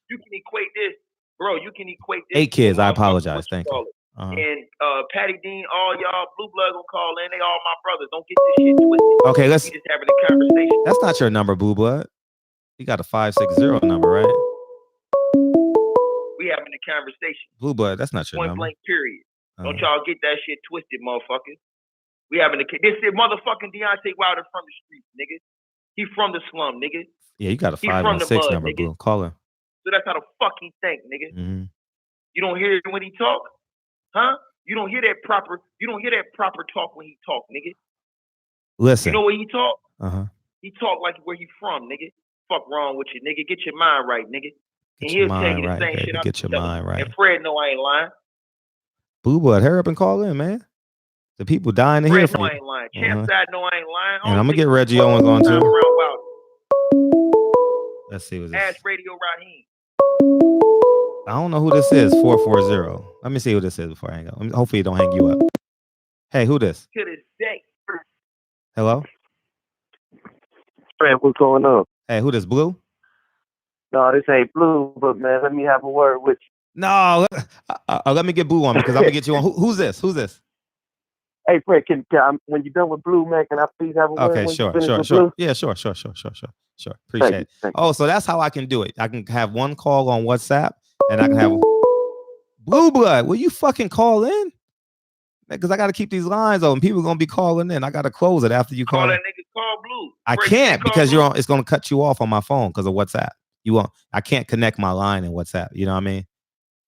You can equate this, bro. You can equate this. 8 kids. I apologize. Thank you. And Patty Dean, all y'all Blue Blood gonna call in. They all my brothers. Don't get this shit twisted. Okay, we just having a conversation. That's not your number, Blue Blood. You got a 560 number, right? We having a conversation. Blue Blood, that's not your point number. Blank period. Don't y'all get that shit twisted, motherfuckers. We having a this is motherfucking Deontay Wilder from the streets, nigga. He from the slum, nigga. Yeah, you got a 516 number, nigga. Blue. Call him. So that's how the fuck he think, nigga. Mm-hmm. You don't hear it when he talk? Huh? You don't hear that proper talk when he talk, nigga. Listen. You know where he talk? Uh-huh. He talk like where he from, nigga. Fuck wrong with you, nigga. Get your mind right, nigga. And he'll tell you the same shit. Get your mind right. And Fred know I ain't lying. Blue Blood, hurry up and call in, man. The people dying to hear from you. I ain't lying. Champ side know I ain't lying. And I'm gonna get Reggie Owens on too. Let's see what this. Ask Radio Raheem. I don't know who this is. 440. Let me see who this is before I hang up. Hopefully, it don't hang you up. Hey, who this? To this day. Hello. Fred, what's going on? Hey, who this? Blue? No, this ain't Blue, but man, let me have a word with you. No, let me get Blue on because I'm gonna get you on. Who's this? Who's this? Hey, Fred, can when you're done with Blue, man, can I please have a word? Okay, when sure. Blue? Yeah, sure. Appreciate it. Oh, so that's how I can do it. I can have one call on WhatsApp, and I can have Blue Blood. Will you fucking call in? Because I got to keep these lines open. People are gonna be calling in. I got to close it after you call. That nigga, call Blue. I can't because you're on. It's gonna cut you off on my phone because of WhatsApp. You won't. I can't connect my line in WhatsApp. You know what I mean?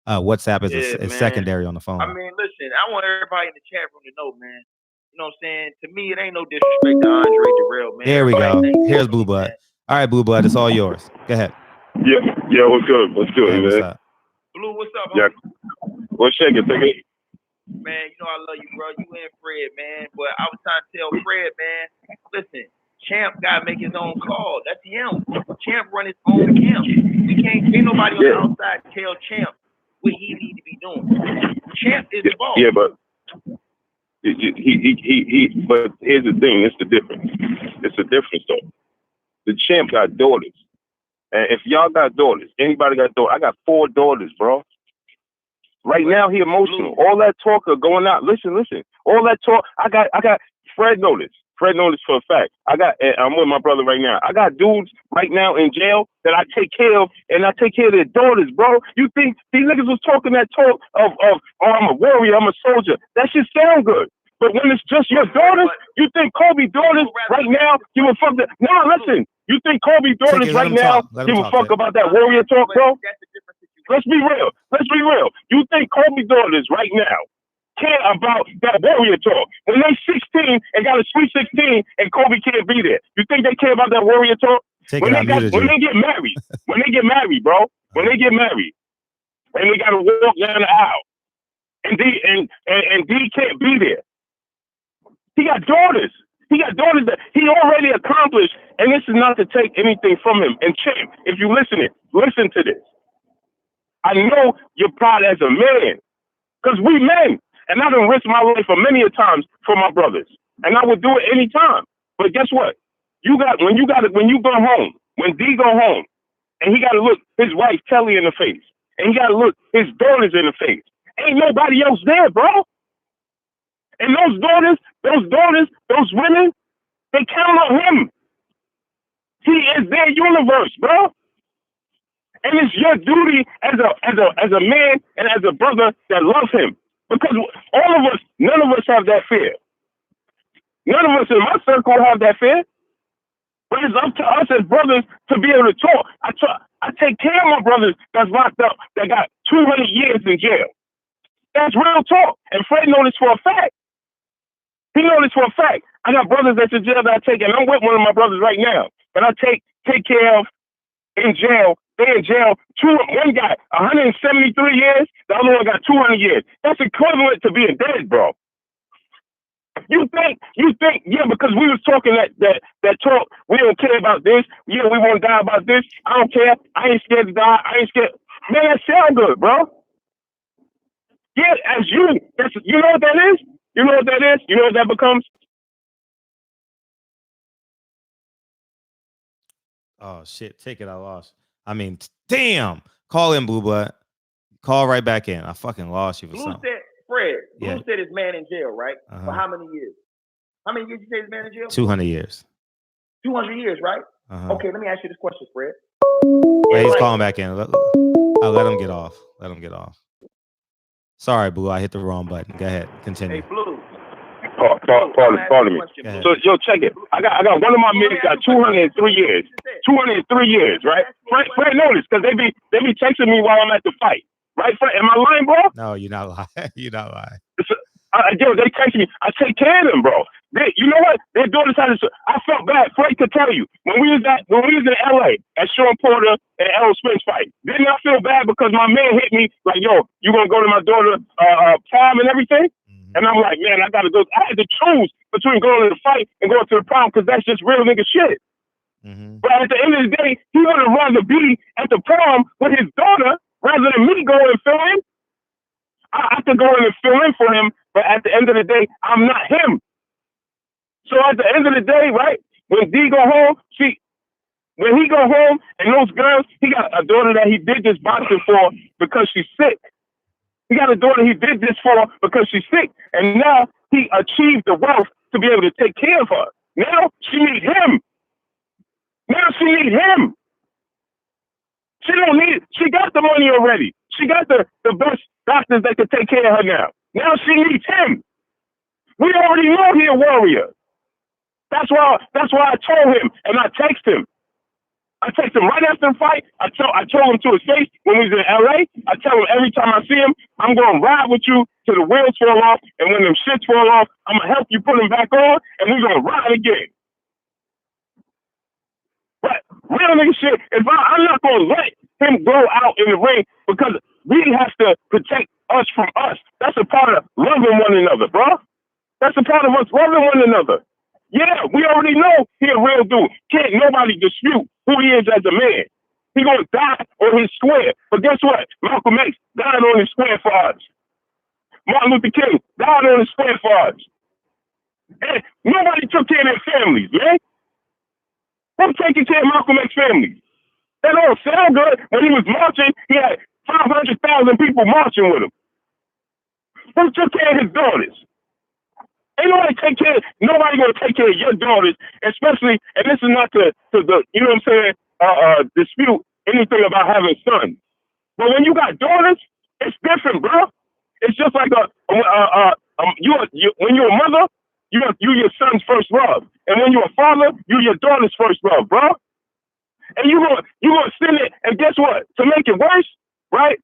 WhatsApp is secondary on the phone. I mean, listen, I want everybody in the chat room to know, man. You know what I'm saying? To me, it ain't no disrespect to Andre Darrell, man. There we go. Here's Blue Blood. All right, Blue Blood, it's all yours. Go ahead. Yeah, what's good? What's good, hey, man? What's up? Blue, what's up? Yeah. What's shaking, nigga? Man, you know I love you, bro. You and Fred, man. But I was trying to tell Fred, man, listen, Champ gotta make his own call. That's him. Champ run his own camp. Ain't nobody on the outside tell Champ what he need to be doing. Champ is the boss. Yeah, but he but here's the thing, it's the difference. It's the difference though. The Champ got daughters. And if y'all got daughters, anybody got daughters, I got 4 daughters, bro. Right now he emotional. All that talk of going out. Listen. All that talk. I got Fred notice. Fred noticed for a fact. I'm with my brother right now. I got dudes right now in jail that I take care of, and I take care of their daughters, bro. You think these niggas was talking that talk of oh, I'm a warrior, I'm a soldier. That shit sound good. But when it's just your daughters, you think Kobe daughters right now give a fuck that? No, listen. You think Kobe daughters right now give a fuck about that warrior talk, bro? Let's be real. You think Kobe daughters right now care about that warrior talk? When they 16 and got a sweet 16 and Kobe can't be there, you think they care about that warrior talk? When they get married, bro. When they get married, and they gotta walk down the aisle, and D can't be there. He got daughters. That he already accomplished, and this is not to take anything from him. And Champ, if you listen to this. I know you're proud as a man, because we men, and I done risked my life for many a times for my brothers, and I would do it any time. But guess what? When you go home, when D go home, and he got to look his wife Kelly in the face, and he got to look his daughters in the face. Ain't nobody else there, bro. And those daughters, those women, they count on him. He is their universe, bro. And it's your duty as a man and as a brother that loves him. Because all of us, none of us have that fear. None of us in my circle have that fear. But it's up to us as brothers to be able to talk. I take care of my brothers that's locked up, that got 200 years in jail. That's real talk. And Fred knows this for a fact. He knows this for a fact. I got brothers that's in jail that I take, and I'm with one of my brothers right now, that I take care of in jail. They're in jail. One guy, 173 years. The other one got 200 years. That's equivalent to being dead, bro. You think, yeah, because we was talking that talk, we don't care about this. Yeah, we won't die about this. I don't care. I ain't scared to die. I ain't scared. Man, that sound good, bro. Yeah, you know what that is? You know what that is? You know what that becomes? Oh, shit. Take it. I lost. I mean, damn. Call in, Blue Blood. Call right back in. I fucking lost you for something. Blue said his man in jail, right? For how many years? How many years you say his man in jail? 200 years. 200 years, right? Okay, let me ask you this question, Fred. Wait, he's calling back in. I'll let him get off. Sorry, Blue. I hit the wrong button. Go ahead. Continue. Hey, Blue. Pardon me. So, yo, check it. I got one of my men got 203 years. 203 years, right? Fred noticed because they be texting me while I'm at the fight. Right, Fred? Am I lying, bro? No, you're not lying. You're not lying. They text me. I take care of them, bro. You know what? Their daughters had to. I felt bad. Fred could tell you when we was in LA at Sean Porter and Errol Spence fight. Didn't I feel bad because my man hit me like, yo, you gonna go to my daughter prom and everything? And I'm like, man, I gotta go. I had to choose between going to the fight and going to the prom because that's just real nigga shit. But at the end of the day, he would have rather be at the prom with his daughter rather than me go and fill in. I could go in and fill in for him, but at the end of the day, I'm not him. So at the end of the day, right, when D go home, when he go home and those girls, he got a daughter that he did this boxing for because she's sick. He got a daughter he did this for because she's sick. And now he achieved the wealth to be able to take care of her. Now she needs him. Now she needs him. She don't need it. She got the money already. She got the best doctors that can take care of her now. Now she needs him. We already know he's a warrior. That's why I told him and I text him. I text him right after the fight. I told him to his face when we was in LA. I tell him every time I see him, I'm gonna ride with you till the wheels fall off, and when them shits fall off, I'm gonna help you put them back on, and we're gonna ride again. But real nigga shit, I'm not gonna let him go out in the ring because we have to protect us from us. That's a part of loving one another, bro. That's a part of us loving one another. Yeah, we already know he a real dude. Can't nobody dispute who he is as a man. He gonna die on his square. But guess what? Malcolm X died on his square for us. Martin Luther King died on his square for us. And nobody took care of their families, man. Who's taking care of Malcolm X families? That don't sound good. When he was marching, he had 500,000 people marching with him. Who took care of his daughters? Ain't nobody gonna take care of your daughters, especially, and this is not to you know what I'm saying, dispute anything about having sons. But when you got daughters, it's different, bro. It's just like when you're a mother, you your son's first love. And when you're a father, you your daughter's first love, bro. And you gonna send it, and guess what? To make it worse, right?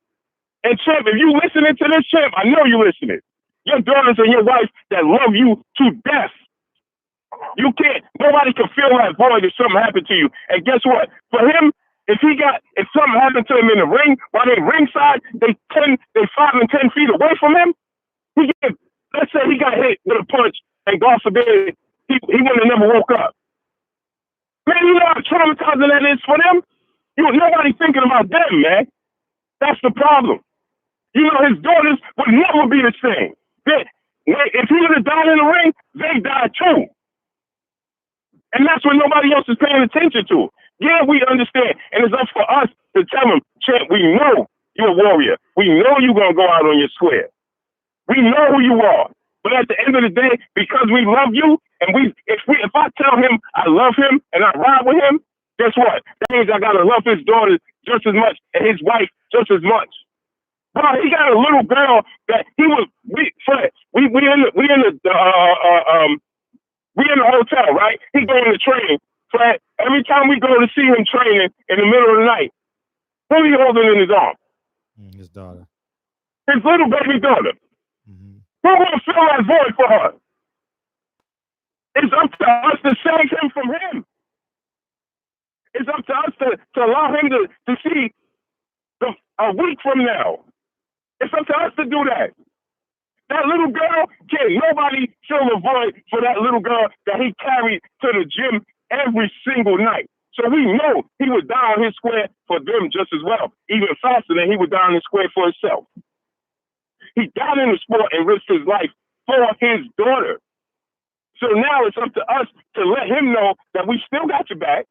And Champ, if you listening to this, Champ, I know you listening. Your daughters and your wife that love you to death. You can't, nobody can fill that void if something happened to you. And guess what? For him, if something happened to him in the ring, while they ringside, they 5 and 10 feet away from him, let's say he got hit with a punch, and God forbid, he would have never woke up. Man, you know how traumatizing that is for them? Nobody thinking about them, man. That's the problem. You know, his daughters would never be the same. If he would have died in the ring, they died too. And that's what nobody else is paying attention to. Yeah, we understand. And it's up for us to tell them, Champ, we know you're a warrior. We know you're going to go out on your square. We know who you are. But at the end of the day, because we love you, and if I tell him I love him and I ride with him, guess what? That means I got to love his daughters just as much and his wife just as much. But he got a little girl that we in the hotel, right? He going to train. Fred, every time we go to see him training in the middle of the night, who he holding in his arms? His daughter. His little baby daughter. Mm-hmm. Who gonna fill that void for her? It's up to us to save him from him. It's up to us to allow him to see a week from now. It's up to us to do that. That little girl, can't nobody fill the void for that little girl that he carried to the gym every single night. So we know he would die on his square for them just as well, even faster than he would die on his square for himself. He died in the sport and risked his life for his daughter. So now it's up to us to let him know that we still got your back.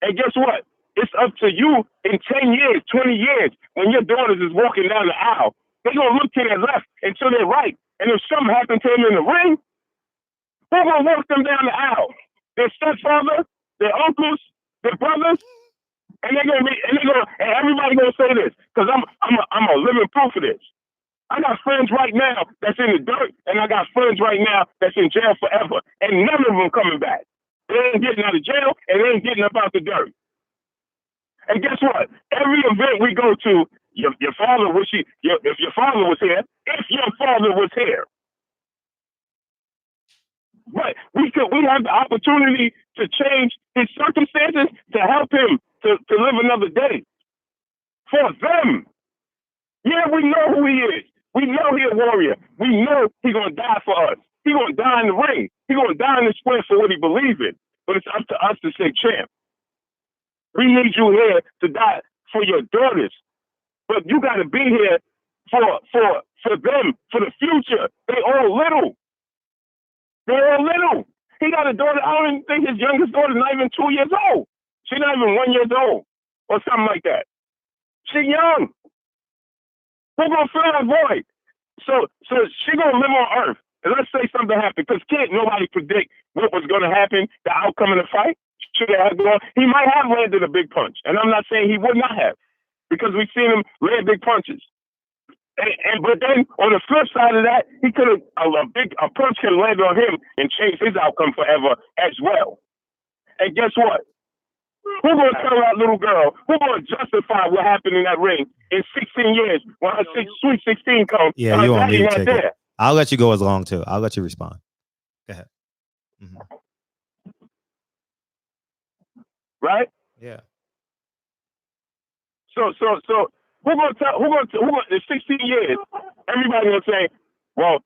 And guess what? It's up to you in 10 years, 20 years, when your daughters is walking down the aisle. They're going to look to their left and to their right. And if something happened to them in the ring, who's going to walk them down the aisle? Their stepfather, their uncles, their brothers? And everybody going to say this, because I'm a living proof of this. I got friends right now that's in the dirt, and I got friends right now that's in jail forever, and none of them coming back. They ain't getting out of jail, and they ain't getting up out the dirt. And guess what? Every event we go to, your father if your father was here, but we have the opportunity to change his circumstances to help him to live another day. For them. Yeah, we know who he is. We know he's a warrior. We know he's going to die for us. He's going to die in the ring. He's going to die in the square for what he believes in. but it's up to us to say, champ, we need you here to die for your daughters. But you got to be here for them, for the future. They all little. They're all little. He got a daughter. I don't even think his youngest daughter's not even 2 years old. She's not even 1 year old or something like that. She's young. Who's going to fill that void? So she going to live on Earth. And let's say something happened, because can't nobody predict what was going to happen, the outcome of the fight. He might have landed a big punch. And I'm not saying he would not have, because we've seen him land big punches. But then on the flip side of that, he could have a punch could have landed on him and changed his outcome forever as well. And guess what? Who's going to tell that little girl? Who's going to justify what happened in that ring in 16 years when her sweet 16 comes? Yeah, you want me to take it. I'll let you go as long too. I'll let you respond. Go ahead. Mm-hmm. Right? Yeah. So who's going in 16 years, everybody gonna say, well,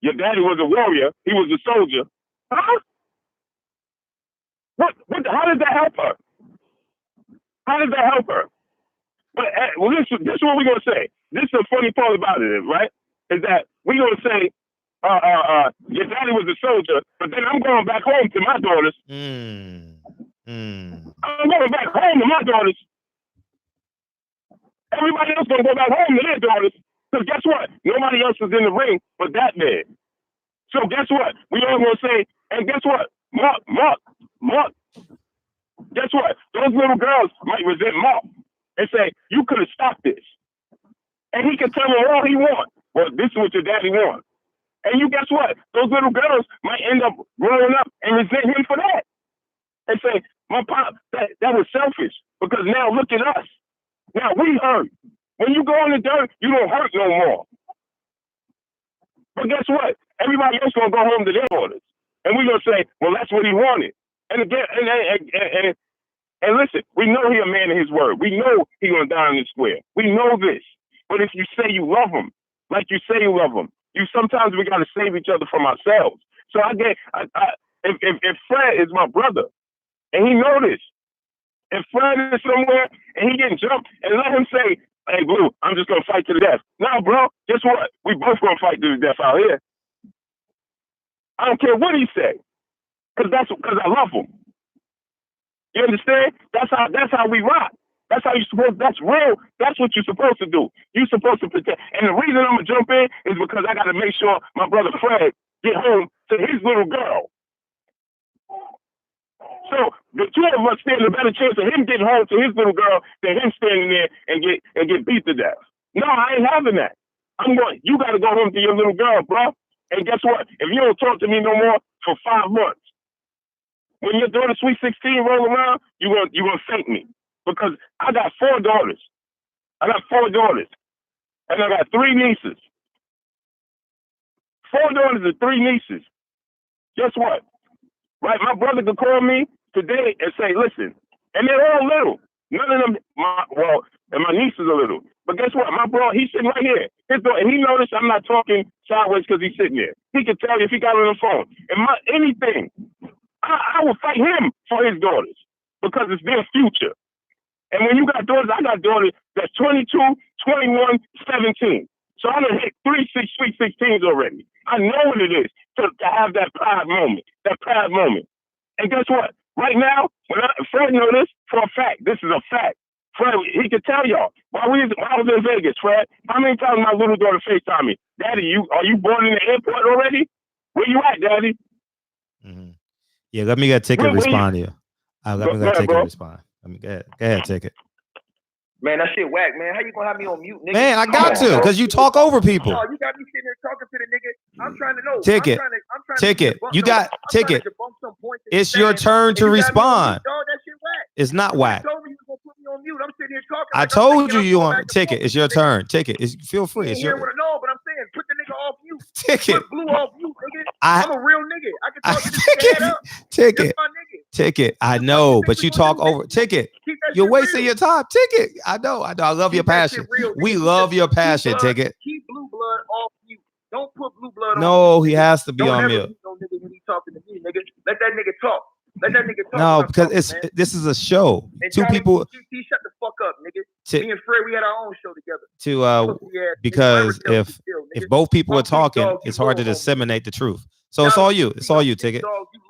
your daddy was a warrior, he was a soldier. Huh? What how did that help her? How did that help her? But well, this is what we're gonna say. This is the funny part about it, right? Is that we're gonna say, your daddy was a soldier, but then I'm going back home to my daughters. I'm going back home to my daughters. Everybody else gonna go back home to their daughters. Because guess what? Nobody else is in the ring but that man. So guess what? We all gonna say, and guess what? Mark. Guess what? Those little girls might resent Mark and say, you could have stopped this. And he can tell them all he wants. Well, this is what your daddy wants. And you guess what? Those little girls might end up growing up and resent him for that. And say, my pop, that was selfish. Because now look at us. Now we hurt. When you go in the dirt, you don't hurt no more. But guess what? Everybody else gonna go home to their orders. And we're gonna say, well, that's what he wanted. And again, and listen, we know he a man of his word. We know he gonna die in the square. We know this. But if you say you love him, like you say you love him, sometimes we gotta save each other from ourselves. So if Fred is my brother, and he know this, if Fred is somewhere and he getting jumped, and let him say, hey, Blue, I'm just gonna fight to the death. Nah, bro, guess what? We both gonna fight to the death out here. I don't care what he say, because I love him. You understand? That's how we rock. That's how you supposed. That's real. That's what you're supposed to do. You're supposed to protect. And the reason I'm gonna jump in is because I gotta make sure my brother Fred get home to his little girl. So the two of us stand a better chance of him getting home to his little girl than him standing there and get beat to death. No, I ain't having that. You got to go home to your little girl, bro. And guess what? If you don't talk to me no more for 5 months, when your daughter Sweet 16 roll around, you gonna thank me, because I got 4 daughters. I got 4 daughters, and I got 3 nieces. 4 daughters and 3 nieces. Guess what? Right, my brother could call me today and say, listen, and they're all little. None of them, and my niece is a little. But guess what? My bro, he's sitting right here. And he noticed I'm not talking sideways because he's sitting there. He can tell you if he got on the phone. And anything, I will fight him for his daughters, because it's their future. And when you got daughters, I got daughters that's 22, 21, 17. So I done hit 3 sweet 16s already. I know what it is to have that proud moment. And guess what? Right now, Fred knows this for a fact. This is a fact. Fred, he could tell y'all. While I was in Vegas, Fred, how many times my little daughter FaceTime me? Daddy, are you born in the airport already? Where you at, Daddy? Mm-hmm. Yeah, let me get Ticket respond to you. Let me get Ticket respond. Go ahead, Ticket. Man, that shit whack, man. How you gonna have me on mute, nigga? Man, I got to, because you talk over people. Oh, you got me sitting there talking to the nigga. I'm trying to know. Ticket. You got Ticket. It's your turn to respond. That shit whack. It's not whack. You told me you were gonna put me on mute. I'm sitting here talking. I told you want Ticket. It's your turn. Ticket. Feel free. It's your. No, but I'm saying put the nigga off mute. Ticket. Put Blue off mute, nigga. I'm a real nigga. I can talk to this nigga head up. Ticket. Ticket. I know, but you talk over. Ticket. You're wasting your time. Ticket. I know. I love your passion. We love your passion, Ticket. Keep Blue blood off mute. Don't put Blue blood on. No, he has to be on mute. No nigga when he talking to me, nigga. Let that nigga talk. Let that nigga talk. No, because this is a show. And Two Charlie, people. shut the fuck up, nigga. Me and Fred, we had our own show together. Because if both people are talking, it's hard to disseminate the truth. So it's all you. It's all you. Ticket.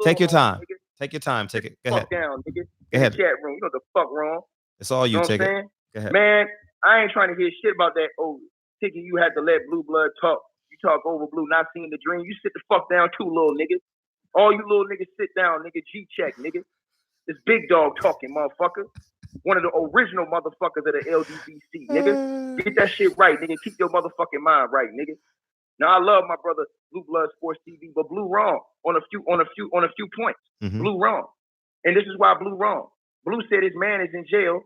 Take your time. Take your time. Ticket. Go ahead. Fuck down, nigga. Go ahead. In the chat room. You know the fuck wrong. It's all you. Know Ticket. Go ahead. Man, I ain't trying to hear shit about that. Oh, Ticket, you had to let Blue Blood talk. You talk over Blue, not seeing the dream. You sit the fuck down too, little nigga. All you little niggas sit down, nigga. G-check, nigga. This big dog talking, motherfucker. One of the original motherfuckers of the LDBC, nigga. Get that shit right, nigga. Keep your motherfucking mind right, nigga. Now I love my brother Blue Blood Sports TV, but Blue wrong on a few points. Blue wrong, and this is why Blue wrong. Blue said his man is in jail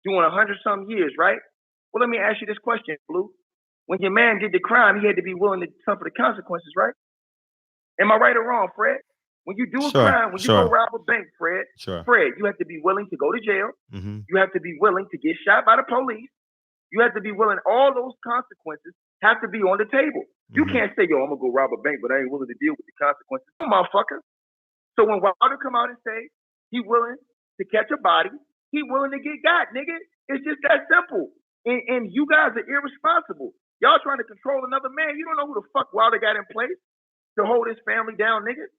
doing 100-some years, right? Well, let me ask you this question, Blue. When your man did the crime, he had to be willing to suffer the consequences, right? Am I right or wrong, Fred? When you do a crime, when you go rob a bank, Fred, you have to be willing to go to jail. You have to be willing to get shot by the police. You have to be willing. All those consequences have to be on the table. You can't say, yo, I'm going to go rob a bank, but I ain't willing to deal with the consequences. Motherfucker. So when Wilder come out and say he willing to catch a body, he willing to get got, nigga. It's just that simple. And you guys are irresponsible. Y'all trying to control another man. You don't know who the fuck Wilder got in place to hold his family down, nigga.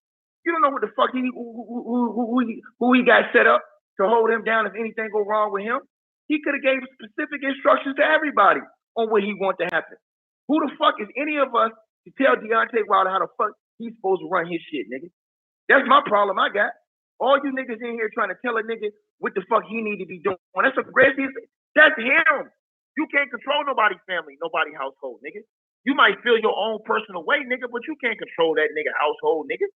You don't know what the fuck who he got set up to hold him down if anything go wrong with him. He could have gave specific instructions to everybody on what he want to happen. Who the fuck is any of us to tell Deontay Wilder how the fuck he's supposed to run his shit, nigga? That's my problem I got. All you niggas in here trying to tell a nigga what the fuck he need to be doing. That's aggressive. That's him. You can't control nobody's family, nobody's household, nigga. You might feel your own personal way, nigga, but you can't control that nigga household, nigga.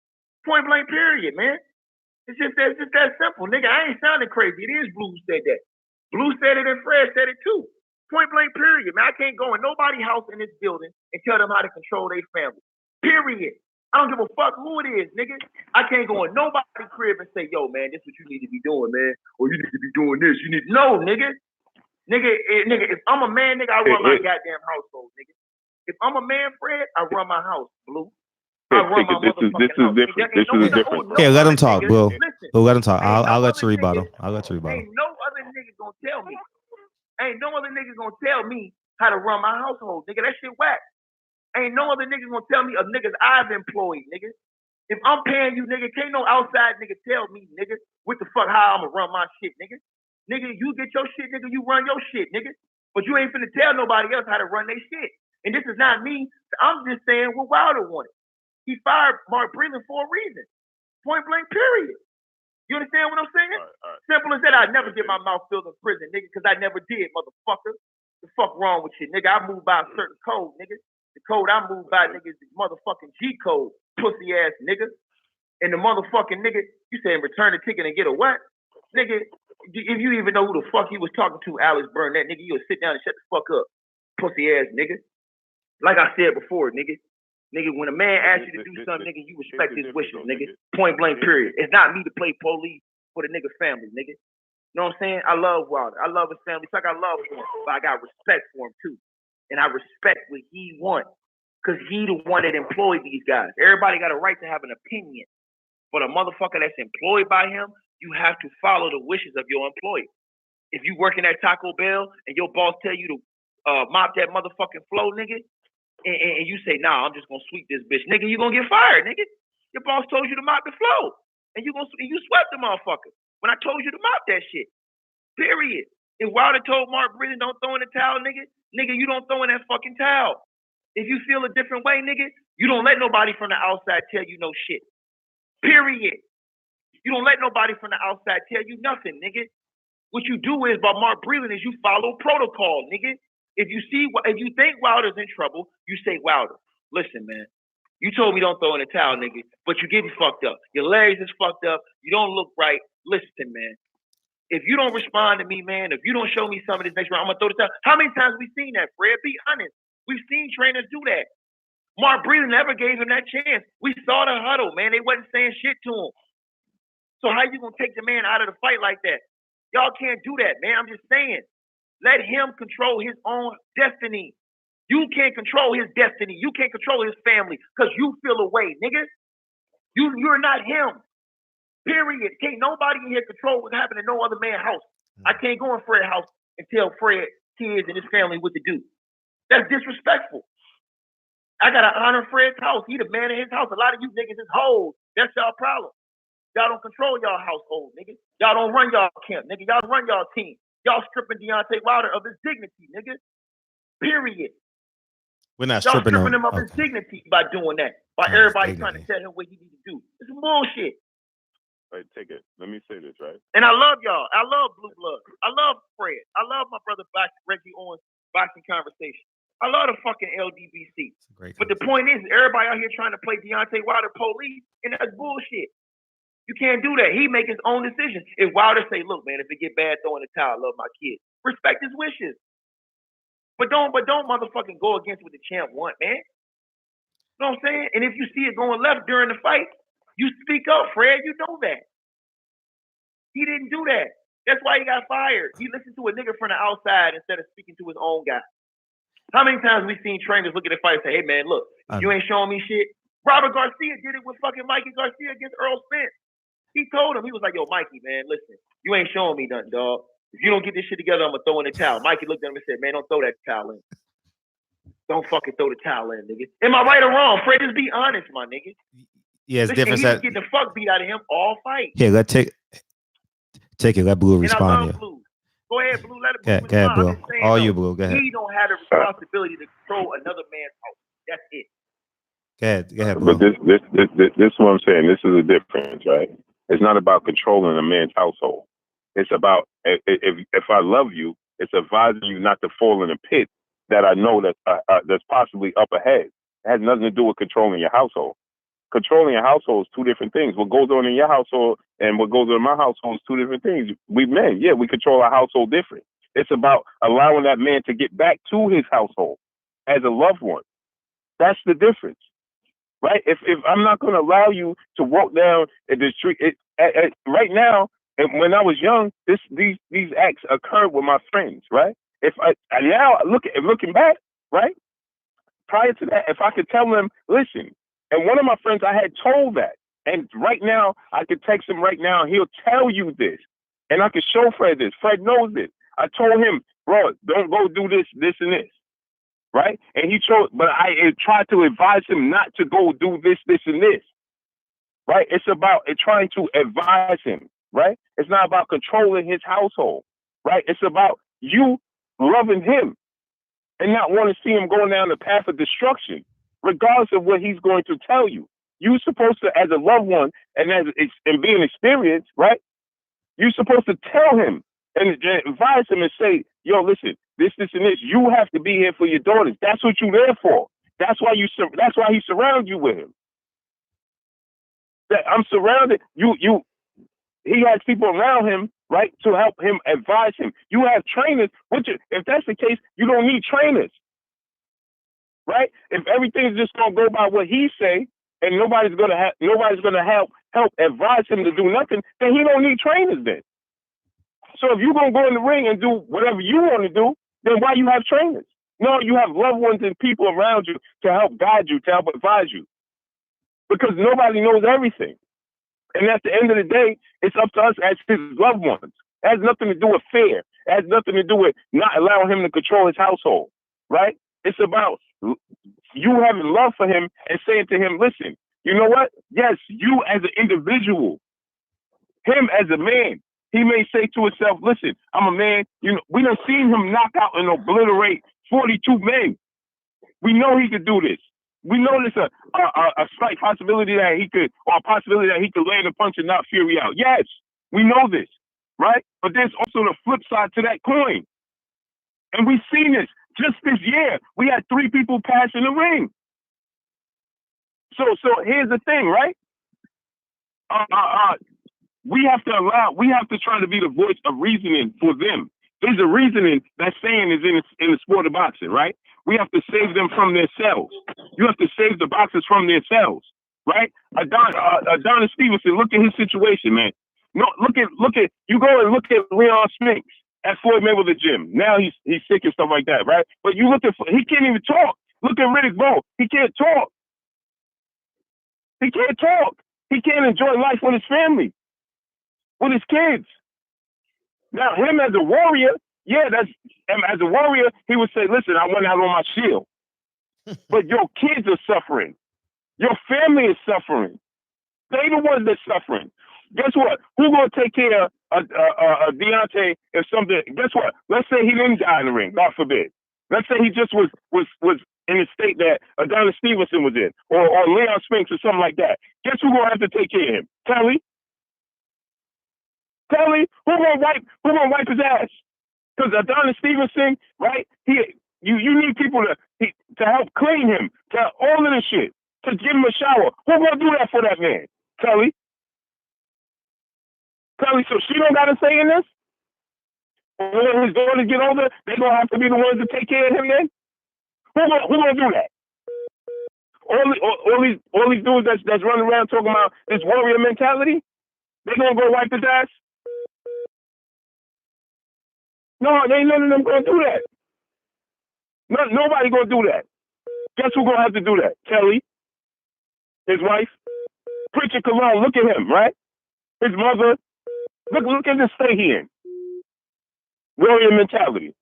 Point blank period, man. It's just that simple, nigga. I ain't sounding crazy. It is Blue who said that. Blue said it and Fred said it too. Point blank period, man. I can't go in nobody's house in this building and tell them how to control their family. Period. I don't give a fuck who it is, nigga. I can't go in nobody's crib and say, yo, man, this is what you need to be doing, man. Or you need to be doing this. You need no, nigga. Nigga, if I'm a man, nigga, I run my goddamn household, nigga. If I'm a man, Fred, I run my house, Blue. This is different. This is a different. Okay, let him talk, Will. Let him talk. I'll let you rebuttal. I'll let you rebuttal. Ain't no other nigga gonna tell me. Ain't no other nigga gonna tell me how to run my household, nigga. That shit whack. Ain't no other nigga gonna tell me of niggas I've employed, nigga. If I'm paying you, nigga, can't no outside nigga tell me, nigga, what the fuck how I'ma run my shit, nigga. Nigga, you get your shit, nigga, you run your shit, nigga. But you ain't finna tell nobody else how to run their shit. And this is not me. I'm just saying what Wilder wanted. He fired Mark Breland for a reason. Point blank, period. You understand what I'm saying? Right. Simple as that. I'd never get my mouth filled in prison, nigga, because I never did, motherfucker. The fuck wrong with you, nigga? I move by a certain code, nigga. The code I move by, nigga, is the motherfucking G code, pussy ass nigga. And the motherfucking nigga, you saying return the ticket and get a what? Nigga, if you even know who the fuck he was talking to, Alex Burnett, nigga, you'll sit down and shut the fuck up, pussy ass nigga. Like I said before, nigga. Nigga, when a man asks you to do something, nigga, you respect his wishes, nigga. Point blank, period. It's not me to play police for the nigga family, nigga. You know what I'm saying? I love Wilder. I love his family. It's like I love for him, but I got respect for him too. And I respect what he wants, because he the one that employed these guys. Everybody got a right to have an opinion. But a motherfucker that's employed by him, you have to follow the wishes of your employer. If you working at Taco Bell and your boss tell you to mop that motherfucking floor, nigga, and you say, nah, I'm just gonna sweep this bitch, nigga, you gonna get fired, nigga. Your boss told you to mop the floor, and you swept the motherfucker when I told you to mop that shit. Period. If Wilder told Mark Breland don't throw in the towel, nigga, you don't throw in that fucking towel. If you feel a different way, nigga, you don't let nobody from the outside tell you no shit. Period. You don't let nobody from the outside tell you nothing, nigga. What you do is, by Mark Breland, is you follow protocol, nigga. If you think Wilder's in trouble, you say, Wilder, listen, man, you told me don't throw in the towel, nigga, but you getting fucked up. Your legs is fucked up. You don't look right. Listen, man, if you don't respond to me, man, if you don't show me some of this next round, I'm gonna throw the towel. How many times we seen that, Fred? Be honest. We've seen trainers do that. Mark Breland never gave him that chance. We saw the huddle, man. They wasn't saying shit to him. So how you gonna take the man out of the fight like that? Y'all can't do that, man. I'm just saying. Let him control his own destiny. You can't control his destiny. You can't control his family because you feel away, nigga. You're not him. Period. Can't nobody in here control what's happening in no other man's house. I can't go in Fred's house and tell Fred, kids, and his family what to do. That's disrespectful. I gotta honor Fred's house. He the man in his house. A lot of you niggas is hoes. That's y'all problem. Y'all don't control y'all household, nigga. Y'all don't run y'all camp, nigga. Y'all run y'all team. Y'all stripping Deontay Wilder of his dignity, nigga. Period. We're not Y'all stripping him of his dignity by doing that. By everybody trying to tell him what he needs to do. It's bullshit. Right, take it. Let me say this, right? And I love y'all. I love Blue Blood. I love Fred. I love my brother Reggie Owens boxing conversation. I love the fucking LDBC. But the point is, everybody out here trying to play Deontay Wilder police, and that's bullshit. You can't do that. He make his own decision. If Wilder say, look, man, if it get bad, throw in the towel. I love my kids. Respect his wishes. But don't motherfucking go against what the champ want, man. You know what I'm saying? And if you see it going left during the fight, you speak up, Fred. You know that. He didn't do that. That's why he got fired. He listened to a nigga from the outside instead of speaking to his own guy. How many times we seen trainers look at the fight and say, hey, man, look, you ain't showing me shit. Robert Garcia did it with fucking Mikey Garcia against Earl Spence. He told him, he was like, yo, Mikey, man, listen, you ain't showing me nothing, dog. If you don't get this shit together, I'm going to throw in the towel. Mikey looked at him and said, man, don't throw that towel in. Don't fucking throw the towel in, nigga. Am I right or wrong? Fred, just be honest, my nigga. Yeah, it's different. He was getting the fuck beat out of him all fight. Yeah, let's take it. Let Blue respond here. Blue. Go ahead, Blue. Let it Go ahead, Blue. All you, Blue. Go ahead. He don't have the responsibility to control another man's house. That's it. Go ahead, Blue. But this is what I'm saying. This is the difference, right? It's not about controlling a man's household. It's about if I love you, it's advising you not to fall in a pit that I know that's possibly up ahead. It has nothing to do with controlling your household. Controlling your household is two different things. What goes on in your household and what goes on in my household is two different things. We men, yeah, we control our household different. It's about allowing that man to get back to his household as a loved one. That's the difference, right? If I'm not going to allow you to walk down the street, right now, and when I was young, these acts occurred with my friends, right? Looking back, right? Prior to that, if I could tell them, listen, and one of my friends, I had told that, and right now, I could text him right now, and he'll tell you this, and I could show Fred this. Fred knows this. I told him, bro, don't go do this, and this, right? And he chose, but I tried to advise him not to go do this, and this, right? It's about trying to advise him, right? It's not about controlling his household, right? It's about you loving him and not want to see him going down the path of destruction, regardless of what he's going to tell you. You're supposed to, as a loved one and being experienced, right? You're supposed to tell him and advise him and say, yo, listen, this, and this. You have to be here for your daughters. That's what you're there for. That's why he surrounds you with him. That I'm surrounded. He has people around him, right, to help him, advise him. You have trainers. If that's the case, you don't need trainers, right? If everything's just gonna go by what he say, and nobody's gonna help advise him to do nothing, then he don't need trainers. Then, so if you're gonna go in the ring and do whatever you want to do, then why you have trainers? No, you have loved ones and people around you to help guide you, to help advise you, because nobody knows everything. And at the end of the day, it's up to us as his loved ones. It has nothing to do with fear. It has nothing to do with not allowing him to control his household, right? It's about you having love for him and saying to him, listen, you know what? Yes, you as an individual, him as a man, he may say to himself, listen, I'm a man. You know, we done seen him knock out and obliterate 42 men. We know he could do this. We know there's a slight possibility that he could, or a possibility that he could land a punch and knock Fury out. Yes, we know this, right? But there's also the flip side to that coin. And we've seen this just this year. We had 3 people pass in the ring. So here's the thing, right? We have to try to be the voice of reasoning for them. There's a reasoning that saying is in the sport of boxing, right? We have to save them from their cells. You have to save the boxers from their cells, right? Adonis Stevenson, look at his situation, man. No, look at you go and look at Leon Spinks at Floyd Mayweather gym. Now he's sick and stuff like that, right? But you look at, he can't even talk. Look at Riddick Bowe. He can't talk. He can't talk. He can't enjoy life with his family. with his kids. Now, him as a warrior, as a warrior, he would say, listen, I went out on my shield. But your kids are suffering. Your family is suffering. They the ones that's suffering. Guess what? Who gonna take care of Deontay if something? Guess what? Let's say he didn't die in the ring. God forbid. Let's say he just was in the state that Adonis Stevenson was in, or Leon Spinks or something like that. Guess who gonna have to take care of him? Kelly. Kelly. Who gonna wipe his ass? Because Adonis Stevenson, right? You need people to help clean him, to all of this shit, to give him a shower. Who gonna do that for that man? Kelly. Kelly, so she don't got a say in this? When his daughters get older, they gonna have to be the ones to take care of him then? Who gonna do that? All these dudes that's running around talking about this warrior mentality, they gonna go wipe his ass? No, they ain't none of them gonna do that. Nobody gonna do that. Guess who gonna have to do that? Kelly, his wife, Preacher Cologne. Look at him, right? His mother. Look at this state he in. Warrior mentality,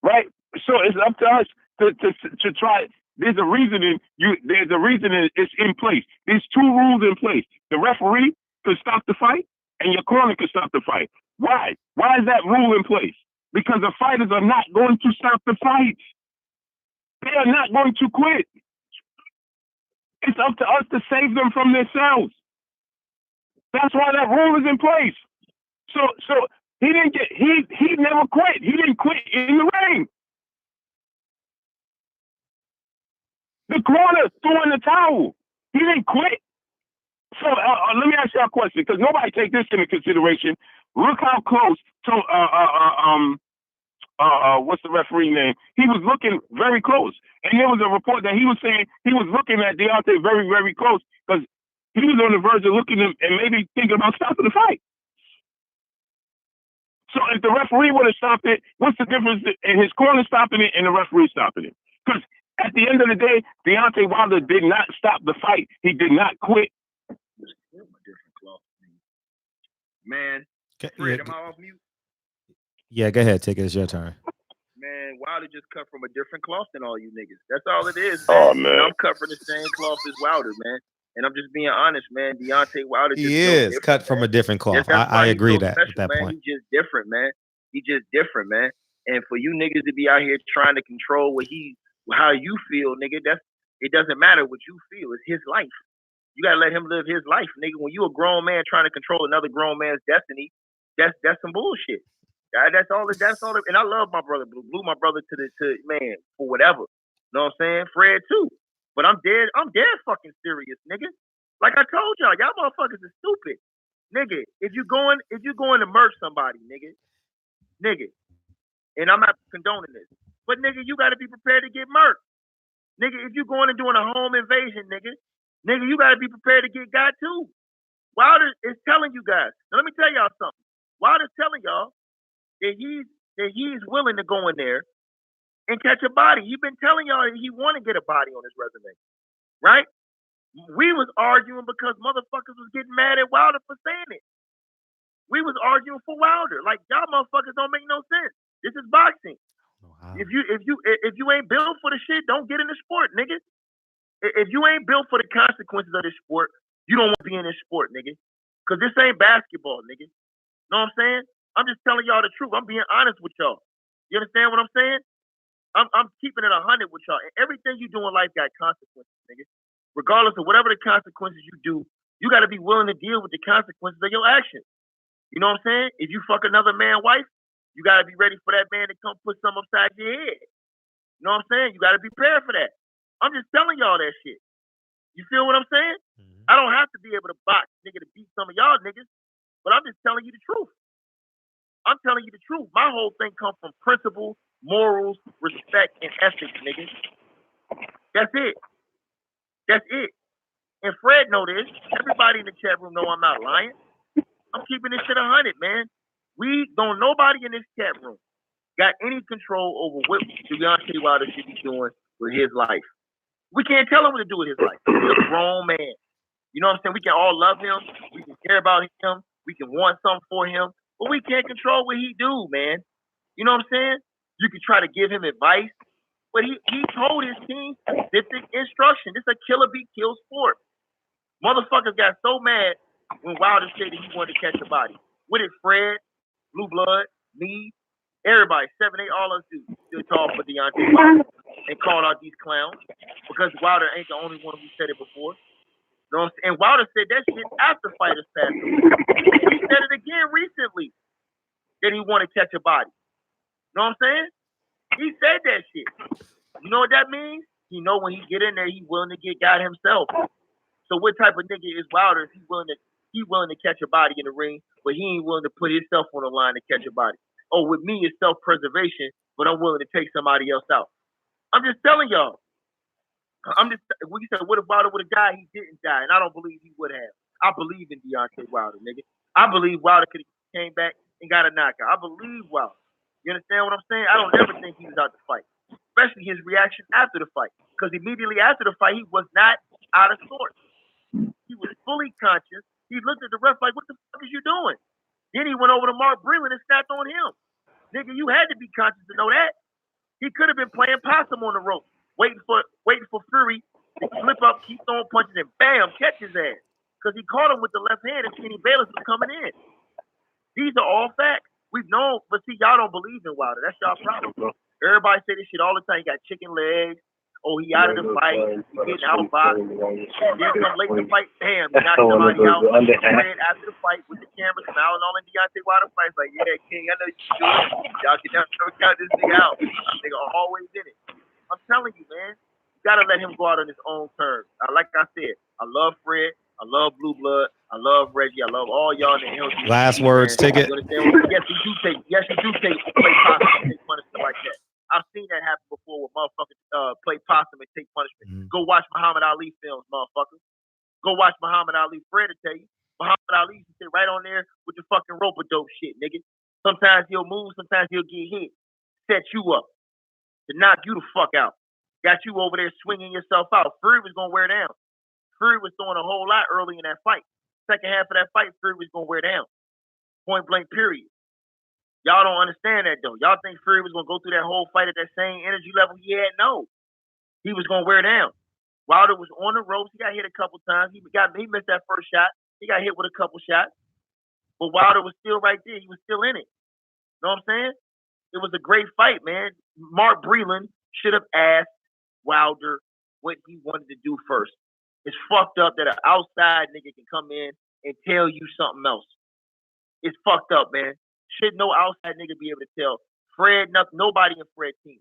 right? So it's up to us to try. There's a reasoning. It's in place. There's two rules in place. The referee can stop the fight, and your corner can stop the fight. Why? Why is that rule in place? Because the fighters are not going to stop the fight. They are not going to quit. It's up to us to save them from themselves. That's why that rule is in place. So he never quit. He didn't quit in the ring. The corner threw in the towel. He didn't quit. So let me ask you a question, because nobody take this into consideration. Look how close to what's the referee name? He was looking very close, and there was a report that he was saying he was looking at Deontay very, very close because he was on the verge of looking at him and maybe thinking about stopping the fight. So if the referee would have stopped it, what's the difference in his corner stopping it and the referee stopping it? Because at the end of the day, Deontay Wilder did not stop the fight. He did not quit. Man, Fred, am I off mute? Yeah, go ahead. Take it. It's your turn. Man, Wilder just cut from a different cloth than all you niggas. That's all it is, man. Oh, man. And I'm cut from the same cloth as Wilder, man. And I'm just being honest, man. Deontay Wilder just He is cut from a different cloth. I agree that at that point. He's just different, man. He's just different, man. And for you niggas to be out here trying to control how you feel, nigga, it doesn't matter what you feel. It's his life. You gotta let him live his life, nigga. When you a grown man trying to control another grown man's destiny, that's some bullshit. That's all. And I love my brother Blue. Blue, my brother to man for whatever. You know what I'm saying? Fred too. But I'm dead fucking serious, nigga. Like I told y'all motherfuckers are stupid, nigga. If you going to murk somebody, nigga, and I'm not condoning this, but nigga, you got to be prepared to get murked, nigga. If you going and doing a home invasion, nigga, you got to be prepared to get got too. Wilder is telling you guys. Now let me tell y'all something. Wilder's telling y'all that he's willing to go in there and catch a body. He's been telling y'all that he want to get a body on his resume, right? We was arguing because motherfuckers was getting mad at Wilder for saying it. We was arguing for Wilder. Like, y'all motherfuckers don't make no sense. This is boxing. If you ain't built for the shit, don't get in the sport, nigga. If you ain't built for the consequences of this sport, you don't want to be in this sport, nigga. Because this ain't basketball, nigga. Know what I'm saying? I'm just telling y'all the truth. I'm being honest with y'all. You understand what I'm saying? I'm keeping it 100 with y'all. And everything you do in life got consequences, nigga. Regardless of whatever the consequences you do, you got to be willing to deal with the consequences of your actions. You know what I'm saying? If you fuck another man's wife, you got to be ready for that man to come put something upside your head. You know what I'm saying? You got to be prepared for that. I'm just telling y'all that shit. You feel what I'm saying? Mm-hmm. I don't have to be able to box, nigga, to beat some of y'all niggas, but I'm just telling you the truth. I'm telling you the truth. My whole thing comes from principles, morals, respect, and ethics, nigga. That's it. That's it. And Fred know this. Everybody in the chat room know I'm not lying. I'm keeping this shit 100, man. Nobody in this chat room got any control over what Deontay Wilder should be doing with his life. We can't tell him what to do with his life. He's a grown man. You know what I'm saying? We can all love him. We can care about him. We can want something for him, but we can't control what he do, man. You know what I'm saying? You can try to give him advice, but he told his team specific instruction. This is a killer be kill sport. Motherfuckers got so mad when Wilder said that he wanted to catch a body. With it, Fred, Blue Blood, me, everybody, 7-8, all us dudes stood tall for Deontay Wilder and called out these clowns because Wilder ain't the only one who said it before. You know what I'm saying? And Wilder said that shit after fighters passed away. He said it again recently that he wanted to catch a body. You know what I'm saying? He said that shit. You know what that means? He know when he get in there, he willing to get got himself. So what type of nigga is Wilder? He willing to catch a body in the ring, but he ain't willing to put himself on the line to catch a body. Oh, with me it's self-preservation, but I'm willing to take somebody else out. I'm just telling y'all. When you said, what if Wilder would have died? He didn't die, and I don't believe he would have. I believe in Deontay Wilder, nigga. I believe Wilder could have came back and got a knockout. I believe Wilder. You understand what I'm saying? I don't ever think he was out to fight, especially his reaction after the fight, because immediately after the fight, he was not out of sorts. He was fully conscious. He looked at the ref like, what the fuck is you doing? Then he went over to Mark Breland and snapped on him. Nigga, you had to be conscious to know that. He could have been playing possum on the rope, waiting for Fury to slip up, keep throwing punches, and bam, catch his ass. Because he caught him with the left hand and Kenny Bayless was coming in. These are all facts. We've known, but see, y'all don't believe in Wilder. That's y'all problem, bro. Everybody say this shit all the time. He got chicken legs. Oh, he out of the fight. He getting outboxed. Then come late in the fight, damn, he knocked somebody out. Red after the fight with the camera smiling all in Deontay Wilder fights. Like, yeah, King, I know you do it. Y'all can never count this nigga out. Nigga always in it. I'm telling you, man. You gotta let him go out on his own terms. Like I said, I love Fred. I love Blue Blood. I love Reggie. I love all y'all in the LG. Last words, Ticket. You understand what? Yes, you do take play possum and take punishment like that. I've seen that happen before with motherfuckers play possum and take punishment. Go watch Muhammad Ali films, motherfuckers. Go watch Muhammad Ali. Fred will tell you. Muhammad Ali used to sit right on there with the fucking rope of dope shit, nigga. Sometimes he'll move, sometimes he'll get hit. Set you up to knock you the fuck out. Got you over there swinging yourself out. Fury was going to wear down. Fury was throwing a whole lot early in that fight. Second half of that fight, Fury was going to wear down. Point blank, period. Y'all don't understand that, though. Y'all think Fury was going to go through that whole fight at that same energy level he had? No. He was going to wear down. Wilder was on the ropes. He got hit a couple times. He missed that first shot. He got hit with a couple shots. But Wilder was still right there. He was still in it. You know what I'm saying? It was a great fight, man. Mark Breland should have asked Wilder what he wanted to do first. It's fucked up that an outside nigga can come in and tell you something else. It's fucked up, man. Should no outside nigga be able to tell Fred nothing, nobody in Fred's team.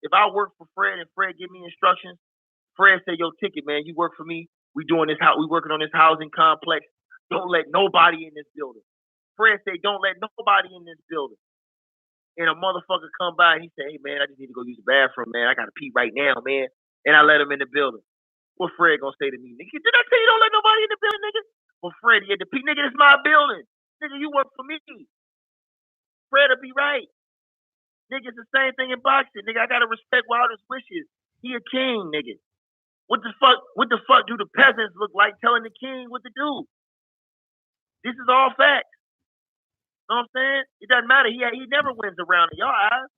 If I work for Fred and Fred give me instructions, Fred say, yo, Ticket, man, you work for me. We working on this housing complex. Don't let nobody in this building. Fred say, don't let nobody in this building. And a motherfucker come by and he say, hey, man, I just need to go use the bathroom, man. I got to pee right now, man. And I let him in the building. What Fred gonna say to me, nigga? Did I tell you don't let nobody in the building, nigga? Well, Fred, he had to pee, nigga. This my building, nigga. You work for me. Fred'll be right, nigga. It's the same thing in boxing, nigga. I gotta respect Wilder's wishes. He a king, nigga. What the fuck? What the fuck do the peasants look like telling the king what to do? This is all facts. You know what I'm saying? It doesn't matter. He never wins around in y'all eyes,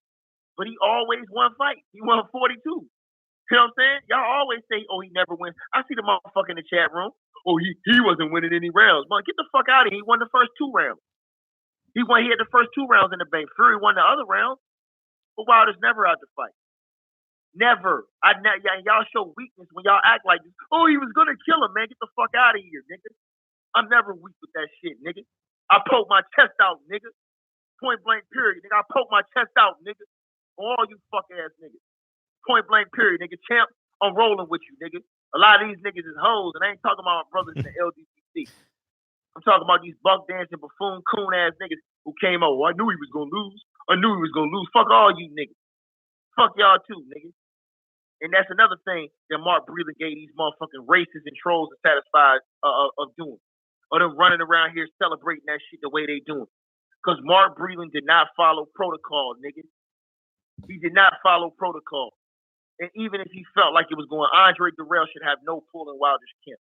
but he always won fights. He won 42. You know what I'm saying? Y'all always say, oh, he never wins. I see the motherfucker in the chat room. Oh, he wasn't winning any rounds. Man, get the fuck out of here. He won the first 2 rounds. He had the first 2 rounds in the bank. Fury won the other rounds. But Wilder's never out to fight. Never. Y'all show weakness when y'all act like this. Oh, he was going to kill him, man. Get the fuck out of here, nigga. I'm never weak with that shit, nigga. I poke my chest out, nigga. Point blank, period, nigga. I poke my chest out, nigga. All you fuck ass niggas. Point blank, period, nigga. Champ, I'm rolling with you, nigga. A lot of these niggas is hoes, and I ain't talking about my brothers in the LGBTC. I'm talking about these buck dancing, buffoon, coon ass niggas who came out. Well, I knew he was gonna lose. I knew he was gonna lose. Fuck all you niggas. Fuck y'all too, niggas. And that's another thing that Mark Breland gave these motherfucking racists and trolls are satisfied of doing. Or them running around here celebrating that shit the way they doing. Because Mark Breland did not follow protocol, niggas. He did not follow protocol. And even if he felt like it was going, Andre Durrell should have no pull in Wilder's camp.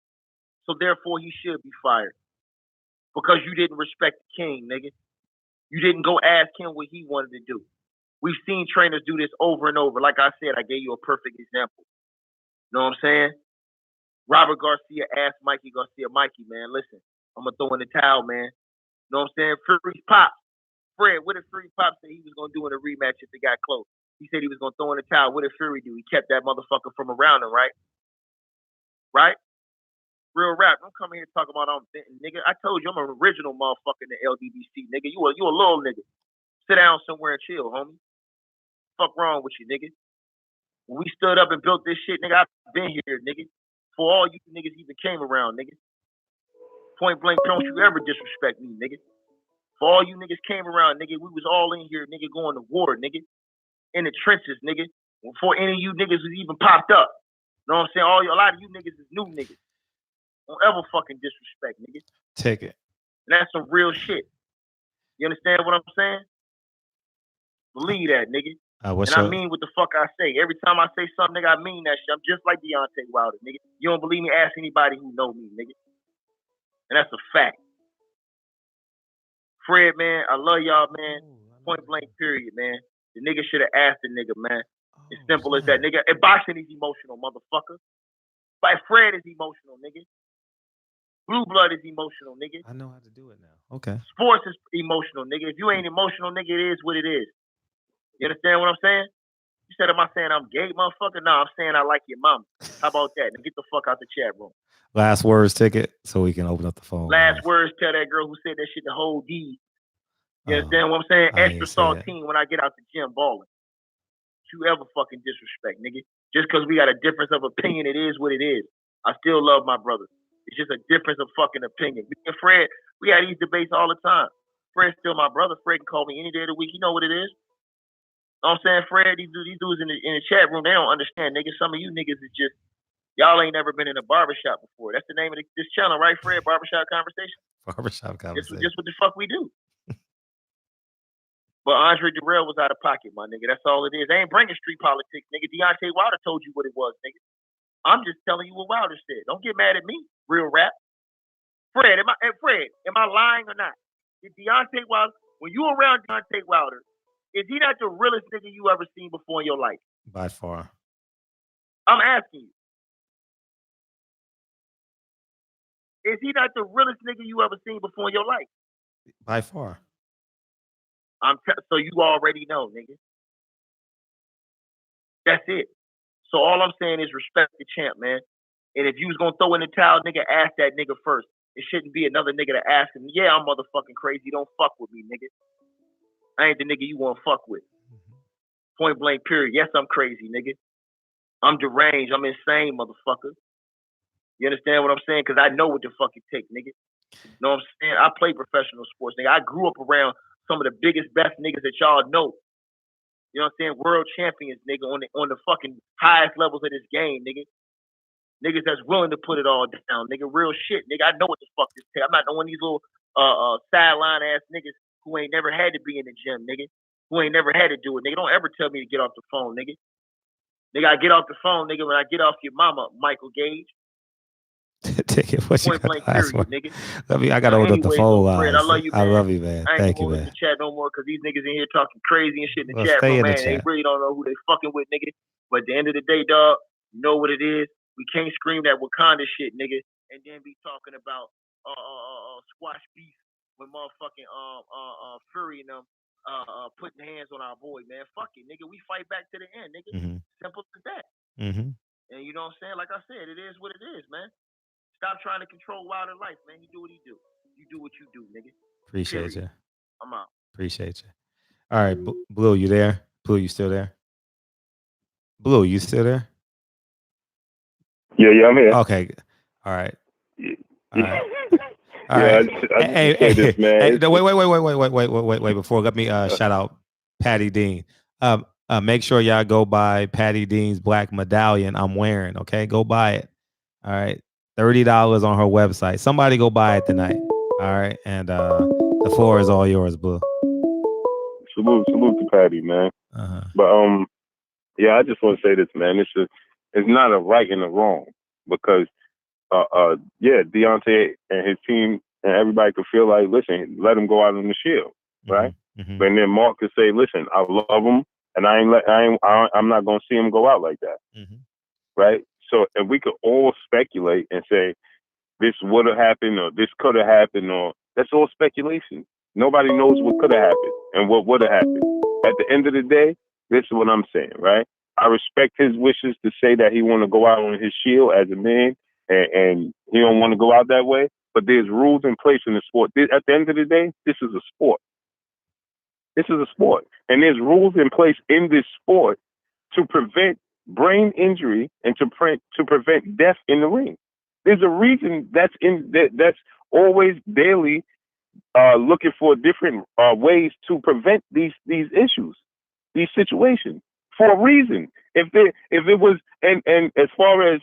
So therefore, he should be fired. because you didn't respect the king, nigga. You didn't go ask him what he wanted to do. We've seen trainers do this over and over. Like I said, I gave you a perfect example. You know what I'm saying? Robert Garcia asked Mikey Garcia, Mikey, man, listen, I'm going to throw in the towel, man. You know what I'm saying? Fury's pop. Fred, what did Fury Pop say he was going to do in a rematch if it got close? He said he was going to throw in the towel. What did Fury do? He kept that motherfucker from around him, right? Right? Real rap. Don't come here talking about I'm thinking, nigga. I told you I'm an original motherfucker in the LDBC, nigga. You a little nigga. Sit down somewhere and chill, homie. Fuck wrong with you, nigga. When we stood up and built this shit, nigga, I've been here, nigga. For all you niggas even came around, nigga. Point blank, don't you ever disrespect me, nigga. For all you niggas came around, nigga, we was all in here, nigga, going to war, nigga. In the trenches, nigga. Before any of you niggas was even popped up. You know what I'm saying? A lot of you niggas is new niggas. Don't ever fucking disrespect, nigga. Take it. And that's some real shit. You understand what I'm saying? Believe that, nigga. I mean what the fuck I say. Every time I say something, nigga, I mean that shit. I'm just like Deontay Wilder, nigga. You don't believe me? Ask anybody who know me, nigga. And that's a fact. Fred, man, I love y'all, man. Point blank, period, man. The nigga should have asked the nigga, man. As simple as that, nigga. And boxing is emotional, motherfucker. But Fred is emotional, nigga. Blue blood is emotional, nigga. I know how to do it now. Okay. Sports is emotional, nigga. If you ain't emotional, nigga, it is what it is. You understand what I'm saying? You said, am I saying I'm gay, motherfucker? No, I'm saying I like your mama. How about that? Now get the fuck out the chat room. Last words, Ticket, so we can open up the phone. Last words, tell that girl who said that shit the whole D. You understand what I'm saying? Extra saltine when I get out the gym balling. You ever fucking disrespect, nigga. Just because we got a difference of opinion, it is what it is. I still love my brother. It's just a difference of fucking opinion. Me and Fred, we had these debates all the time. Fred's still my brother. Fred can call me any day of the week. You know what it is. You know what I'm saying? Fred, these dudes in the chat room, they don't understand, nigga. Some of you niggas is just, y'all ain't never been in a barbershop before. That's the name of this channel, right, Fred? Barbershop Conversation? Barbershop Conversation. Just what the fuck we do. But Andre Durrell was out of pocket, my nigga. That's all it is. They ain't bringing street politics, nigga. Deontay Wilder told you what it was, nigga. I'm just telling you what Wilder said. Don't get mad at me, real rap. Fred, am I lying or not? Did Deontay Wilder, when you around Deontay Wilder, is he not the realest nigga you ever seen before in your life? By far. I'm asking you. Is he not the realest nigga you ever seen before in your life? By far. So you already know, nigga. That's it. So all I'm saying is respect the champ, man. And if you was gonna throw in the towel, nigga, ask that nigga first. It shouldn't be another nigga to ask him, yeah, I'm motherfucking crazy. Don't fuck with me, nigga. I ain't the nigga you wanna fuck with. Point blank, period. Yes, I'm crazy, nigga. I'm deranged. I'm insane, motherfucker. You understand what I'm saying? Because I know what the fuck it takes, nigga. You know what I'm saying? I play professional sports, nigga. I grew up around some of the biggest, best niggas that y'all know. You know what I'm saying? World champions, nigga, on the fucking highest levels of this game, nigga. Niggas that's willing to put it all down, nigga. Real shit, nigga. I know what the fuck this takes. I'm not one of these little sideline ass niggas who ain't never had to be in the gym, nigga. Who ain't never had to do it, nigga. Don't ever tell me to get off the phone, nigga. Nigga, I get off the phone, nigga, when I get off your mama, Michael Gage. Take it. What you got blank, last period, one? nigga. I got to open up the phone Fred, lines. I love you, man. I love you, man. I ain't Thank you, gonna man. the chat no more because these niggas in here talking crazy and shit in the Well, chat stay room, in the man. They chat. really don't know who they fucking with, nigga. But at the end of the day, dog, you know what it is. We can't scream that Wakanda shit, nigga, and then be talking about squash beef with motherfucking Fury and them putting hands on our boy, man. Fuck it, nigga. We fight back to the end, nigga. Simple as that. And you know what I'm saying? Like I said, it is what it is, man. Stop trying to control Wilder life, man. He do what he do. You do what you do, nigga. Appreciate you. I'm out. Appreciate you. All right, Blue, you there? Blue, you still there? Blue, you still there? Yeah, I'm here. Okay. All right. All right. All yeah, right. I just say this, man. Wait. Before, let me shout out Patty Dean. Make sure y'all go buy Patty Dean's black medallion I'm wearing. Okay, go buy it. All right, $30 on her website. Somebody go buy it tonight. All right, and the floor is all yours, Blue. Salute to Patty, man. But yeah, I just want to say this, man. It's not a right and a wrong because yeah, Deontay and his team and everybody could feel like, listen, let him go out on the shield, right? Mm-hmm. And then Mark could say, listen, I love him, and I'm not gonna see him go out like that, right? So if we could all speculate and say this would have happened or this could have happened, or that's all speculation. Nobody knows what could have happened and what would have happened. At the end of the day, this is what I'm saying, right? I respect his wishes to say that he want to go out on his shield as a man, and he don't want to go out that way. But there's rules in place in the sport. At the end of the day, this is a sport. This is a sport, and there's rules in place in this sport to prevent brain injury and to prevent death in the ring. There's a reason that's always daily looking for different ways to prevent these issues, these situations, for a reason. If it was and as far as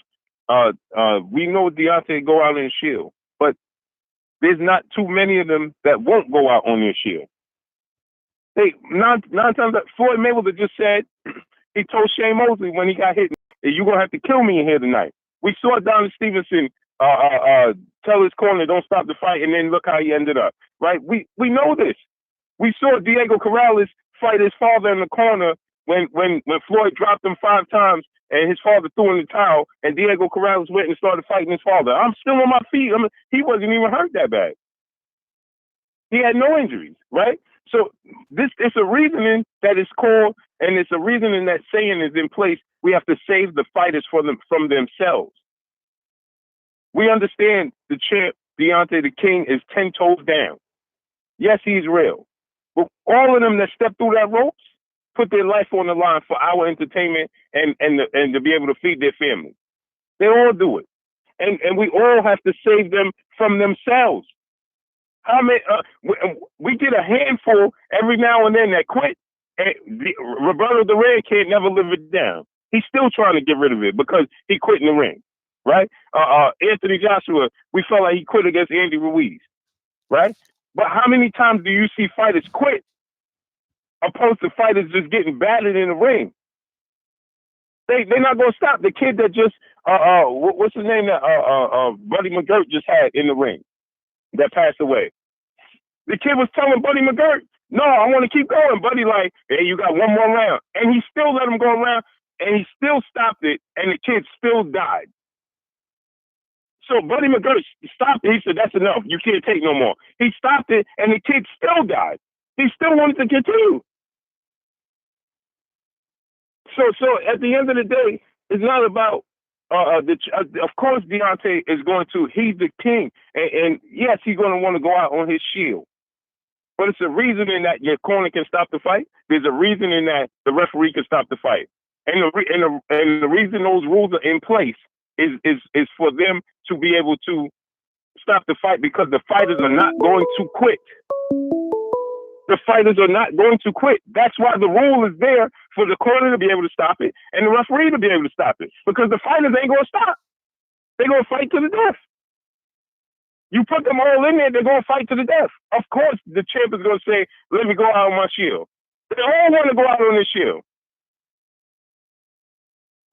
we know Deontay go out in shield, but there's not too many of them that won't go out on their shield. They nine times that Floyd Mayweather just said, he told Shane Mosley when he got hit, you're gonna have to kill me in here tonight. We saw Donald Stevenson tell his corner, don't stop the fight, and then look how he ended up. Right? We know this. We saw Diego Corrales fight his father in the corner when Floyd dropped him 5 times and his father threw in the towel, and Diego Corrales went and started fighting his father. I'm still on my feet. He wasn't even hurt that bad. He had no injuries, right? So it's a reasoning that is called, and it's a reasoning that saying is in place. We have to save the fighters from themselves. We understand the champ, Deontay the King, is 10 toes down. Yes, he's real. But all of them that step through that ropes put their life on the line for our entertainment and to be able to feed their family. They all do it. And we all have to save them from themselves. How many? We get a handful every now and then that quit. And Roberto Duran can't never live it down. He's still trying to get rid of it because he quit in the ring, right? Anthony Joshua, we felt like he quit against Andy Ruiz, right? But how many times do you see fighters quit opposed to fighters just getting battered in the ring? They're not going to stop. The kid that just, what's his name that Buddy McGirt just had in the ring that passed away. The kid was telling Buddy McGirt, no, I want to keep going. Buddy like, hey, you got one more round. And he still let him go around, and he still stopped it, and the kid still died. So Buddy McGirt stopped it. He said, that's enough. You can't take no more. He stopped it, and the kid still died. He still wanted to continue. So at the end of the day, it's not about of course Deontay is going to. He's the king, and yes, he's going to want to go out on his shield. But it's a reason in that your corner can stop the fight. There's a reason in that the referee can stop the fight, and the reason those rules are in place is for them to be able to stop the fight, because the fighters are not going to quit. The fighters are not going to quit. That's why the rule is there for the corner to be able to stop it and the referee to be able to stop it, because the fighters ain't going to stop. They're going to fight to the death. You put them all in there, they're going to fight to the death. Of course, the champ is going to say, let me go out on my shield. They all want to go out on their shield.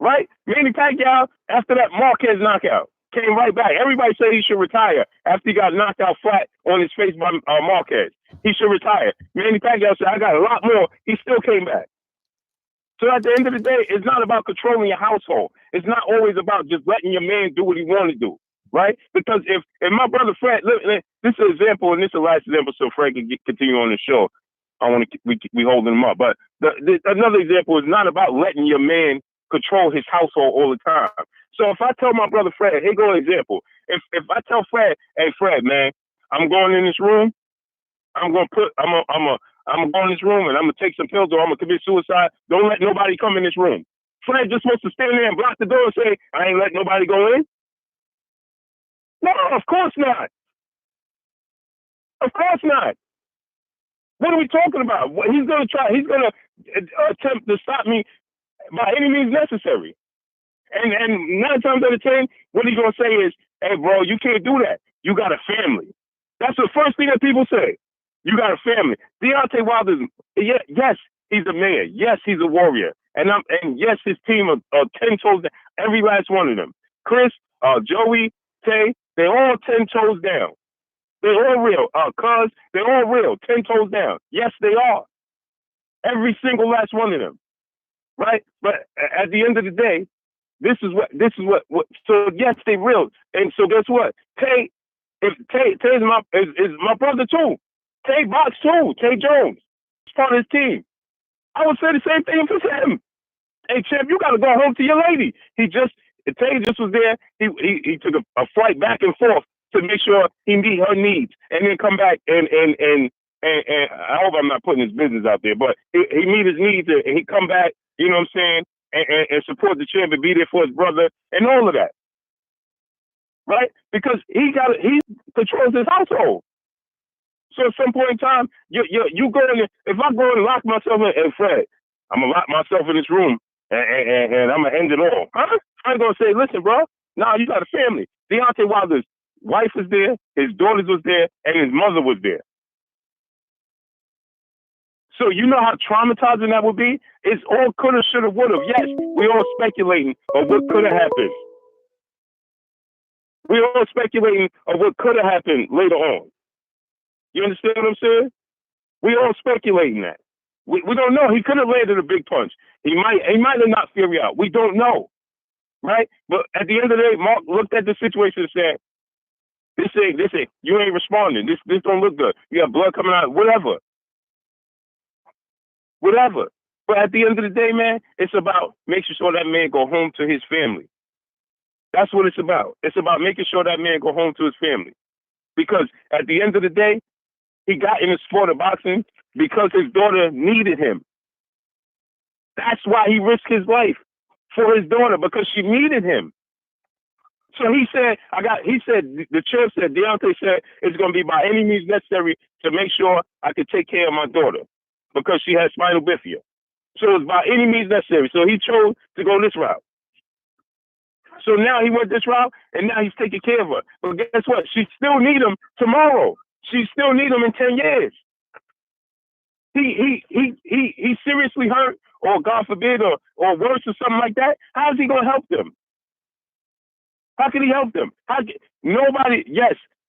Right? Manny Pacquiao, after that Marquez knockout, came right back. Everybody said he should retire after he got knocked out flat on his face by Marquez. He should retire. Manny Pacquiao said, I got a lot more. He still came back. So at the end of the day, it's not about controlling your household. It's not always about just letting your man do what he want to do, right? Because if my brother Fred, look, this is an example, and this is the last example, so Fred can continue on the show. I want to we holding him up, but another example is not about letting your man control his household all the time. So if I tell my brother Fred, here go an example. If I tell Fred, hey Fred, man, I'm going in this room. I'm gonna go in this room and I'm gonna take some pills or I'm gonna commit suicide. Don't let nobody come in this room. Fred just supposed to stand there and block the door and say, I ain't letting nobody go in? No, of course not. Of course not. What are we talking about? He's gonna attempt to stop me by any means necessary. And 9 times out of 10, what he's gonna say is, hey bro, you can't do that. You got a family. That's the first thing that people say. You got a family. Deontay Wilder, yes, he's a man. Yes, he's a warrior. And yes, his team are 10 toes down. Every last one of them. Chris, Joey, Tay, they're all 10 toes down. They're all real. Cuz, they're all real. 10 toes down. Yes, they are. Every single last one of them. Right? But at the end of the day, this is what so yes, they real. And so guess what? Tay is my brother too. Tay box too. Tay Jones. He's part of his team. I would say the same thing for him. Hey champ, you gotta go home to your lady. Tay just was there. He took a flight back and forth to make sure he meet her needs and then come back and I hope I'm not putting his business out there, but he meet his needs and he come back, you know what I'm saying, and support the champ and be there for his brother and all of that. Right? Because he controls his household. So at some point in time, you go in, if I go and lock myself in, and Fred, I'm gonna lock myself in this room and I'm gonna end it all. Huh? I'm gonna say, listen, bro, nah, you got a family. Deontay Wilder's wife was there, his daughters was there, and his mother was there. So you know how traumatizing that would be? It's all coulda, shoulda, woulda. Yes, we all speculating of what coulda happened. We all speculating of what coulda happened later on. You understand what I'm saying? We all speculating that. We don't know. He could have landed a big punch. He might have knocked Fury out. We don't know. Right? But at the end of the day, Mark looked at the situation and said, this ain't, you ain't responding. This don't look good. You got blood coming out, whatever. Whatever. But at the end of the day, man, it's about making sure that man go home to his family. That's what it's about. It's about making sure that man go home to his family. Because at the end of the day, he got in the sport of boxing because his daughter needed him. That's why he risked his life for his daughter, because she needed him. So he said, the champ said, Deontay said, it's going to be by any means necessary to make sure I could take care of my daughter because she had spinal bifida. So it's by any means necessary. So he chose to go this route. So now he went this route, and now he's taking care of her. But guess what? She still need him tomorrow. She still need him in 10 years. He seriously hurt, or God forbid, or worse, or something like that. How is he going to help them? How can he help them?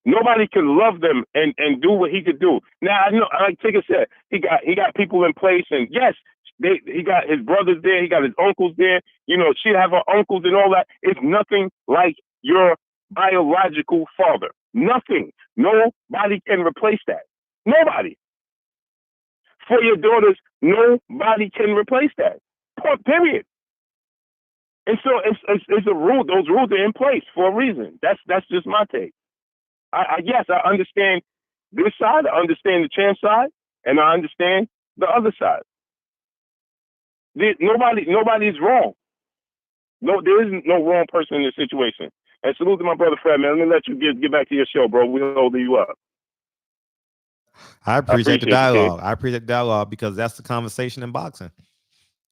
Nobody can love them and do what he could do. Now I know, like Tigger said, he got people in place, and yes, he got his brothers there, he got his uncles there. You know, she'd have her uncles and all that. It's nothing like your biological father. Nothing. Nobody can replace that. Nobody. For your daughters, nobody can replace that. Period. And so it's a rule. Those rules are in place for a reason. That's just my take. Yes, I understand this side. I understand the champ side, and I understand the other side. Nobody is wrong. No, there isn't no wrong person in this situation. And salute to my brother Fred, man. Let me let you get back to your show, bro. We're holding you up. I appreciate the dialogue. I appreciate the dialogue because that's the conversation in boxing.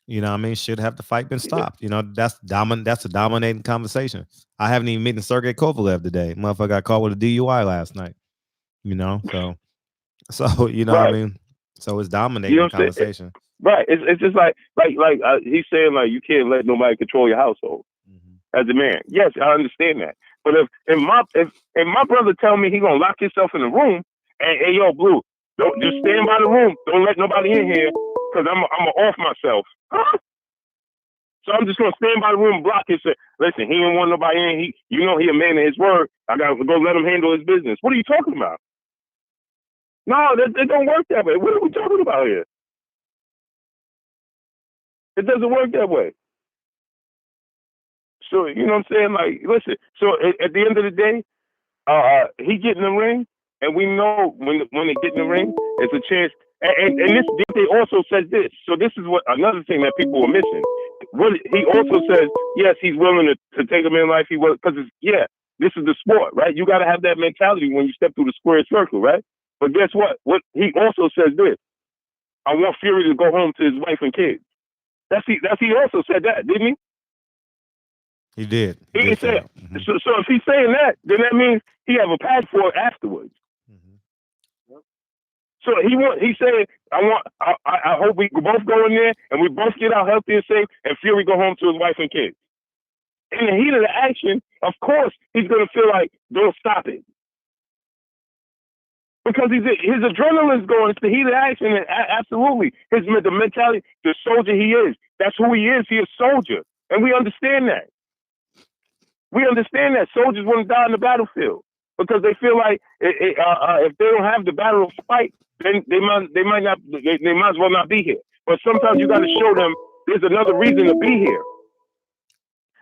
You know what I mean? Should have the fight been stopped? You know, that's a dominating conversation. I haven't even met Sergey Kovalev today. Motherfucker got caught with a DUI last night. You know, so you know what I mean? So it's dominating the conversation. Right. It's just like he's saying, like, you can't let nobody control your household as a man. Yes, I understand that. But if my brother tell me he gonna lock himself in the room and hey yo, Blue, don't just stand by the room, don't let nobody in here, because I'm gonna off myself. Huh? So I'm just gonna stand by the room and block it. Say, listen, he didn't want nobody in. He a man of his word. I gotta go let him handle his business. What are you talking about? No, it don't work that way. What are we talking about here? It doesn't work that way. So you know what I'm saying? Like, listen. So at the end of the day, he get in the ring, and we know when they get in the ring, it's a chance. And this they also said this. So this is what another thing that people were missing. What he also says, yes, he's willing to take him in life. He will, because this is the sport, right? You got to have that mentality when you step through the square circle, right? But guess what? What he also says this: I want Fury to go home to his wife and kids. He also said that, didn't he? He did. He said. So if he's saying that, then that means he have a passport afterwards. So he said, I hope we both go in there and we both get out healthy and safe, and Fury go home to his wife and kids. In the heat of the action, of course, he's gonna feel like, don't stop it. Because his adrenaline's going. It's the heat of action. And absolutely. The mentality, the soldier he is. That's who he is. He's a soldier. And we understand that. We understand that soldiers want to die on the battlefield because they feel like if they don't have the battle to fight, then they might as well not be here. But sometimes you got to show them there's another reason to be here.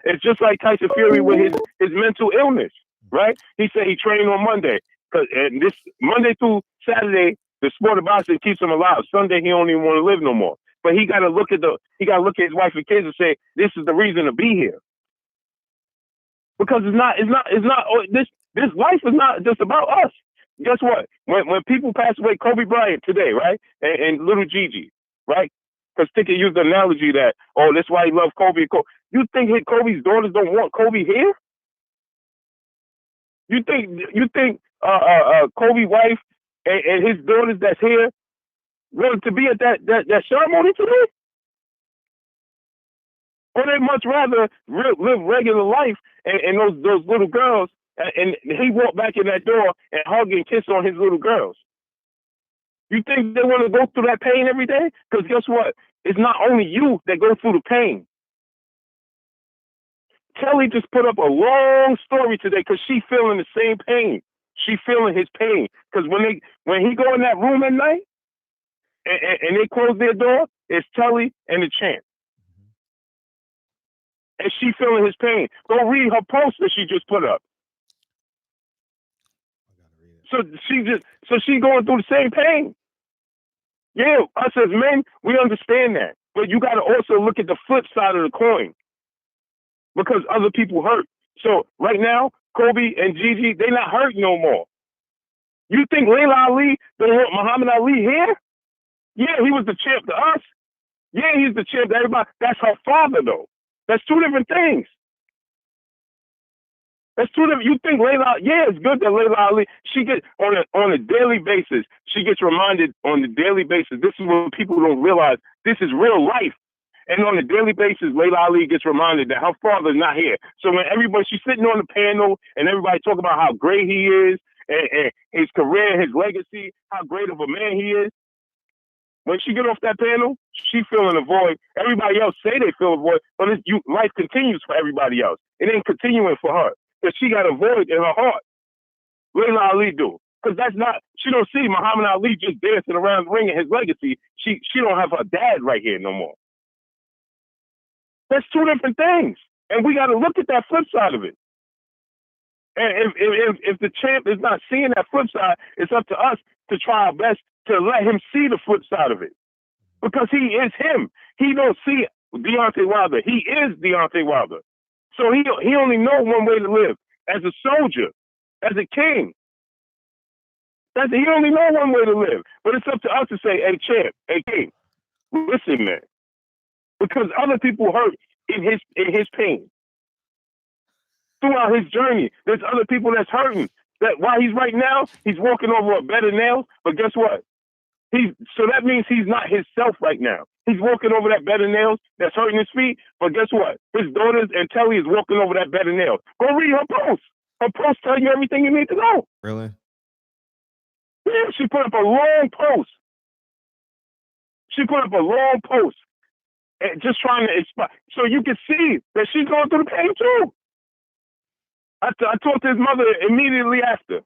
It's just like Tyson Fury with his mental illness, right? He said he trained on Monday. And this Monday through Saturday, the sport of boxing keeps him alive. Sunday, he don't even want to live no more. But he got to look at his wife and kids and say, this is the reason to be here. Because this life is not just about us. Guess what? When people pass away, Kobe Bryant today, right? And little Gigi, right? Because Ticket used the analogy that, that's why he loved Kobe. You think Kobe's daughters don't want Kobe here? You think Kobe's wife and his daughters that's here wanted to be at that ceremony today? Or they much rather live regular life and those little girls, and he walked back in that door and hug and kiss on his little girls. You think they want to go through that pain every day? Because guess what? It's not only you that go through the pain. Kelly just put up a long story today because she feeling the same pain. She feeling his pain. Because when he go in that room at night and they close their door, it's Kelly and the champ. And she feeling his pain. Go read her post that she just put up. So she going through the same pain. Yeah, us as men, we understand that. But you got to also look at the flip side of the coin. Because other people hurt. So right now, Kobe and Gigi, they not hurt no more. You think Layla Ali, they want Muhammad Ali here? Yeah, he was the champ to us. Yeah, he's the champ to everybody. That's her father, though. That's two different things. That's two different. You think Layla? Yeah, it's good that Layla Ali. She gets on a daily basis. She gets reminded on a daily basis. This is what people don't realize. This is real life. And on a daily basis, Layla Ali gets reminded that her father's not here. So when she's sitting on the panel and everybody talking about how great he is and his career, his legacy, how great of a man he is. When she get off that panel, she feeling a void. Everybody else say they feel a void, but life continues for everybody else. It ain't continuing for her because she got a void in her heart. Layla Ali do. Because she don't see Muhammad Ali just dancing around the ring and his legacy. She don't have her dad right here no more. That's two different things. And we got to look at that flip side of it. And if the champ is not seeing that flip side, it's up to us to try our best to let him see the flip side of it. Because he is him. He don't see Deontay Wilder. He is Deontay Wilder. So he only know one way to live. As a soldier. As a king. He only know one way to live. But it's up to us to say, hey, champ, hey, king, listen, man. Because other people hurt in his pain. Throughout his journey, there's other people that's hurting. That while he's right now, he's walking over a bed of nails. But guess what? So that means he's not himself right now. He's walking over that bed of nails that's hurting his feet. But guess what? His daughters and Telly is walking over that bed of nails. Go read her post. Her post tell you everything you need to know. Really? Yeah, she put up a long post. And just trying to inspire. So you can see that she's going through the pain too. I talked to his mother immediately after.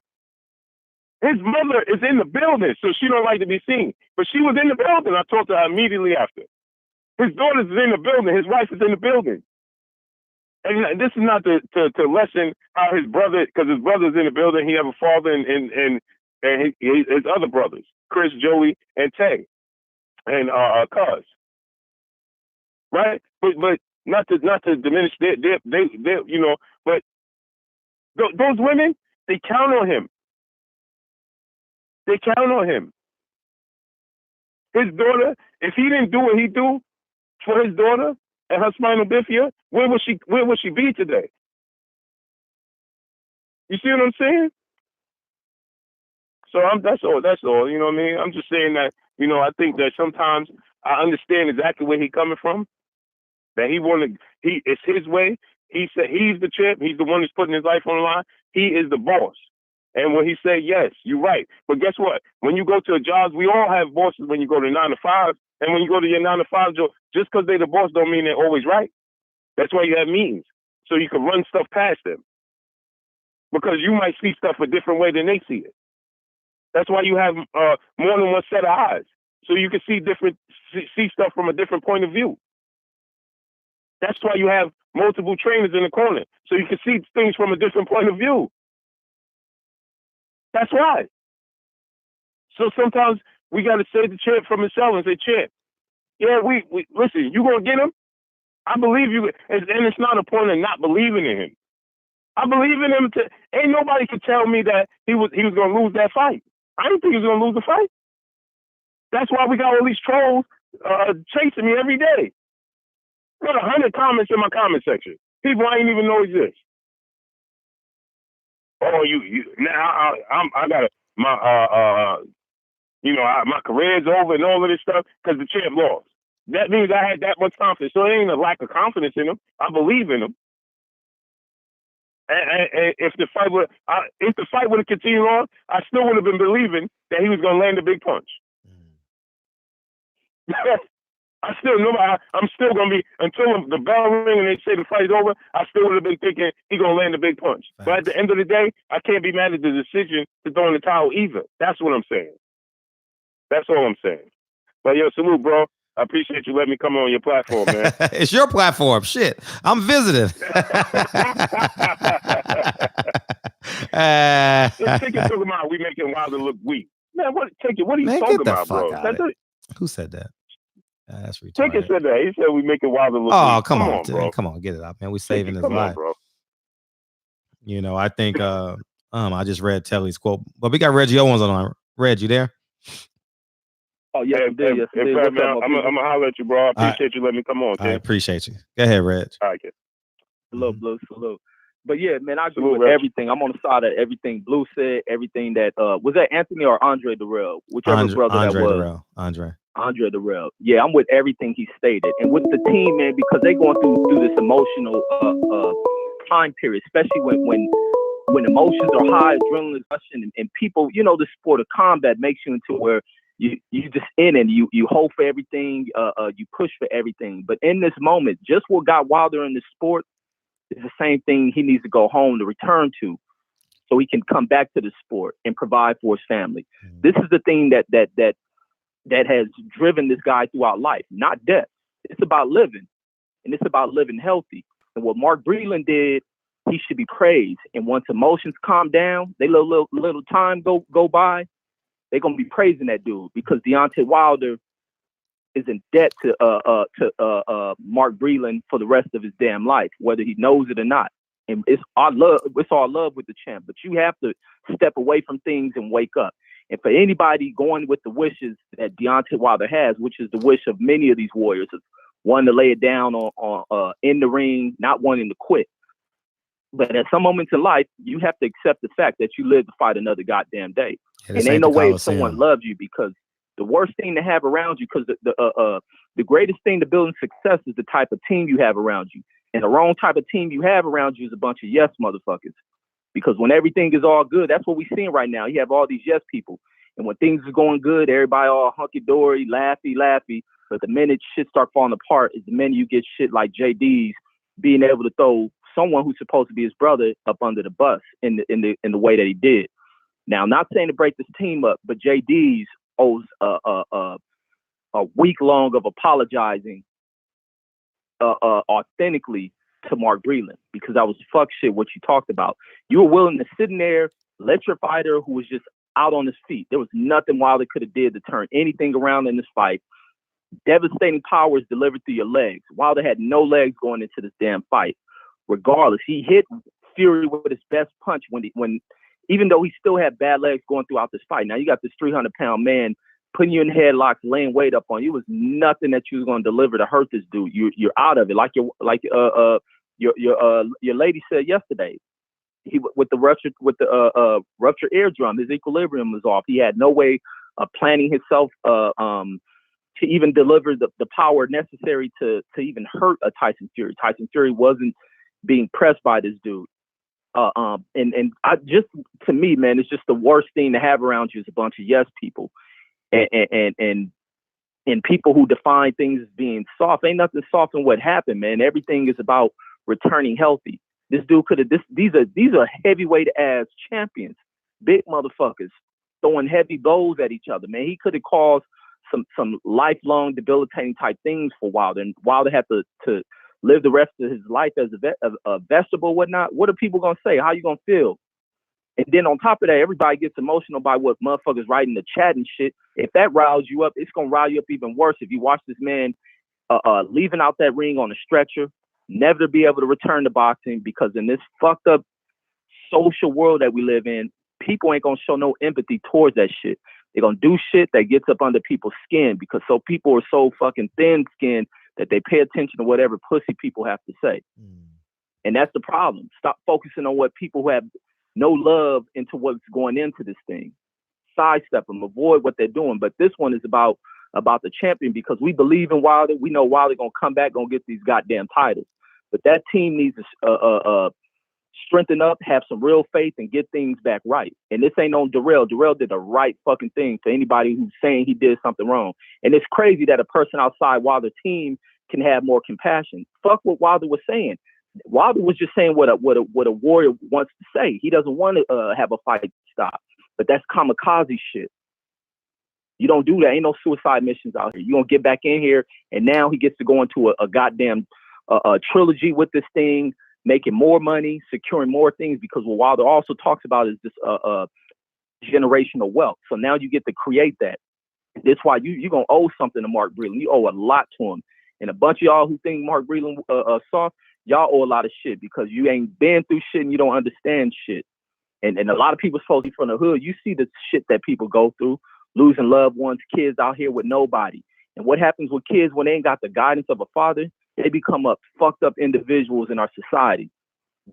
His mother is in the building, so she don't like to be seen. But she was in the building. I talked to her immediately after. His daughter's in the building. His wife is in the building. And this is not to lessen how his brother, because his brother's in the building. He have a father and his other brothers, Chris, Joey, and Tay, and Cuz. Right? But not to diminish they you know, but those women, they count on him. They count on him. His daughter, if he didn't do what he do for his daughter and her spinal bifida, where would she be today? You see what I'm saying? So that's all. You know what I mean? I'm just saying that, you know, I think that sometimes I understand exactly where he's coming from. That it's his way. He said he's the champ. He's the one that's putting his life on the line. He is the boss. And when he said yes, you're right. But guess what? When you go to a job, we all have bosses when you go to 9 to 5. And when you go to your 9 to 5 job, just because they're the boss don't mean they're always right. That's why you have meetings. So you can run stuff past them. Because you might see stuff a different way than they see it. That's why you have more than one set of eyes. So you can see stuff from a different point of view. That's why you have multiple trainers in the corner. So you can see things from a different point of view. That's why. So sometimes we got to save the champ from himself and say, champ, yeah, we listen, you going to get him? I believe you. And it's not a point of not believing in him. I believe in him. Ain't nobody could tell me that he was going to lose that fight. I didn't think he was going to lose the fight. That's why we got all these trolls chasing me every day. I got 100 comments in my comment section. People I didn't even know exist. Oh, you now I got my my career's over and all of this stuff because the champ lost. That means I had that much confidence. So it ain't a lack of confidence in him. I believe in him. And if the fight would have continued on, I still would have been believing that he was going to land a big punch. I still know I'm still going to be, until the bell ring and they say the fight's over, I still would have been thinking he's going to land a big punch. Thanks. But at the end of the day, I can't be mad at the decision to throw in the towel either. That's what I'm saying. That's all I'm saying. But yo, salute, bro. I appreciate you letting me come on your platform, man. It's your platform. Shit. I'm visiting. Take it to the mind. We making Wilder look weak. Man, what are you talking about, bro? Who said that? That's retarded. Ticket said that. He said we making Wilder look weak. Come on, bro. Come on, get it out, man. We saving his life. Come on, bro. You know, I think I just read Telly's quote. But we got Reggie Owens on. Reg, you there? Oh, yes, I'm gonna holler at you, bro. I appreciate you letting me come on. I appreciate you. Go ahead, Reg. All right, kid. Salute. But yeah, man, I agree with everything. I'm on the side of everything Blue said, everything that was that Anthony or Andre Durrell, whichever brother that was. Andre Durrell. Yeah, I'm with everything he stated. And with the team, man, because they're going through this emotional time period, especially when emotions are high, adrenaline rushing, and people, you know, the sport of combat makes you into where you just in it. You hope for everything, you push for everything. But in this moment, just what got Wilder in the sport is the same thing he needs to go home to return to, so he can come back to the sport and provide for his family. This is the thing that has driven this guy throughout life, not death. It's about living, and it's about living healthy. And what Mark Breland did, he should be praised. And once emotions calm down, they little time go by, they're gonna be praising that dude, because Deontay Wilder is in debt to Mark Breland for the rest of his damn life, whether he knows it or not. And it's all love with the champ, but you have to step away from things and wake up. And for anybody going with the wishes that Deontay Wilder has, which is the wish of many of these warriors, of wanting to lay it down on in the ring, not wanting to quit. But at some moments in life, you have to accept the fact that you live to fight another goddamn day. And ain't no way someone loves you, because the worst thing to have around you, because the greatest thing to building success is the type of team you have around you. And the wrong type of team you have around you is a bunch of yes motherfuckers. Because when everything is all good, that's what we're seeing right now. You have all these yes people. And when things are going good, everybody all hunky-dory, laughy. But the minute shit start falling apart is the minute you get shit like JD's being able to throw someone who's supposed to be his brother up under the bus in the way that he did. Now, not saying to break this team up, but JD's owes a week long of apologizing authentically to Mark Breland, because that was fuck shit what you talked about. You were willing to sit in there, let your fighter who was just out on his feet. There was nothing Wilder could have did to turn anything around in this fight. Devastating powers delivered through your legs. Wilder had no legs going into this damn fight. Regardless, he hit Fury with his best punch when even though he still had bad legs going throughout this fight. Now you got this 300-pound man putting you in headlocks, laying weight up on you. It was nothing that you was going to deliver to hurt this dude. You're out of it. Like your lady said yesterday. He with the ruptured eardrum, his equilibrium was off. He had no way of planning himself to even deliver the power necessary to even hurt a Tyson Fury. Tyson Fury wasn't being pressed by this dude. And I just, to me, man, it's just the worst thing to have around you is a bunch of yes people, and people who define things as being soft. Ain't nothing soft in what happened, man. Everything is about returning healthy. This dude could have. These are heavyweight ass champions, big motherfuckers throwing heavy blows at each other, man. He could have caused some lifelong debilitating type things for Wilder, and Wilder had to live the rest of his life as a vegetable, whatnot. What are people gonna say? How you gonna feel? And then on top of that, everybody gets emotional by what motherfuckers write in the chat and shit. If that riles you up, it's gonna rile you up even worse. If you watch this man leaving out that ring on a stretcher, never to be able to return to boxing, because in this fucked up social world that we live in, people ain't gonna show no empathy towards that shit. They're gonna do shit that gets up under people's skin, because people are so fucking thin-skinned that they pay attention to whatever pussy people have to say. And that's the problem. Stop focusing on what people who have no love into what's going into this thing. Sidestep them, avoid what they're doing. But this one is about the champion, because we believe in Wilder. We know Wilder gonna come back, gonna get these goddamn titles. But that team needs to strengthen up, have some real faith, and get things back right. And this ain't on Darrell. Darrell did the right fucking thing to anybody who's saying he did something wrong. And it's crazy that a person outside Wilder's team can have more compassion. Fuck what Wilder was saying. Wilder was just saying what a warrior wants to say. He doesn't want to have a fight stop. But that's kamikaze shit. You don't do that. Ain't no suicide missions out here. You're going to get back in here, and now he gets to go into a goddamn trilogy with this thing, making more money, securing more things, because what Wilder also talks about is this generational wealth. So now you get to create that. That's why you're going to owe something to Mark Breland. You owe a lot to him. And a bunch of y'all who think Mark Breland soft, y'all owe a lot of shit, because you ain't been through shit and you don't understand shit. And a lot of people supposed to be from the hood. You see the shit that people go through, losing loved ones, kids out here with nobody. And what happens with kids when they ain't got the guidance of a father? They become fucked up individuals in our society,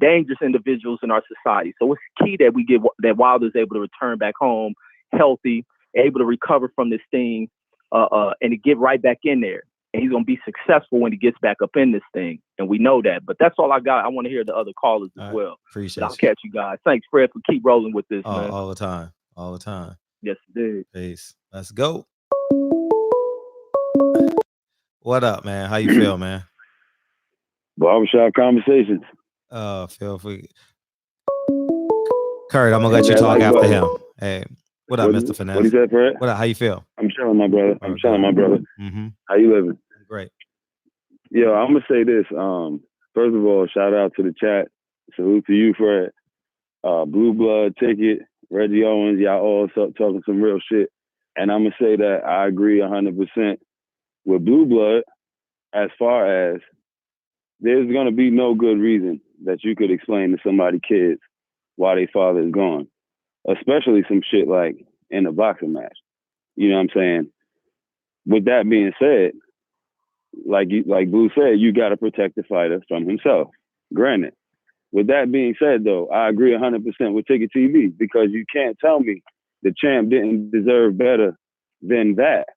dangerous individuals in our society. So it's key that that Wilder's able to return back home healthy, able to recover from this thing, and to get right back in there. And he's going to be successful when he gets back up in this thing. And we know that. But that's all I got. I want to hear the other callers as well. Appreciate it. I'll catch you guys. Thanks, Fred, for keep rolling with this, man. All the time. All the time. Yes, dude. Peace. Let's go. What up, man? How you feel, man? Barbershop conversations. Feel free. Kurt, I'm going to let you talk after him. Hey. What up, Mr. Finesse? What is that, Fred? What up? How you feel? I'm chilling, my brother. Mm-hmm. How you living? Great. Yo, I'm gonna say this. First of all, shout out to the chat. Salute to you, Fred. Blue Blood, Ticket, Reggie Owens, y'all all talking some real shit. And I'm gonna say that I agree 100% with Blue Blood, as far as there's gonna be no good reason that you could explain to somebody's kids why their father is gone. Especially some shit like in a boxing match. You know what I'm saying? With that being said, like Blue said, you got to protect the fighter from himself. Granted. With that being said, though, I agree 100% with Ticket TV, because you can't tell me the champ didn't deserve better than that.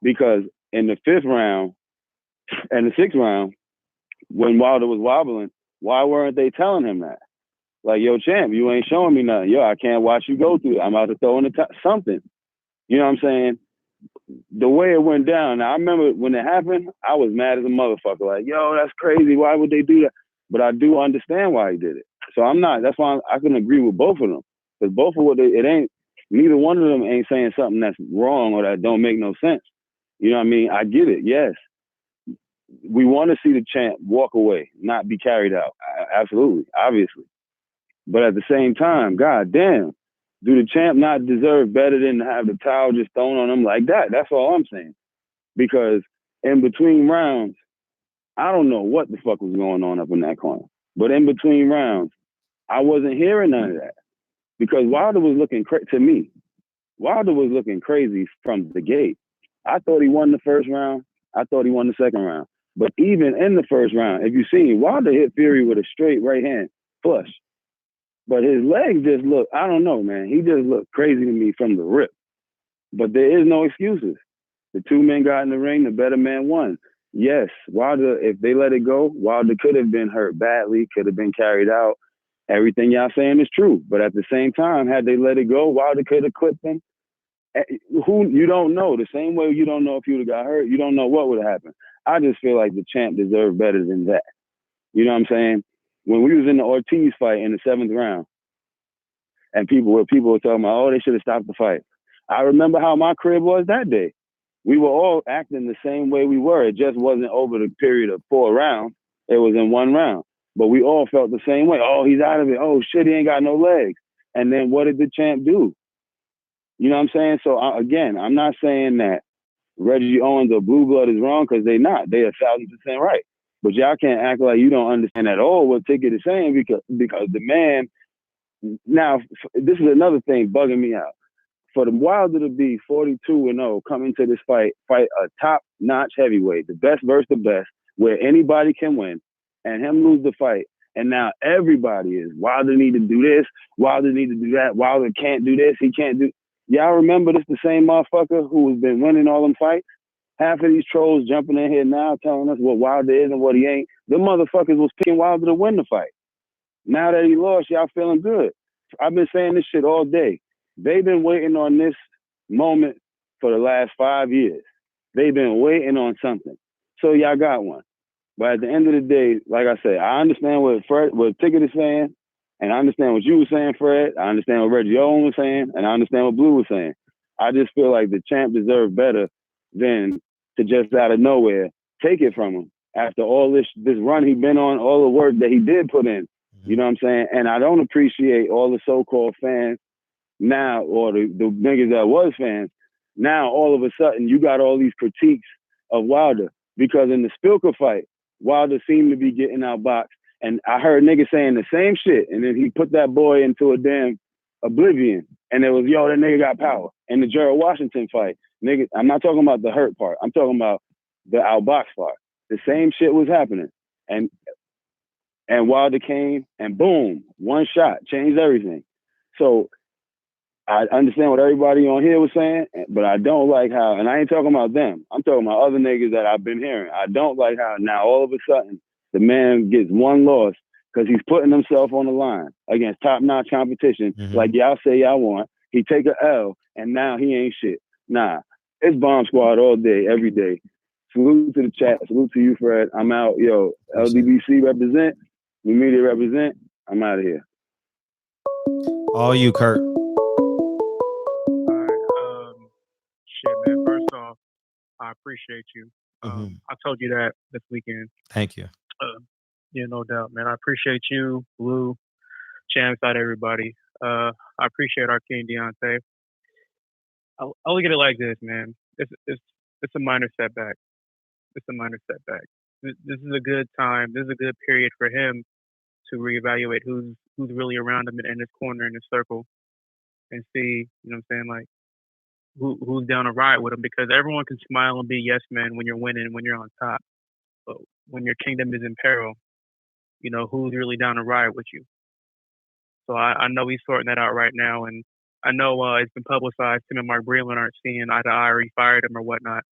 Because in the 5th round and the 6th round, when Wilder was wobbling, why weren't they telling him that? Like, yo, champ, you ain't showing me nothing. Yo, I can't watch you go through it. I'm about to throw in something. You know what I'm saying? The way it went down. Now, I remember when it happened, I was mad as a motherfucker. Like, yo, that's crazy. Why would they do that? But I do understand why he did it. So that's why I can agree with both of them. Because both of neither one of them ain't saying something that's wrong or that don't make no sense. You know what I mean? I get it. Yes. We want to see the champ walk away, not be carried out. Absolutely. Obviously. But at the same time, god damn, do the champ not deserve better than to have the towel just thrown on him like that? That's all I'm saying. Because in between rounds, I don't know what the fuck was going on up in that corner. But in between rounds, I wasn't hearing none of that. Because Wilder was looking to me, Wilder was looking crazy from the gate. I thought he won the 1st round. I thought he won the 2nd round. But even in the 1st round, if you see, Wilder hit Fury with a straight right hand flush. But his legs just look, I don't know, man. He just looked crazy to me from the rip. But there is no excuses. The 2 men got in the ring, the better man won. Yes, Wilder, if they let it go, Wilder could have been hurt badly, could have been carried out. everything y'all saying is true. But at the same time, had they let it go, Wilder could have clipped him. Who you don't know. The same way you don't know if you would have got hurt, you don't know what would have happened. I just feel like the champ deserved better than that. You know what I'm saying? When we was in the Ortiz fight in the 7th round, and people were talking about, oh, they should have stopped the fight. I remember how my crib was that day. We were all acting the same way we were. It just wasn't over the period of 4 rounds. It was in 1 round. But we all felt the same way. Oh, he's out of it. Oh, shit, he ain't got no legs. And then what did the champ do? You know what I'm saying? So, again, I'm not saying that Reggie Owens or Blue Blood is wrong, because they're not. They're 1,000% right. But y'all can't act like you don't understand at all what Ticket is saying, because the man. Now, this is another thing bugging me out. For the Wilder to be 42-0, come into this fight a top-notch heavyweight, the best versus the best, where anybody can win, and him lose the fight, and now everybody is, Wilder need to do this, Wilder need to do that, Wilder can't do this, he can't do. Y'all remember this the same motherfucker who has been winning all them fights? Half of these trolls jumping in here now telling us what Wilder is and what he ain't. Them motherfuckers was picking Wilder to win the fight. Now that he lost, y'all feeling good. I've been saying this shit all day. They've been waiting on this moment for the last 5 years. They've been waiting on something. So y'all got one. But at the end of the day, like I said, I understand what Ticket is saying, and I understand what you were saying, Fred. I understand what Reggie Owen was saying, and I understand what Blue was saying. I just feel like the champ deserved better than to just out of nowhere take it from him after all this run he been on, all the work that he did put in. You know what I'm saying? And I don't appreciate all the so-called fans now, or the niggas that was fans. Now, all of a sudden, you got all these critiques of Wilder. Because in the Spilker fight, Wilder seemed to be getting outboxed. And I heard niggas saying the same shit. And then he put that boy into a damn oblivion. And it was, yo, that nigga got power. In the Gerald Washington fight, nigga, I'm not talking about the hurt part. I'm talking about the outbox part. The same shit was happening. And Wilder came and boom, one shot, changed everything. So I understand what everybody on here was saying, but I don't like how, and I ain't talking about them. I'm talking about other niggas that I've been hearing. I don't like how now all of a sudden the man gets one loss because he's putting himself on the line against top-notch competition, like y'all say y'all want. He take a L, and now he ain't shit. Nah, it's Bomb Squad all day, every day. Salute to the chat. Salute to you, Fred. I'm out. Yo, LDBC represent. We media represent. I'm out of here. All you, Kurt. Shit, man. First off, I appreciate you. I told you that this weekend. Thank you. Yeah, no doubt, man. I appreciate you, Blue, Champs, out everybody. I appreciate our king Deontay. I'll look at it like this, man. It's a minor setback. It's a minor setback. This is a good time. This is a good period for him to reevaluate who's really around him in his corner, in his circle, and see, you know what I'm saying, like who's down to ride with him, because everyone can smile and be yes man when you're winning, when you're on top. But when your kingdom is in peril, you know, who's really down to ride with you? So I know he's sorting that out right now, and I know it's been publicized him and Mark Breland aren't seeing eye to eye, or he fired him or whatnot.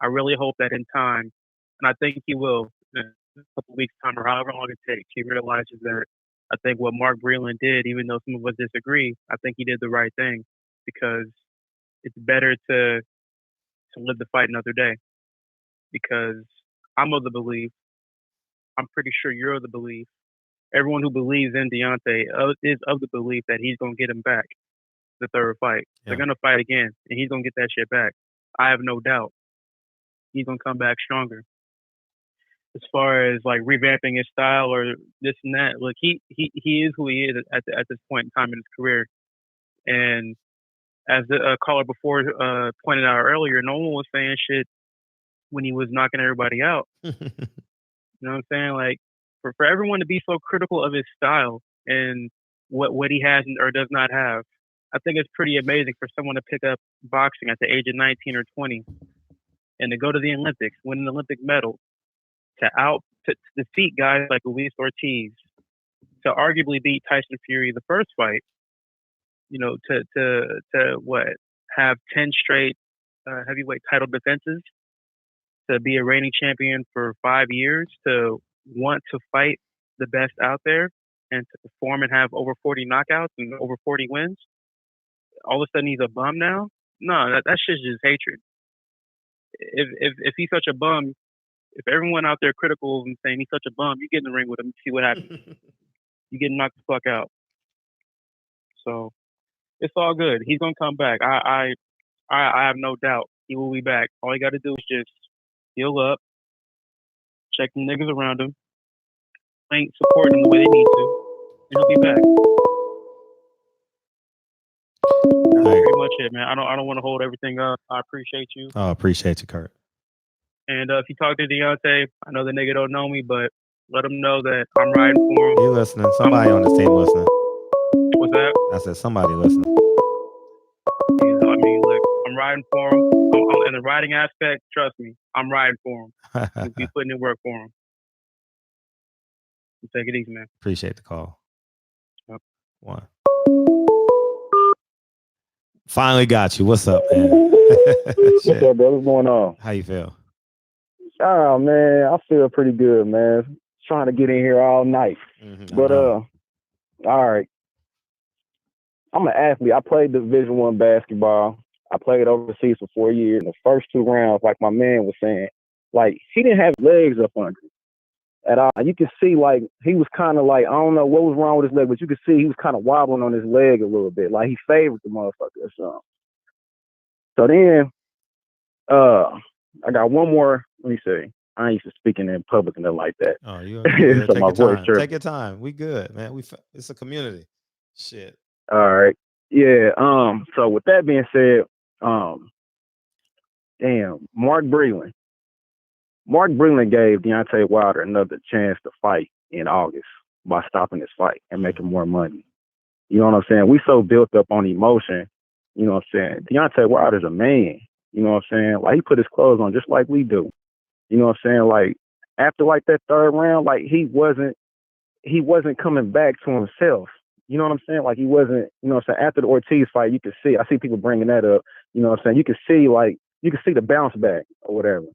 I really hope that in time, and I think he will, in a couple of weeks' time or however long it takes, he realizes that I think what Mark Breland did, even though some of us disagree, I think he did the right thing, because it's better to live the fight another day. Because I'm of the belief, I'm pretty sure you're of the belief, everyone who believes in Deontay is of the belief that he's going to get him back the third fight. Yeah. They're going to fight again, and he's going to get that shit back. I have no doubt. He's going to come back stronger. As far as like revamping his style or this and that, look, he is who he is at this point in time in his career. And as the caller before pointed out earlier, no one was saying shit when he was knocking everybody out. You know what I'm saying? Like, for everyone to be so critical of his style and what he has or does not have, I think it's pretty amazing for someone to pick up boxing at the age of 19 or 20 and to go to the Olympics, win an Olympic medal, to defeat guys like Luis Ortiz, to arguably beat Tyson Fury the first fight, you know, to have 10 straight heavyweight title defenses, to be a reigning champion for 5 years, to want to fight the best out there. and to perform and have over 40 knockouts and over 40 wins, all of a sudden he's a bum now? No, that shit's just hatred. If he's such a bum, if everyone out there critical of him saying he's such a bum, you get in the ring with him and see what happens. You get knocked the fuck out. So it's all good. He's gonna come back. I have no doubt he will be back. All you got to do is just heal up, check the niggas around him, ain't supporting them the way they need to, and he'll be back. That's pretty much it, man. I don't want to hold everything up. I appreciate you. Oh, appreciate you, Kurt. And if you talk to Deontay, I know the nigga don't know me, but let him know that I'm riding for him. You listening? Somebody on the team listening. What's that? I said somebody listening. I mean, look, I'm riding for him. In the riding aspect, trust me, I'm riding for him. We'll be putting in work for him. You take it easy, man. Appreciate the call. Yep. One. Finally got you. What's up, man? What's up, bro? What's going on? How you feel? Oh man, I feel pretty good, man. Trying to get in here all night. But all right. I'm an athlete. I played Division I basketball. I played overseas for 4 years. In the first 2 rounds, like my man was saying, like he didn't have legs up under him at all. You could see like he was kind of like, I don't know what was wrong with his leg, but you could see he was kind of wobbling on his leg a little bit, like he favored the motherfucker or something. So then, I got one more. Let me see. I ain't used to speaking in public and nothing like that. Oh, you good. So Take my your voice time. tripping. Take your time. We good, man. It's a community. Shit. All right. Yeah. So with that being said, Mark Breland. Mark Breland gave Deontay Wilder another chance to fight in August by stopping his fight and making more money. You know what I'm saying? We so built up on emotion. You know what I'm saying? Deontay Wilder's a man. You know what I'm saying? Like he put his clothes on just like we do. You know what I'm saying? Like after like that 3rd round, like he wasn't coming back to himself. You know what I'm saying? Like he wasn't, you know what I'm saying? After the Ortiz fight, you could see, I see people bringing that up. You know what I'm saying? You could see the bounce back or whatever.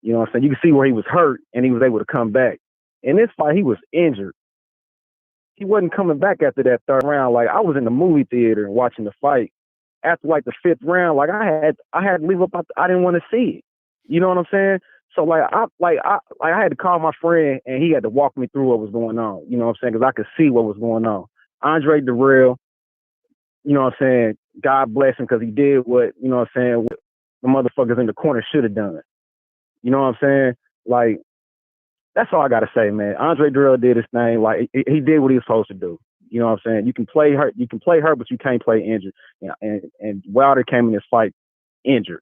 You know what I'm saying? You could see where he was hurt and he was able to come back. In this fight, he was injured. He wasn't coming back after that 3rd round. Like I was in the movie theater watching the fight. After like the 5th round, like I had to leave up. I didn't want to see it. You know what I'm saying? So I had to call my friend and he had to walk me through what was going on. You know what I'm saying? Because I could see what was going on. Andre Durrell, you know what I'm saying? God bless him because he did what, you know what I'm saying, what the motherfuckers in the corner should have done. You know what I'm saying? Like, that's all I got to say, man. Andre Durrell did his thing. Like, he did what he was supposed to do. You know what I'm saying? You can play hurt, but you can't play injured. And Wilder came in this fight injured.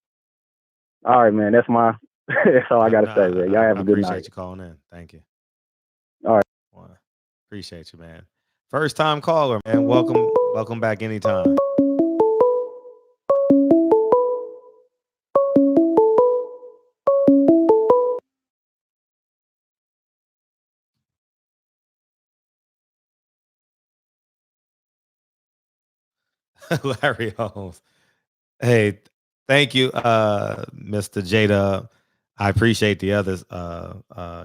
All right, man. That's all I got to say, man. Y'all have a good night. I appreciate you calling in. Thank you. All right. Well, appreciate you, man. First time caller, man. Welcome back anytime. Larry Holmes. Hey, thank you, Mr. J-Dub. I appreciate the others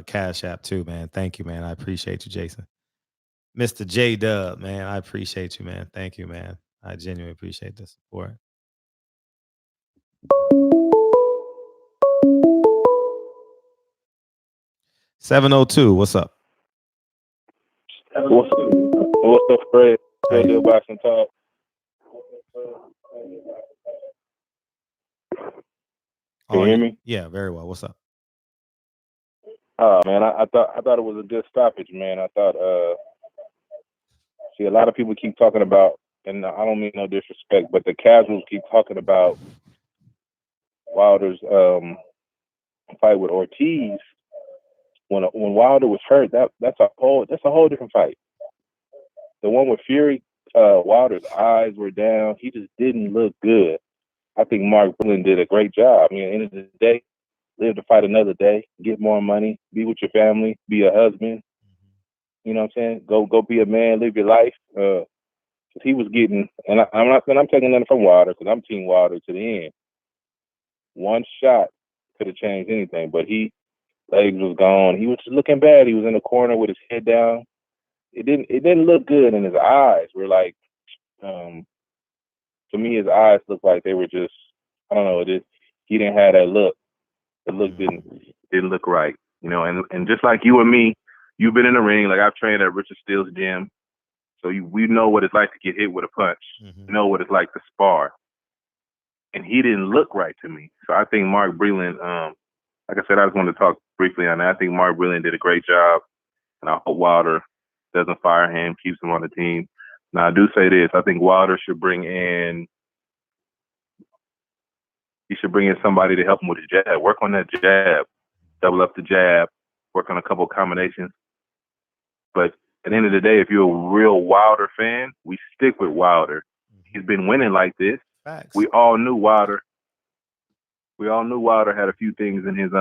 Cash App too, man. Thank you, man. I appreciate you, Jason. Mr. J-Dub, man. I appreciate you, man. Thank you, man. I genuinely appreciate the support. $702. What's up? What's up, Fred? Still do boxing talk. Can you hear me? Yeah, very well. What's up? Oh man, I thought it was a good stoppage, man. I thought see, a lot of people keep talking about, and I don't mean no disrespect, but the casuals keep talking about Wilder's fight with Ortiz. When Wilder was hurt, that's a whole different fight. The one with Fury, Wilder's eyes were down. He just didn't look good. I think Mark Breland did a great job. I mean, at the end of the day, live to fight another day, get more money, be with your family, be a husband. You know what I'm saying? Go be a man, live your life. Cause he was getting, and I'm not saying I'm taking nothing from Wilder, because I'm Team Wilder to the end. One shot could have changed anything, but legs was gone. He was just looking bad. He was in the corner with his head down. it didn't look good in his eyes. We're like, to me, his eyes looked like they were just, I don't know, he didn't have that look. The look didn't look right, you know. And just like you and me, you've been in the ring. Like I've trained at Richard Steele's gym, so we know what it's like to get hit with a punch. You know what it's like to spar. And he didn't look right to me. So I think Mark Breland, like I said, I just wanted to talk briefly on that. I think Mark Breland did a great job, and I hope Wilder doesn't fire him, keeps him on the team. Now I do say this: I think Wilder should bring in somebody to help him with his jab. Work on that jab, double up the jab, work on a couple of combinations. But at the end of the day, if you're a real Wilder fan, we stick with Wilder. He's been winning like this. Facts. We all knew Wilder had a few things in his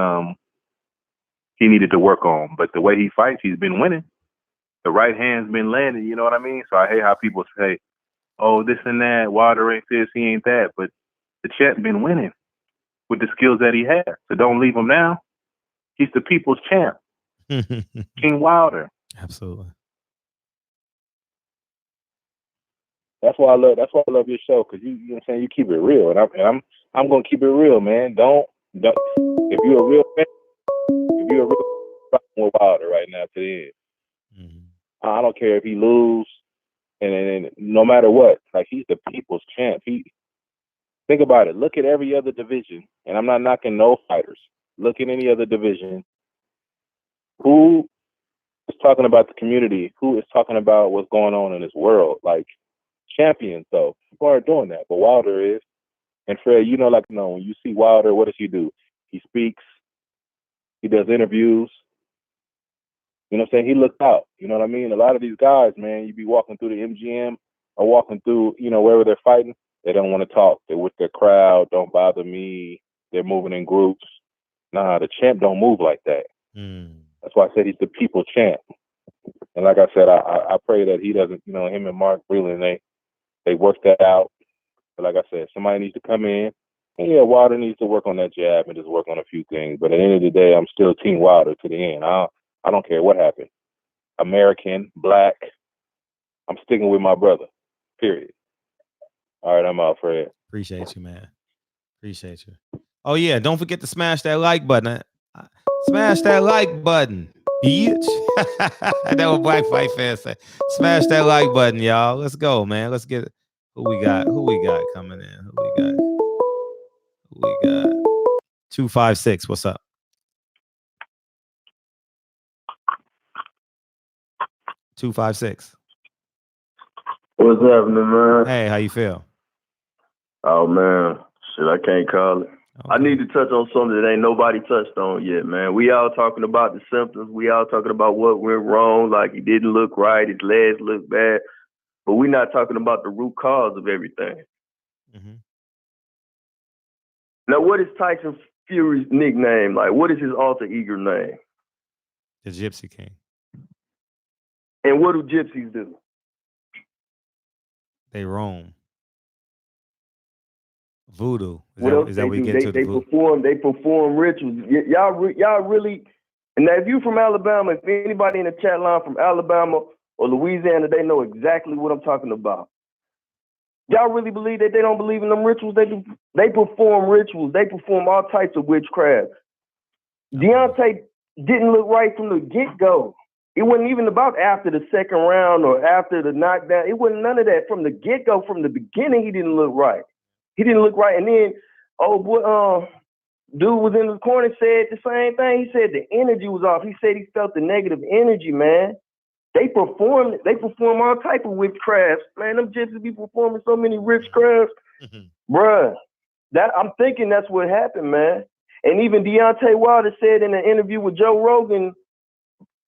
he needed to work on. But the way he fights, he's been winning. The right hand's been landing, you know what I mean? So I hate how people say, oh, this and that, Wilder ain't this, he ain't that. But the champ's been winning with the skills that he has. So don't leave him now. He's the people's champ. King Wilder. Absolutely. That's why I love your show, because you know what I'm saying, you keep it real. And I'm gonna keep it real, man. Don't if you're a real fan, with Wilder right now to the end. I don't care if he lose, and no matter what, like he's the people's champ. Think about it. Look at every other division, and I'm not knocking no fighters. Look at any other division. Who is talking about the community? Who is talking about what's going on in this world? Like champions, though. People aren't doing that, but Wilder is. And Fred, when you see Wilder, what does he do? He speaks. He does interviews. You know what I'm saying? He looks out. You know what I mean? A lot of these guys, man, you be walking through the MGM or walking through, wherever they're fighting, they don't want to talk. They're with their crowd. Don't bother me. They're moving in groups. Nah, the champ don't move like that. That's why I said he's the people champ. And like I said, I pray that he doesn't, him and Mark Breland, they work that out. But like I said, somebody needs to come in. And yeah, Wilder needs to work on that jab and just work on a few things. But at the end of the day, I'm still Team Wilder to the end. I don't care what happened. American, black, I'm sticking with my brother. Period. All right, I'm out, Fred. Appreciate you, man. Appreciate you. Oh, yeah, don't forget to smash that like button. Smash that like button, bitch. That what Black Fight fans say. Smash that like button, y'all. Let's go, man. Let's get it. Who we got coming in? Who we got? 256. What's up? 256. What's happening, man? Hey, how you feel? Oh, man. Shit, I can't call it. Okay. I need to touch on something that ain't nobody touched on yet, man. We all talking about the symptoms. We all talking about what went wrong, like he didn't look right, his legs look bad. But we're not talking about the root cause of everything. Now, what is Tyson Fury's nickname? Like, what is his alter ego name? The Gypsy King. And what do gypsies do? They roam. Voodoo. Is that what we get to? They perform rituals. Y'all really. And now, if you from Alabama, if anybody in the chat line from Alabama or Louisiana, they know exactly what I'm talking about. Y'all really believe that they don't believe in them rituals? They perform rituals. They perform all types of witchcraft. Deontay didn't look right from the get-go. It wasn't even about after the second round or after the knockdown. It wasn't none of that. From the get-go, from the beginning, he didn't look right. He didn't look right. And then, dude was in the corner, said the same thing. He said the energy was off. He said he felt the negative energy, man. They perform all type of witchcrafts. Man, them gypsies be performing so many witchcrafts. Bruh, I'm thinking that's what happened, man. And even Deontay Wilder said in an interview with Joe Rogan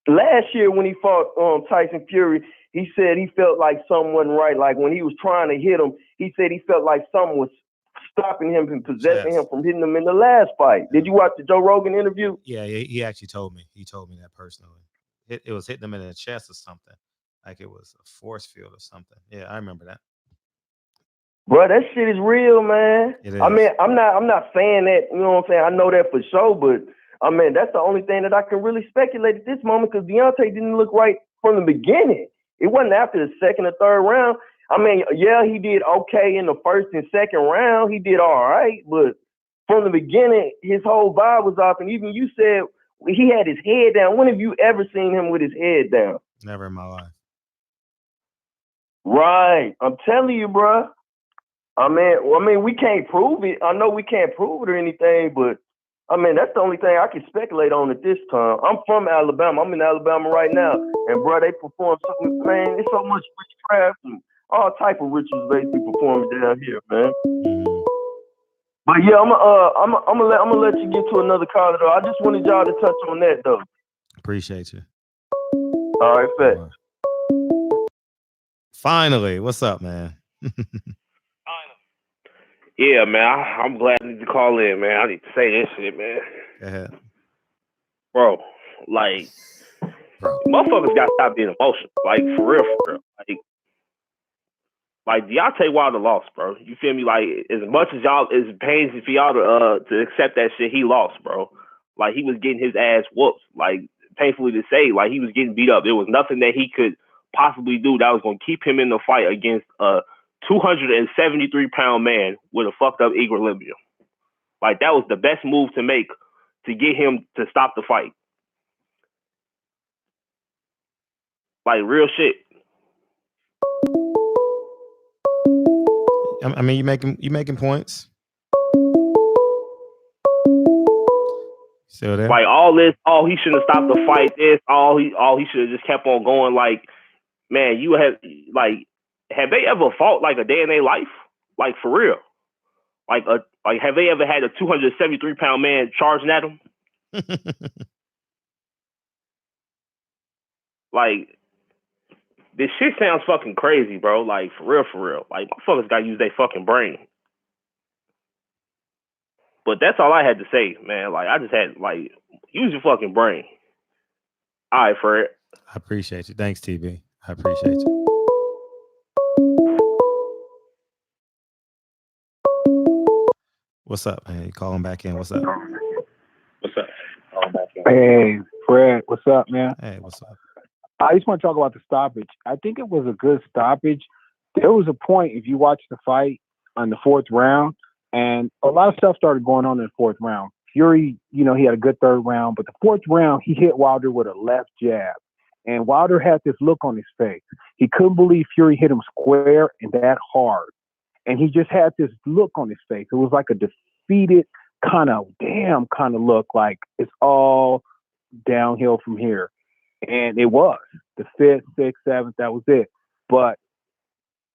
last year when he fought Tyson Fury, he said he felt like something wasn't right. Like when he was trying to hit him, he said he felt like something was stopping him and possessing him from hitting him in the last fight. Did you watch the Joe Rogan interview? Yeah, he actually told me. He told me that personally. It was hitting him in the chest or something. Like it was a force field or something. Yeah, I remember that. Bro, that shit is real, man. It is. I mean, I'm not saying that, you know what I'm saying? I know that for sure, but I mean, that's the only thing that I can really speculate at this moment because Deontay didn't look right from the beginning. It wasn't after the second or third round. I mean, yeah, he did okay in the first and second round. He did all right, but from the beginning, his whole vibe was off. And even you said he had his head down. When have you ever seen him with his head down? Never in my life. Right. I'm telling you, bro. I mean, we can't prove it. I know we can't prove it or anything, but I mean, that's the only thing I can speculate on at this time. I'm from Alabama. I'm in Alabama right now. And, bro, they perform something, man, there's so much witchcraft and all type of rituals basically performing down here, man. But, yeah, I'm gonna let you get to another caller, though. I just wanted y'all to touch on that, though. Appreciate you. All right, bet. Finally, what's up, man? Yeah, man, I'm glad you call in, man. I need to say this shit, man. Go ahead. Bro, like, motherfuckers got to stop being emotional. Like, for real, for real. Like Deontay Wilder lost, bro. You feel me? Like, as much as y'all, as pains for y'all to accept that shit, he lost, bro. Like, he was getting his ass whooped. Like, painfully to say, like, he was getting beat up. There was nothing that he could possibly do that was going to keep him in the fight against 273-pound man with a fucked up equilibrium. Like, that was the best move to make to get him to stop the fight. Like, real shit. I mean, you making points. Still there? Like, all this, he shouldn't have stopped the fight. This, he should have just kept on going. Like, man, you have they ever fought like a day in their life? Like, for real? Like have they ever had a 273-pound man charging at them? Like, this shit sounds fucking crazy, bro. Like, for real. Like, motherfuckers gotta use their fucking brain. But that's all I had to say, man. Like, I just had, like, use your fucking brain. All right, Fred. I appreciate you. Thanks, TB. I appreciate you. What's up, man? You calling back in? What's up? What's up? Calling back in. Hey, Fred. What's up, man? Hey, what's up? I just want to talk about the stoppage. I think it was a good stoppage. There was a point, if you watch the fight on the fourth round, and a lot of stuff started going on in the fourth round. Fury, he had a good third round, but the fourth round, he hit Wilder with a left jab. And Wilder had this look on his face. He couldn't believe Fury hit him square and that hard. And he just had this look on his face. It was like a defeated kind of look, like it's all downhill from here. And it was the fifth, sixth, seventh, that was it. But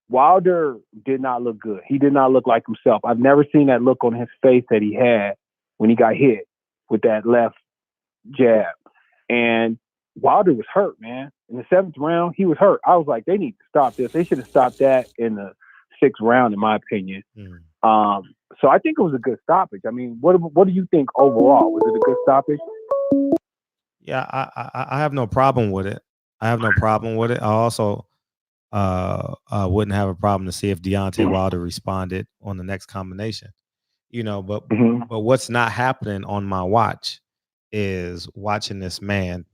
Wilder did not look good. He did not look like himself. I've never seen that look on his face that he had when he got hit with that left jab. And Wilder was hurt, man. In the seventh round, he was hurt. I was like, they need to stop this. They should have stopped that in the sixth round, in my opinion. So I think it was a good stoppage. I mean, what do you think overall? Was it a good stoppage? Yeah, I have no problem with it. I also wouldn't have a problem to see if Deontay Wilder responded on the next combination. But what's not happening on my watch is watching this man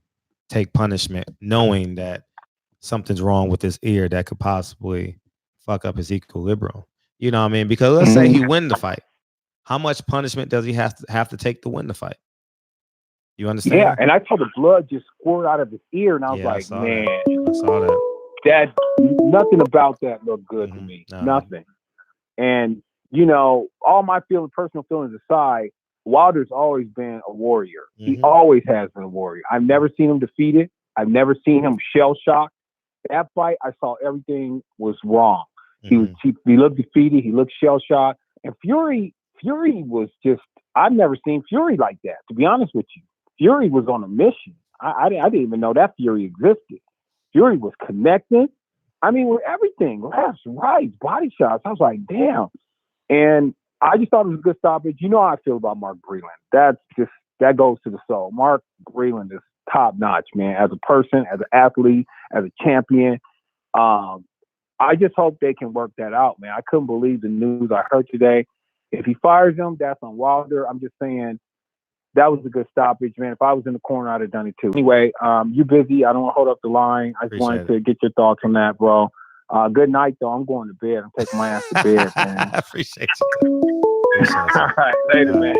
take punishment, knowing that something's wrong with his ear that could possibly fuck up his equilibrium. You know what I mean? Because let's say he win the fight. How much punishment does he have to take to win the fight? You understand? Yeah, and I saw the blood just squirt out of his ear, and I was like, man, I saw that. That nothing about that looked good to me. No. Nothing. And all my personal feelings aside, Wilder's always been a warrior. He always has been a warrior. I've never seen him defeated. I've never seen him shell shocked. That fight, I saw everything was wrong. He looked defeated. He looked shell shocked. And Fury was just, I've never seen Fury like that, to be honest with you. Fury was on a mission. I didn't even know that Fury existed. Fury was connecting. I mean, with everything, lefts, rights, body shots. I was like, damn. And I just thought it was a good stoppage. You know how I feel about Mark Breland. That goes to the soul. Mark Breland is top notch, man. As a person, as an athlete, as a champion. I just hope they can work that out, man. I couldn't believe the news I heard today. If he fires him, that's on Wilder. I'm just saying, that was a good stoppage, man. If I was in the corner, I'd have done it too. Anyway, you busy. I don't want to hold up the line. I just wanted to get your thoughts on that, bro. Good night, though. I'm going to bed. I'm taking my ass to bed, man. I appreciate you. All right. Later, man.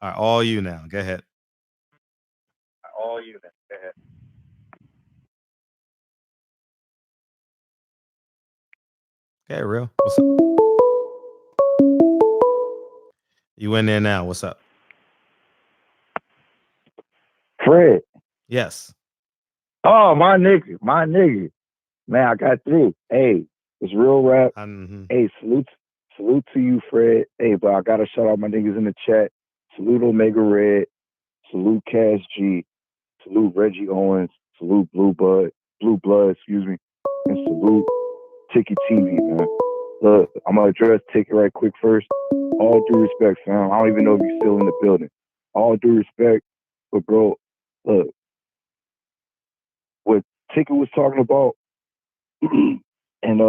All right, all you now. Go ahead. All you, man. Go ahead. Okay, real. What's up? You in there now? What's up? Fred. Yes. Oh, my nigga. Man, I got through. Hey, it's real rap. Hey, salute to you, Fred. Hey, but I gotta shout out my niggas in the chat. Salute Omega Red. Salute Cash G. Salute Reggie Owens. Salute Blue Blood, excuse me. And salute Ticket TV, man. Look, I'm gonna address Ticket right quick first. All due respect, fam. I don't even know if you're still in the building. All due respect, but bro, look, what Ticket was talking about, and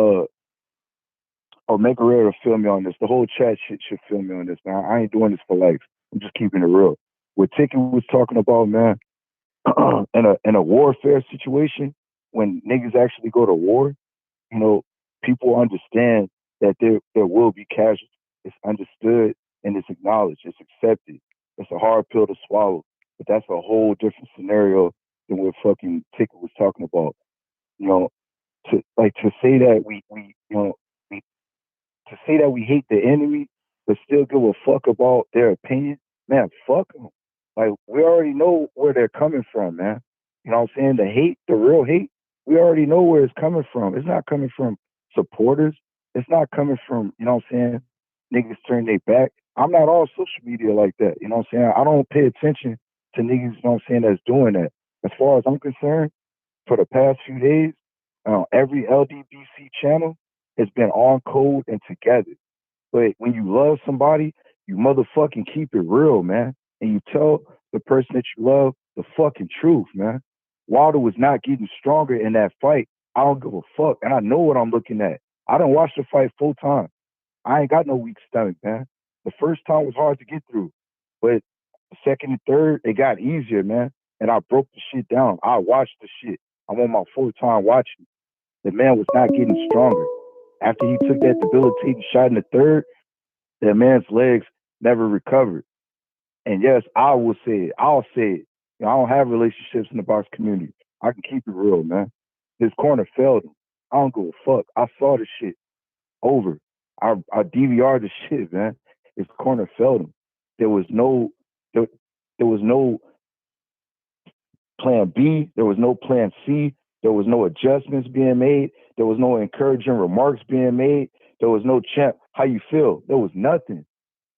Omega Red will feel me on this. The whole chat should feel me on this, man. I ain't doing this for likes. I'm just keeping it real. What Ticket was talking about, man, in a warfare situation, when niggas actually go to war, you know, people understand that there will be casualties. It's understood and it's acknowledged. It's accepted. It's a hard pill to swallow, but that's a whole different scenario than what fucking Ticket was talking about. You know, to say that we to say that we hate the enemy, but still give a fuck about their opinion, man, fuck them. Like, we already know where they're coming from, man. You know what I'm saying? The hate, the real hate, we already know where it's coming from. It's not coming from supporters. It's not coming from, you know what I'm saying, niggas turn their back. I'm not on social media like that. You know what I'm saying? I don't pay attention to niggas, you know what I'm saying, that's doing that. As far as I'm concerned, for the past few days, every LDBC channel has been on code and together. But when you love somebody, you motherfucking keep it real, man. And you tell the person that you love the fucking truth, man. Wilder was not getting stronger in that fight. I don't give a fuck. And I know what I'm looking at. I done watched the fight full time. I ain't got no weak stomach, man. The first time was hard to get through. But the second and third, it got easier, man. And I broke the shit down. I watched the shit. I'm on my fourth time watching. The man was not getting stronger. After he took that debilitating shot in the third, that man's legs never recovered. And yes, I'll say it. You know, I don't have relationships in the box community. I can keep it real, man. His corner failed him. I don't give a fuck. I saw the shit over. I DVR'd the shit, man. His corner failed him. There was no plan B. There was no plan C. There was no adjustments being made. There was no encouraging remarks being made. There was no champ. How you feel? There was nothing.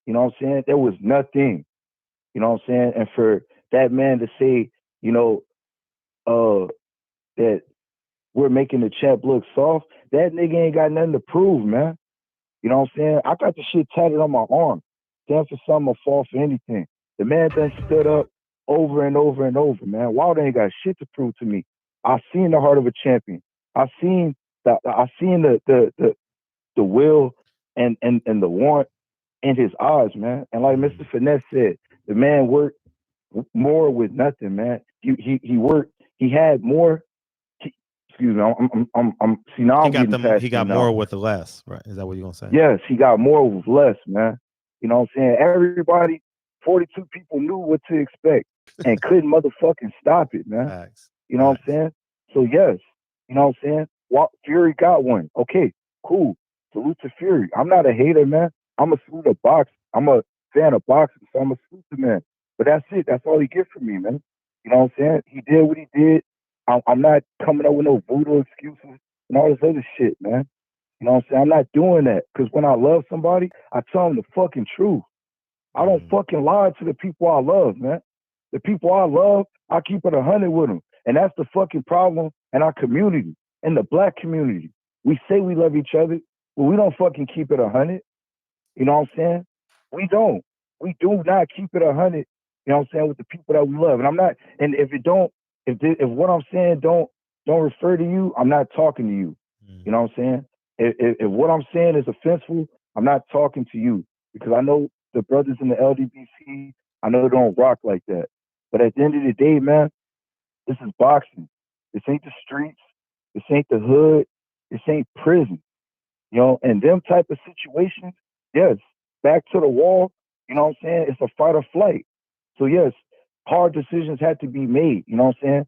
You know what I'm saying? There was nothing. You know what I'm saying? And for that man to say, you know, that we're making the champ look soft, that nigga ain't got nothing to prove, man. You know what I'm saying? I got the shit tatted on my arm. Stand for something or fall for anything. The man done stood up over and over and over, man. Wilder ain't got shit to prove to me. I seen the heart of a champion. I seen the will and the want in his eyes, man. And like Mr. Finesse said, the man worked more with nothing, man. He worked. He had more. Excuse me. I'm. See, now I'm getting past. He got more with less, right? Is that what you're gonna say? Yes, he got more with less, man. You know what I'm saying? Everybody, 42 people knew what to expect and couldn't motherfucking stop it, man. Facts. You know what I'm saying? So yes, you know what I'm saying? Fury got one. Okay, cool. Salute to Fury. I'm not a hater, man. I'm a salute of boxing. I'm a fan of boxing, so I'm a salute the man. But that's it. That's all he get from me, man. You know what I'm saying? He did what he did. I'm not coming up with no voodoo excuses and all this other shit, man. You know what I'm saying? I'm not doing that. Because when I love somebody, I tell them the fucking truth. I don't fucking lie to the people I love, man. The people I love, I keep it 100 with them. And that's the fucking problem in our community, in the black community. We say we love each other, but we don't fucking keep it 100. You know what I'm saying? We don't. We do not keep it 100, you know what I'm saying, with the people that we love. And I'm not, and if what I'm saying don't refer to you, I'm not talking to you. You know what I'm saying? If what I'm saying is offensive, I'm not talking to you because I know the brothers in the LDBC, I know they don't rock like that. But at the end of the day, man, this is boxing. This ain't the streets. This ain't the hood. This ain't prison. You know, and them type of situations, yes, back to the wall, you know what I'm saying? It's a fight or flight. So yes, hard decisions had to be made, you know what I'm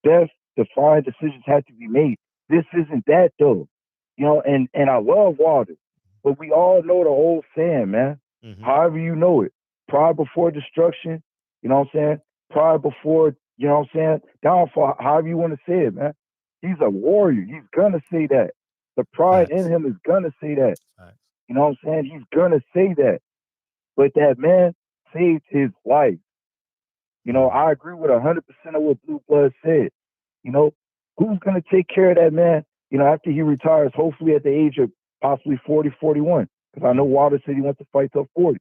saying? Death-defying decisions had to be made. This isn't that though. You know, and I love Wilder, but we all know the old saying, man. However you know it. Pride before destruction, you know what I'm saying? Pride before, you know what I'm saying? Downfall, however you want to say it, man. He's a warrior. He's gonna say that. The pride in him is gonna say that. You know what I'm saying? He's gonna say that. But that man saved his life. You know, I agree with 100% of what Blue Blood said. You know, who's gonna take care of that man, you know, after he retires, hopefully at the age of possibly 40, 41. Because I know Wilder said he wants to fight till 40.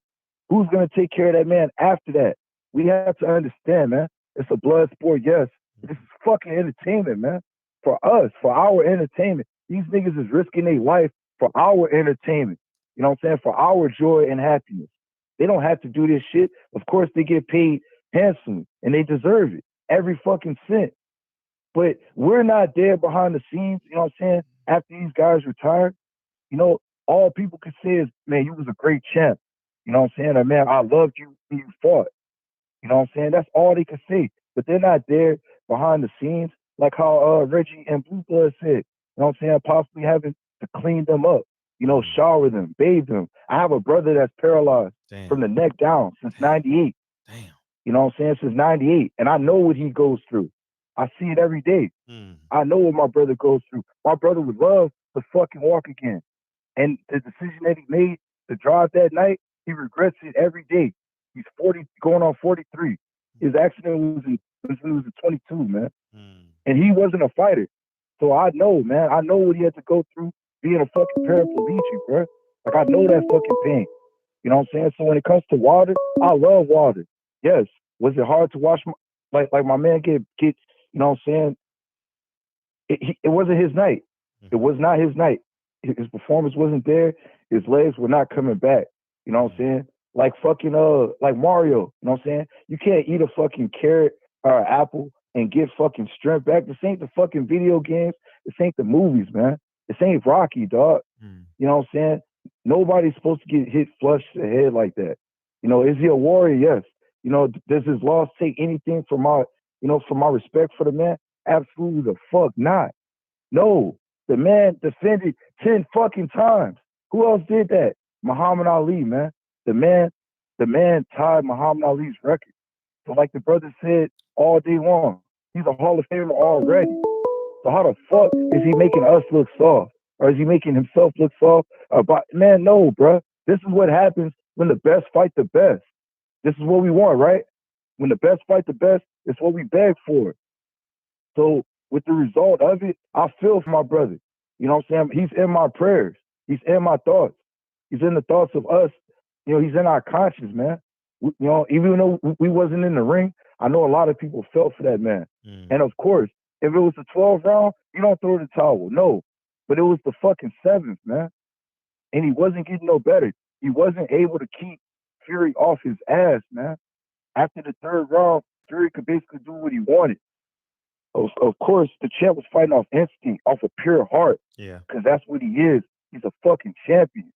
Who's gonna take care of that man after that? We have to understand, man. It's a blood sport, yes. This is fucking entertainment, man. For us, for our entertainment. These niggas is risking their life for our entertainment. You know what I'm saying? For our joy and happiness. They don't have to do this shit. Of course, they get paid handsomely, and they deserve it. Every fucking cent. But we're not there behind the scenes, you know what I'm saying? After these guys retire, you know, all people can say is, man, you was a great champ. You know what I'm saying? Or, man, I loved you when you fought. You know what I'm saying? That's all they can say. But they're not there behind the scenes, like how Reggie and Blue Blood said. You know what I'm saying? Possibly having to clean them up, you know, shower them, bathe them. I have a brother that's paralyzed from the neck down since 98. You know what I'm saying? Since 98. And I know what he goes through. I see it every day. I know what my brother goes through. My brother would love to fucking walk again. And the decision that he made to drive that night, he regrets it every day. He's 40, going on 43. His accident was when he was 22, man. And he wasn't a fighter. So I know, man. I know what he had to go through being a fucking paraplegic, bro. Like, I know that fucking pain. You know what I'm saying? So when it comes to Wilder, I love Wilder. Yes. Was it hard to watch like my man get you know what I'm saying? It wasn't his night. It was not his night. His performance wasn't there. His legs were not coming back. You know what I'm saying? Like fucking like Mario. You know what I'm saying? You can't eat a fucking carrot or an apple and get fucking strength back. This ain't the fucking video games. This ain't the movies, man. This ain't Rocky, dog. You know what I'm saying? Nobody's supposed to get hit flush to the head like that. You know, is he a warrior? Yes. You know, does his loss take anything from my, you know, from my respect for the man? Absolutely the fuck not. No. The man defended 10 fucking times. Who else did that? Muhammad Ali, man. The man tied Muhammad Ali's record. So like the brother said all day long, he's a Hall of Famer already. So how the fuck is he making us look soft? Or is he making himself look soft? Man, no, bruh. This is what happens when the best fight the best. This is what we want, right? When the best fight the best, it's what we beg for. So with the result of it, I feel for my brother. You know what I'm saying? He's in my prayers. He's in my thoughts. He's in the thoughts of us. You know, he's in our conscience, man. You know, even though we wasn't in the ring, I know a lot of people felt for that man. And of course, if it was the 12th round, you don't throw the towel. No. But it was the fucking 7th, man. And he wasn't getting no better. He wasn't able to keep Fury off his ass, man. After the 3rd round, Fury could basically do what he wanted. Of course, the champ was fighting off instinct, off of pure heart. Yeah. Because that's what he is. He's a fucking champion.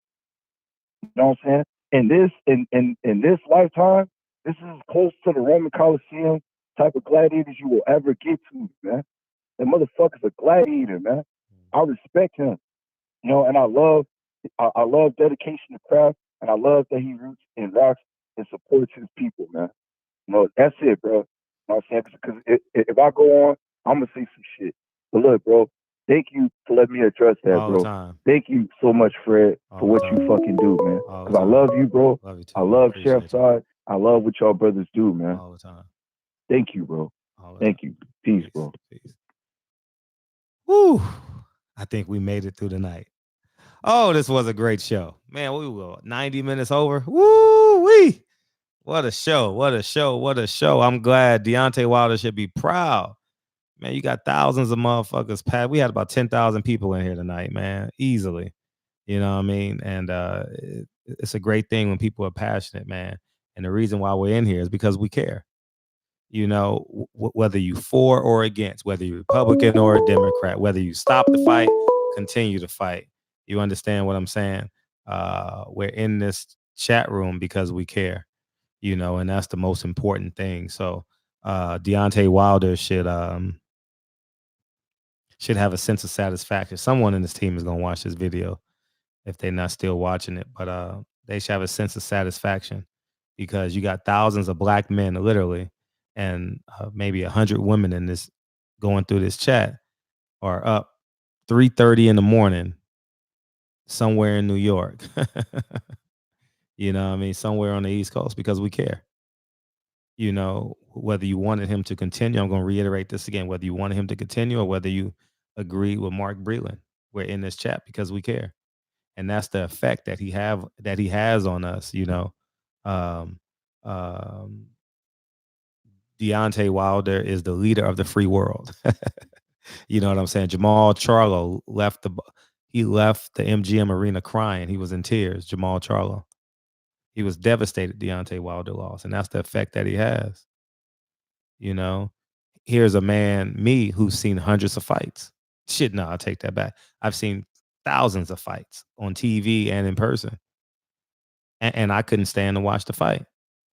You know what I'm saying? In this lifetime, this is as close to the Roman Coliseum type of gladiators you will ever get to, man. That motherfucker's a gladiator, man. I respect him. You know, and I love dedication to craft, and I love that he roots and rocks and supports his people, man. You know, that's it, bro. You know what I'm saying? Because if I go on, I'm going to say some shit. But look, bro, thank you for letting me address that, All bro. the time. Thank you so much, Fred, for what you fucking do, man. Because I love you, bro. Love you too. I love Chef Side. I love what y'all brothers do, man. All the time. Thank you, bro. Thank you. Peace, bro. Peace. Woo. I think we made it through the night. Oh, this was a great show. Man, we were 90 minutes over. Woo-wee. What a show. What a show. What a show. I'm glad Deontay Wilder should be proud. Man, you got thousands of motherfuckers packed. We had about 10,000 people in here tonight, man. Easily. You know what I mean? And it's a great thing when people are passionate, man. And the reason why we're in here is because we care. You know, whether you for or against, whether you're Republican or a Democrat, whether you stop the fight, continue to fight. You understand what I'm saying? We're in this chat room because we care, you know, and that's the most important thing. So Deontay Wilder should have a sense of satisfaction. Someone in this team is gonna watch this video if they're not still watching it, but they should have a sense of satisfaction because you got thousands of black men, literally, and maybe 100 women in this going through this chat are up 3:30 in the morning somewhere in New York. You know what I mean? Somewhere on the East Coast because we care. You know, whether you wanted him to continue, I'm going to reiterate this again, whether you wanted him to continue or whether you agree with Mark Breland, we're in this chat because we care. And that's the effect that he has on us, you know. Um, um, Deontay Wilder is the leader of the free world. You know what I'm saying? Jamal Charlo left the MGM arena crying. He was in tears. Jamal Charlo. He was devastated Deontay Wilder lost, and that's the effect that he has. You know, here's a man, me, who's seen hundreds of fights. Shit, no, I'll take that back. I've seen thousands of fights on TV and in person, and I couldn't stand to watch the fight.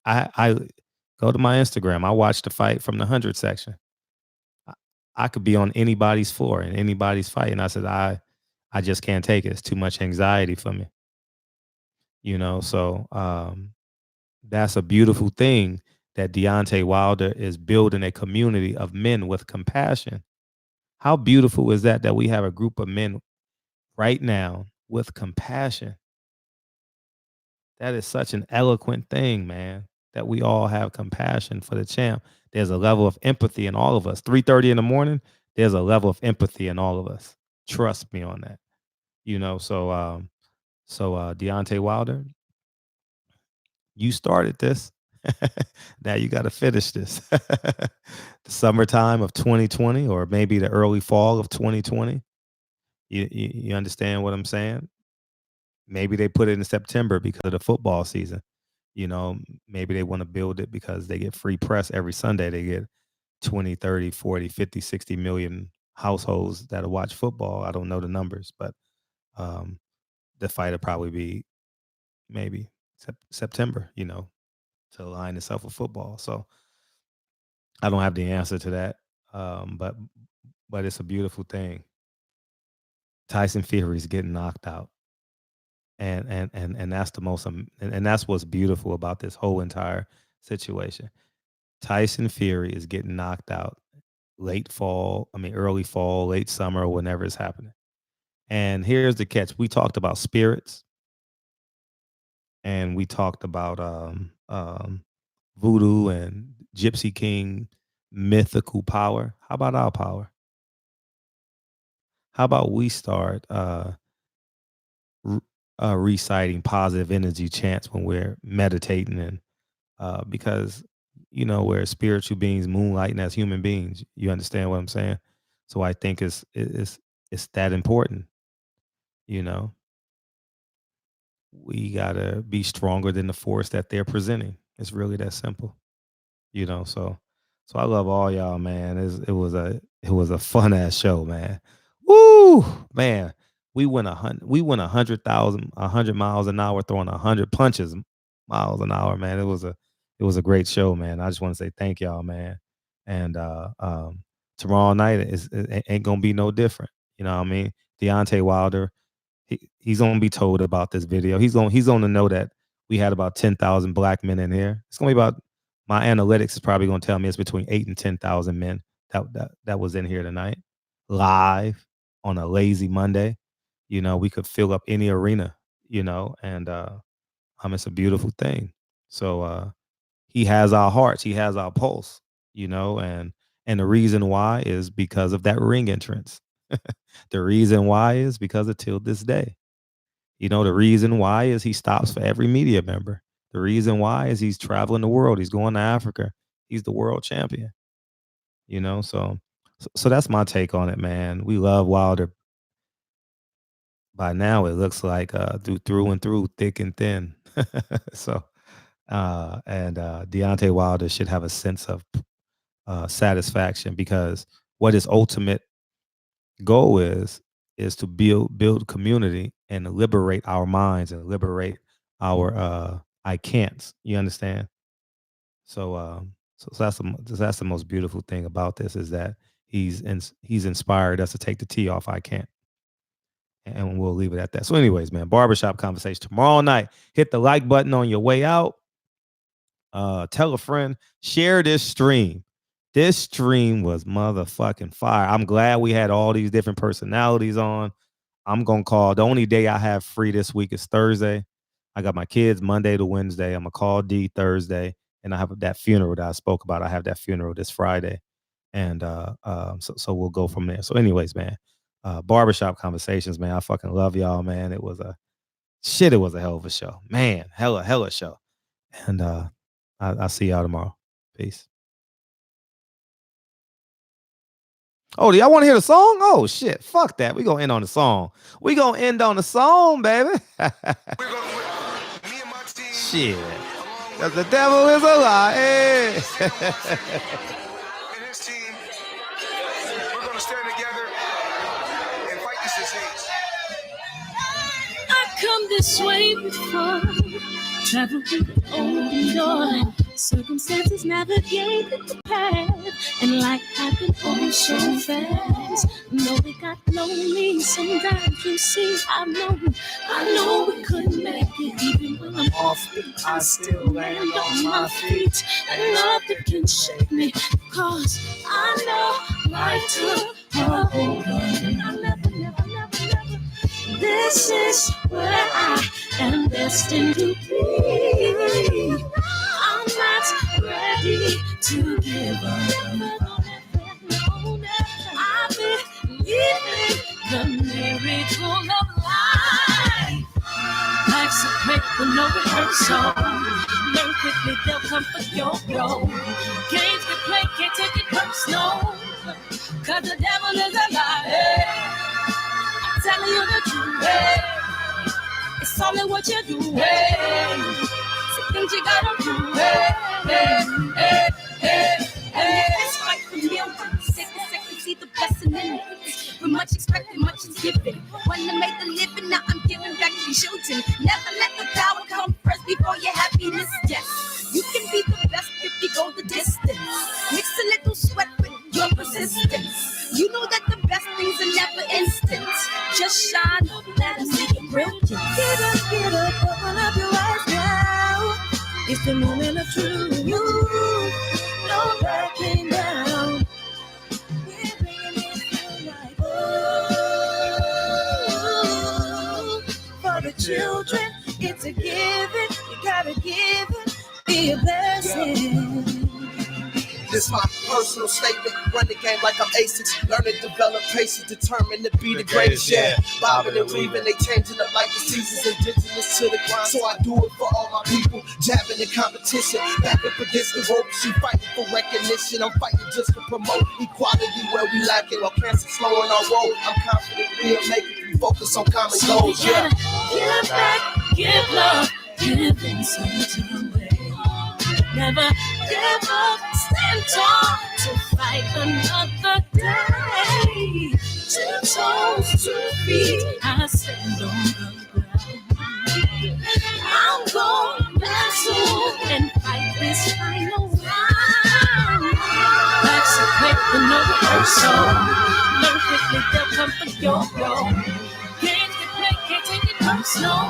I go to my Instagram. I watched the fight from the 100 section. I could be on anybody's floor in anybody's fight, and I said I just can't take it. It's too much anxiety for me. You know, so that's a beautiful thing that Deontay Wilder is building a community of men with compassion. How beautiful is that we have a group of men right now with compassion? That is such an eloquent thing, man, that we all have compassion for the champ. There's a level of empathy in all of us. 3:30 in the morning, there's a level of empathy in all of us. Trust me on that. You know, so Deontay Wilder, you started this. Now you got to finish this. The summertime of 2020 or maybe the early fall of 2020. You understand what I'm saying? Maybe they put it in September because of the football season. You know, maybe they want to build it because they get free press every Sunday. They get 20, 30, 40, 50, 60 million households that'll watch football. I don't know the numbers, but the fight will probably be maybe September, you know, to align itself with football. So I don't have the answer to that. But it's a beautiful thing. Tyson Fury is getting knocked out. And that's the most and that's what's beautiful about this whole entire situation. Tyson Fury is getting knocked out early fall, late summer, whenever it's happening. And here's the catch. We talked about spirits and we talked about voodoo and Gypsy King mythical power. How about our power? How about we start reciting positive energy chants when we're meditating and because you know we're spiritual beings moonlighting as human beings. You understand what I'm saying? So I think it's that important. You know, we gotta be stronger than the force that they're presenting. It's really that simple. You know, so I love all y'all, man. It was a fun ass show, man. Woo, man. We went 100 miles an hour, throwing 100 punches miles an hour, man. It was a great show, man. I just want to say thank y'all, man. And tomorrow night it ain't gonna be no different. You know what I mean? Deontay Wilder, he's gonna be told about this video. He's gonna know that we had about 10,000 black men in here. It's gonna be about my analytics is probably gonna tell me it's between 8 and 10,000 men that was in here tonight, live on a lazy Monday. You know, we could fill up any arena. You know, and it's a beautiful thing. So he has our hearts, he has our pulse. You know, and the reason why is because of that ring entrance. The reason why is because of till this day. You know, the reason why is he stops for every media member. The reason why is he's traveling the world. He's going to Africa. He's the world champion. You know, so that's my take on it, man. We love Wilder. by now it looks like through and through, thick and thin. So, and Deontay Wilder should have a sense of satisfaction, because what his ultimate goal is to build community and liberate our minds and liberate our I can'ts. You understand? So that's the most beautiful thing about this, is that he's inspired us to take the T off I can't. And we'll leave it at that. So anyways, man, barbershop conversation tomorrow night. Hit the like button on your way out. Tell a friend, share this stream. This stream was motherfucking fire. I'm glad we had all these different personalities on. I'm going to call. The only day I have free this week is Thursday. I got my kids Monday to Wednesday. I'm going to call D Thursday. And I have that funeral that I spoke about. I have that funeral this Friday. And so we'll go from there. So anyways, man, barbershop conversations, man. I fucking love y'all, man. It was a hell of a show. Man, hella show. And I'll see y'all tomorrow. Peace. Oh, do y'all want to hear the song? Oh, shit. Fuck that. We going to end on the song. We going to end on the song, baby. Shit. Because the devil is a lie. Hey. And his team, we're going to stand together and fight this disease. I come this way before, travel through the open door. Circumstances navigated the path, and life happened all so fast. No, it got lonely sometimes. You see, I know we couldn't make it. Even when I'm off beat, I still land on my feet, and nothing can shake me, cause I know life took a hold on me. I never. This is where I am destined to be. I'm not ready to give up. I believe in the miracle of life. Life's a quick but no rehearsal. Learn quickly, they'll come for your role. Games we play, can't take it personal, cause the devil is a liar. Telling you the truth, hey. It's all in what you do, hey. Some things you gotta do, hey. It's right from you. Second, see the blessing in it. With much expected, much is given. When I made the living, now I'm giving back to children. Never let the power come first before your happiness. Yes, you can be the best if you go the distance. Mix a little sweat with your persistence. You know that the best things are never instant. Just shine, let us see your brilliance. Get up, open up your eyes now. It's the moment of truth. No backing down. We're bringing it to life. Oh, for the children, it's a given. You gotta give it, be a blessing. This my personal statement. Run the game like I'm ASICs. Learn to develop patience, determined to be the greatest. Yeah, bobbing and weaving, they changing up like the seasons. Indigenous to the grind, so I do it for all my people. Jabbing the competition, back up against the rope. She fighting for recognition. I'm fighting just to promote equality where we lacking. While cancer slowing our road, I'm confident we'll make it. We focus on common goals. Yeah. Give back, give love, give in some way. Never give up, stand tall to fight another day. 2 toes, 2 feet, I stand on the ground. I'm going wrestle and fight this final round. Life's a quick but no rehearsal. Learn quickly, they'll come for your role. Games we play, can't take it personal,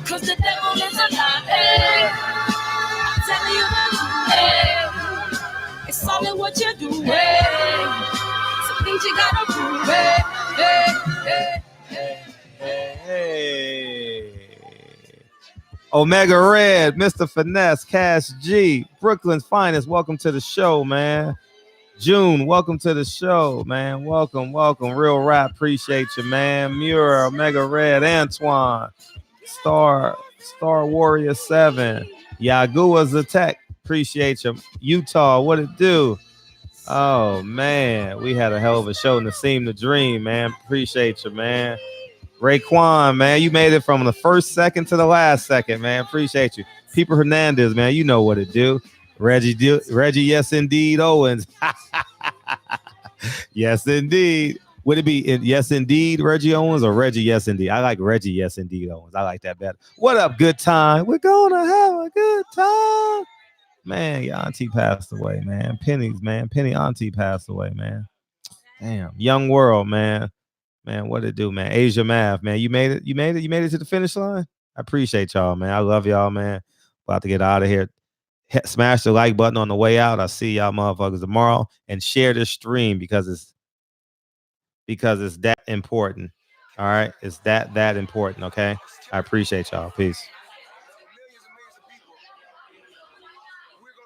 cause the devil is a liar. Telling you the truth, hey. It's all in what you do, hey. Some things you gotta do, Hey. Omega Red, Mr. Finesse, Cash G, Brooklyn's finest. Welcome to the show, man. June, welcome to the show, man. Welcome. Real Rap, appreciate you, man. Muir, Omega Red, Antoine, Star Warrior 7. Yagua's Attack. Appreciate you. Utah, what it do? Oh, man. We had a hell of a show. Nassim the Dream, man. Appreciate you, man. Raekwon, man, you made it from the first second to the last second, man. Appreciate you. Peeper Hernandez, man, you know what it do. Reggie, yes, indeed, Owens. Yes, indeed. Would it be yes, indeed, Reggie Owens or Reggie, yes, indeed? I like Reggie, yes, indeed, Owens. I like that better. What up, good time? We're gonna have a good time. Man, your auntie passed away, man. Penny's, man. Penny auntie passed away, man. Damn. Young world, man. Man, what it do, man? Asia Math, man. You made it. You made it. You made it to the finish line. I appreciate y'all, man. I love y'all, man. About to get out of here. Smash the like button on the way out. I'll see y'all motherfuckers tomorrow. And share this stream because it's that important. All right. It's that important. Okay. I appreciate y'all. Peace.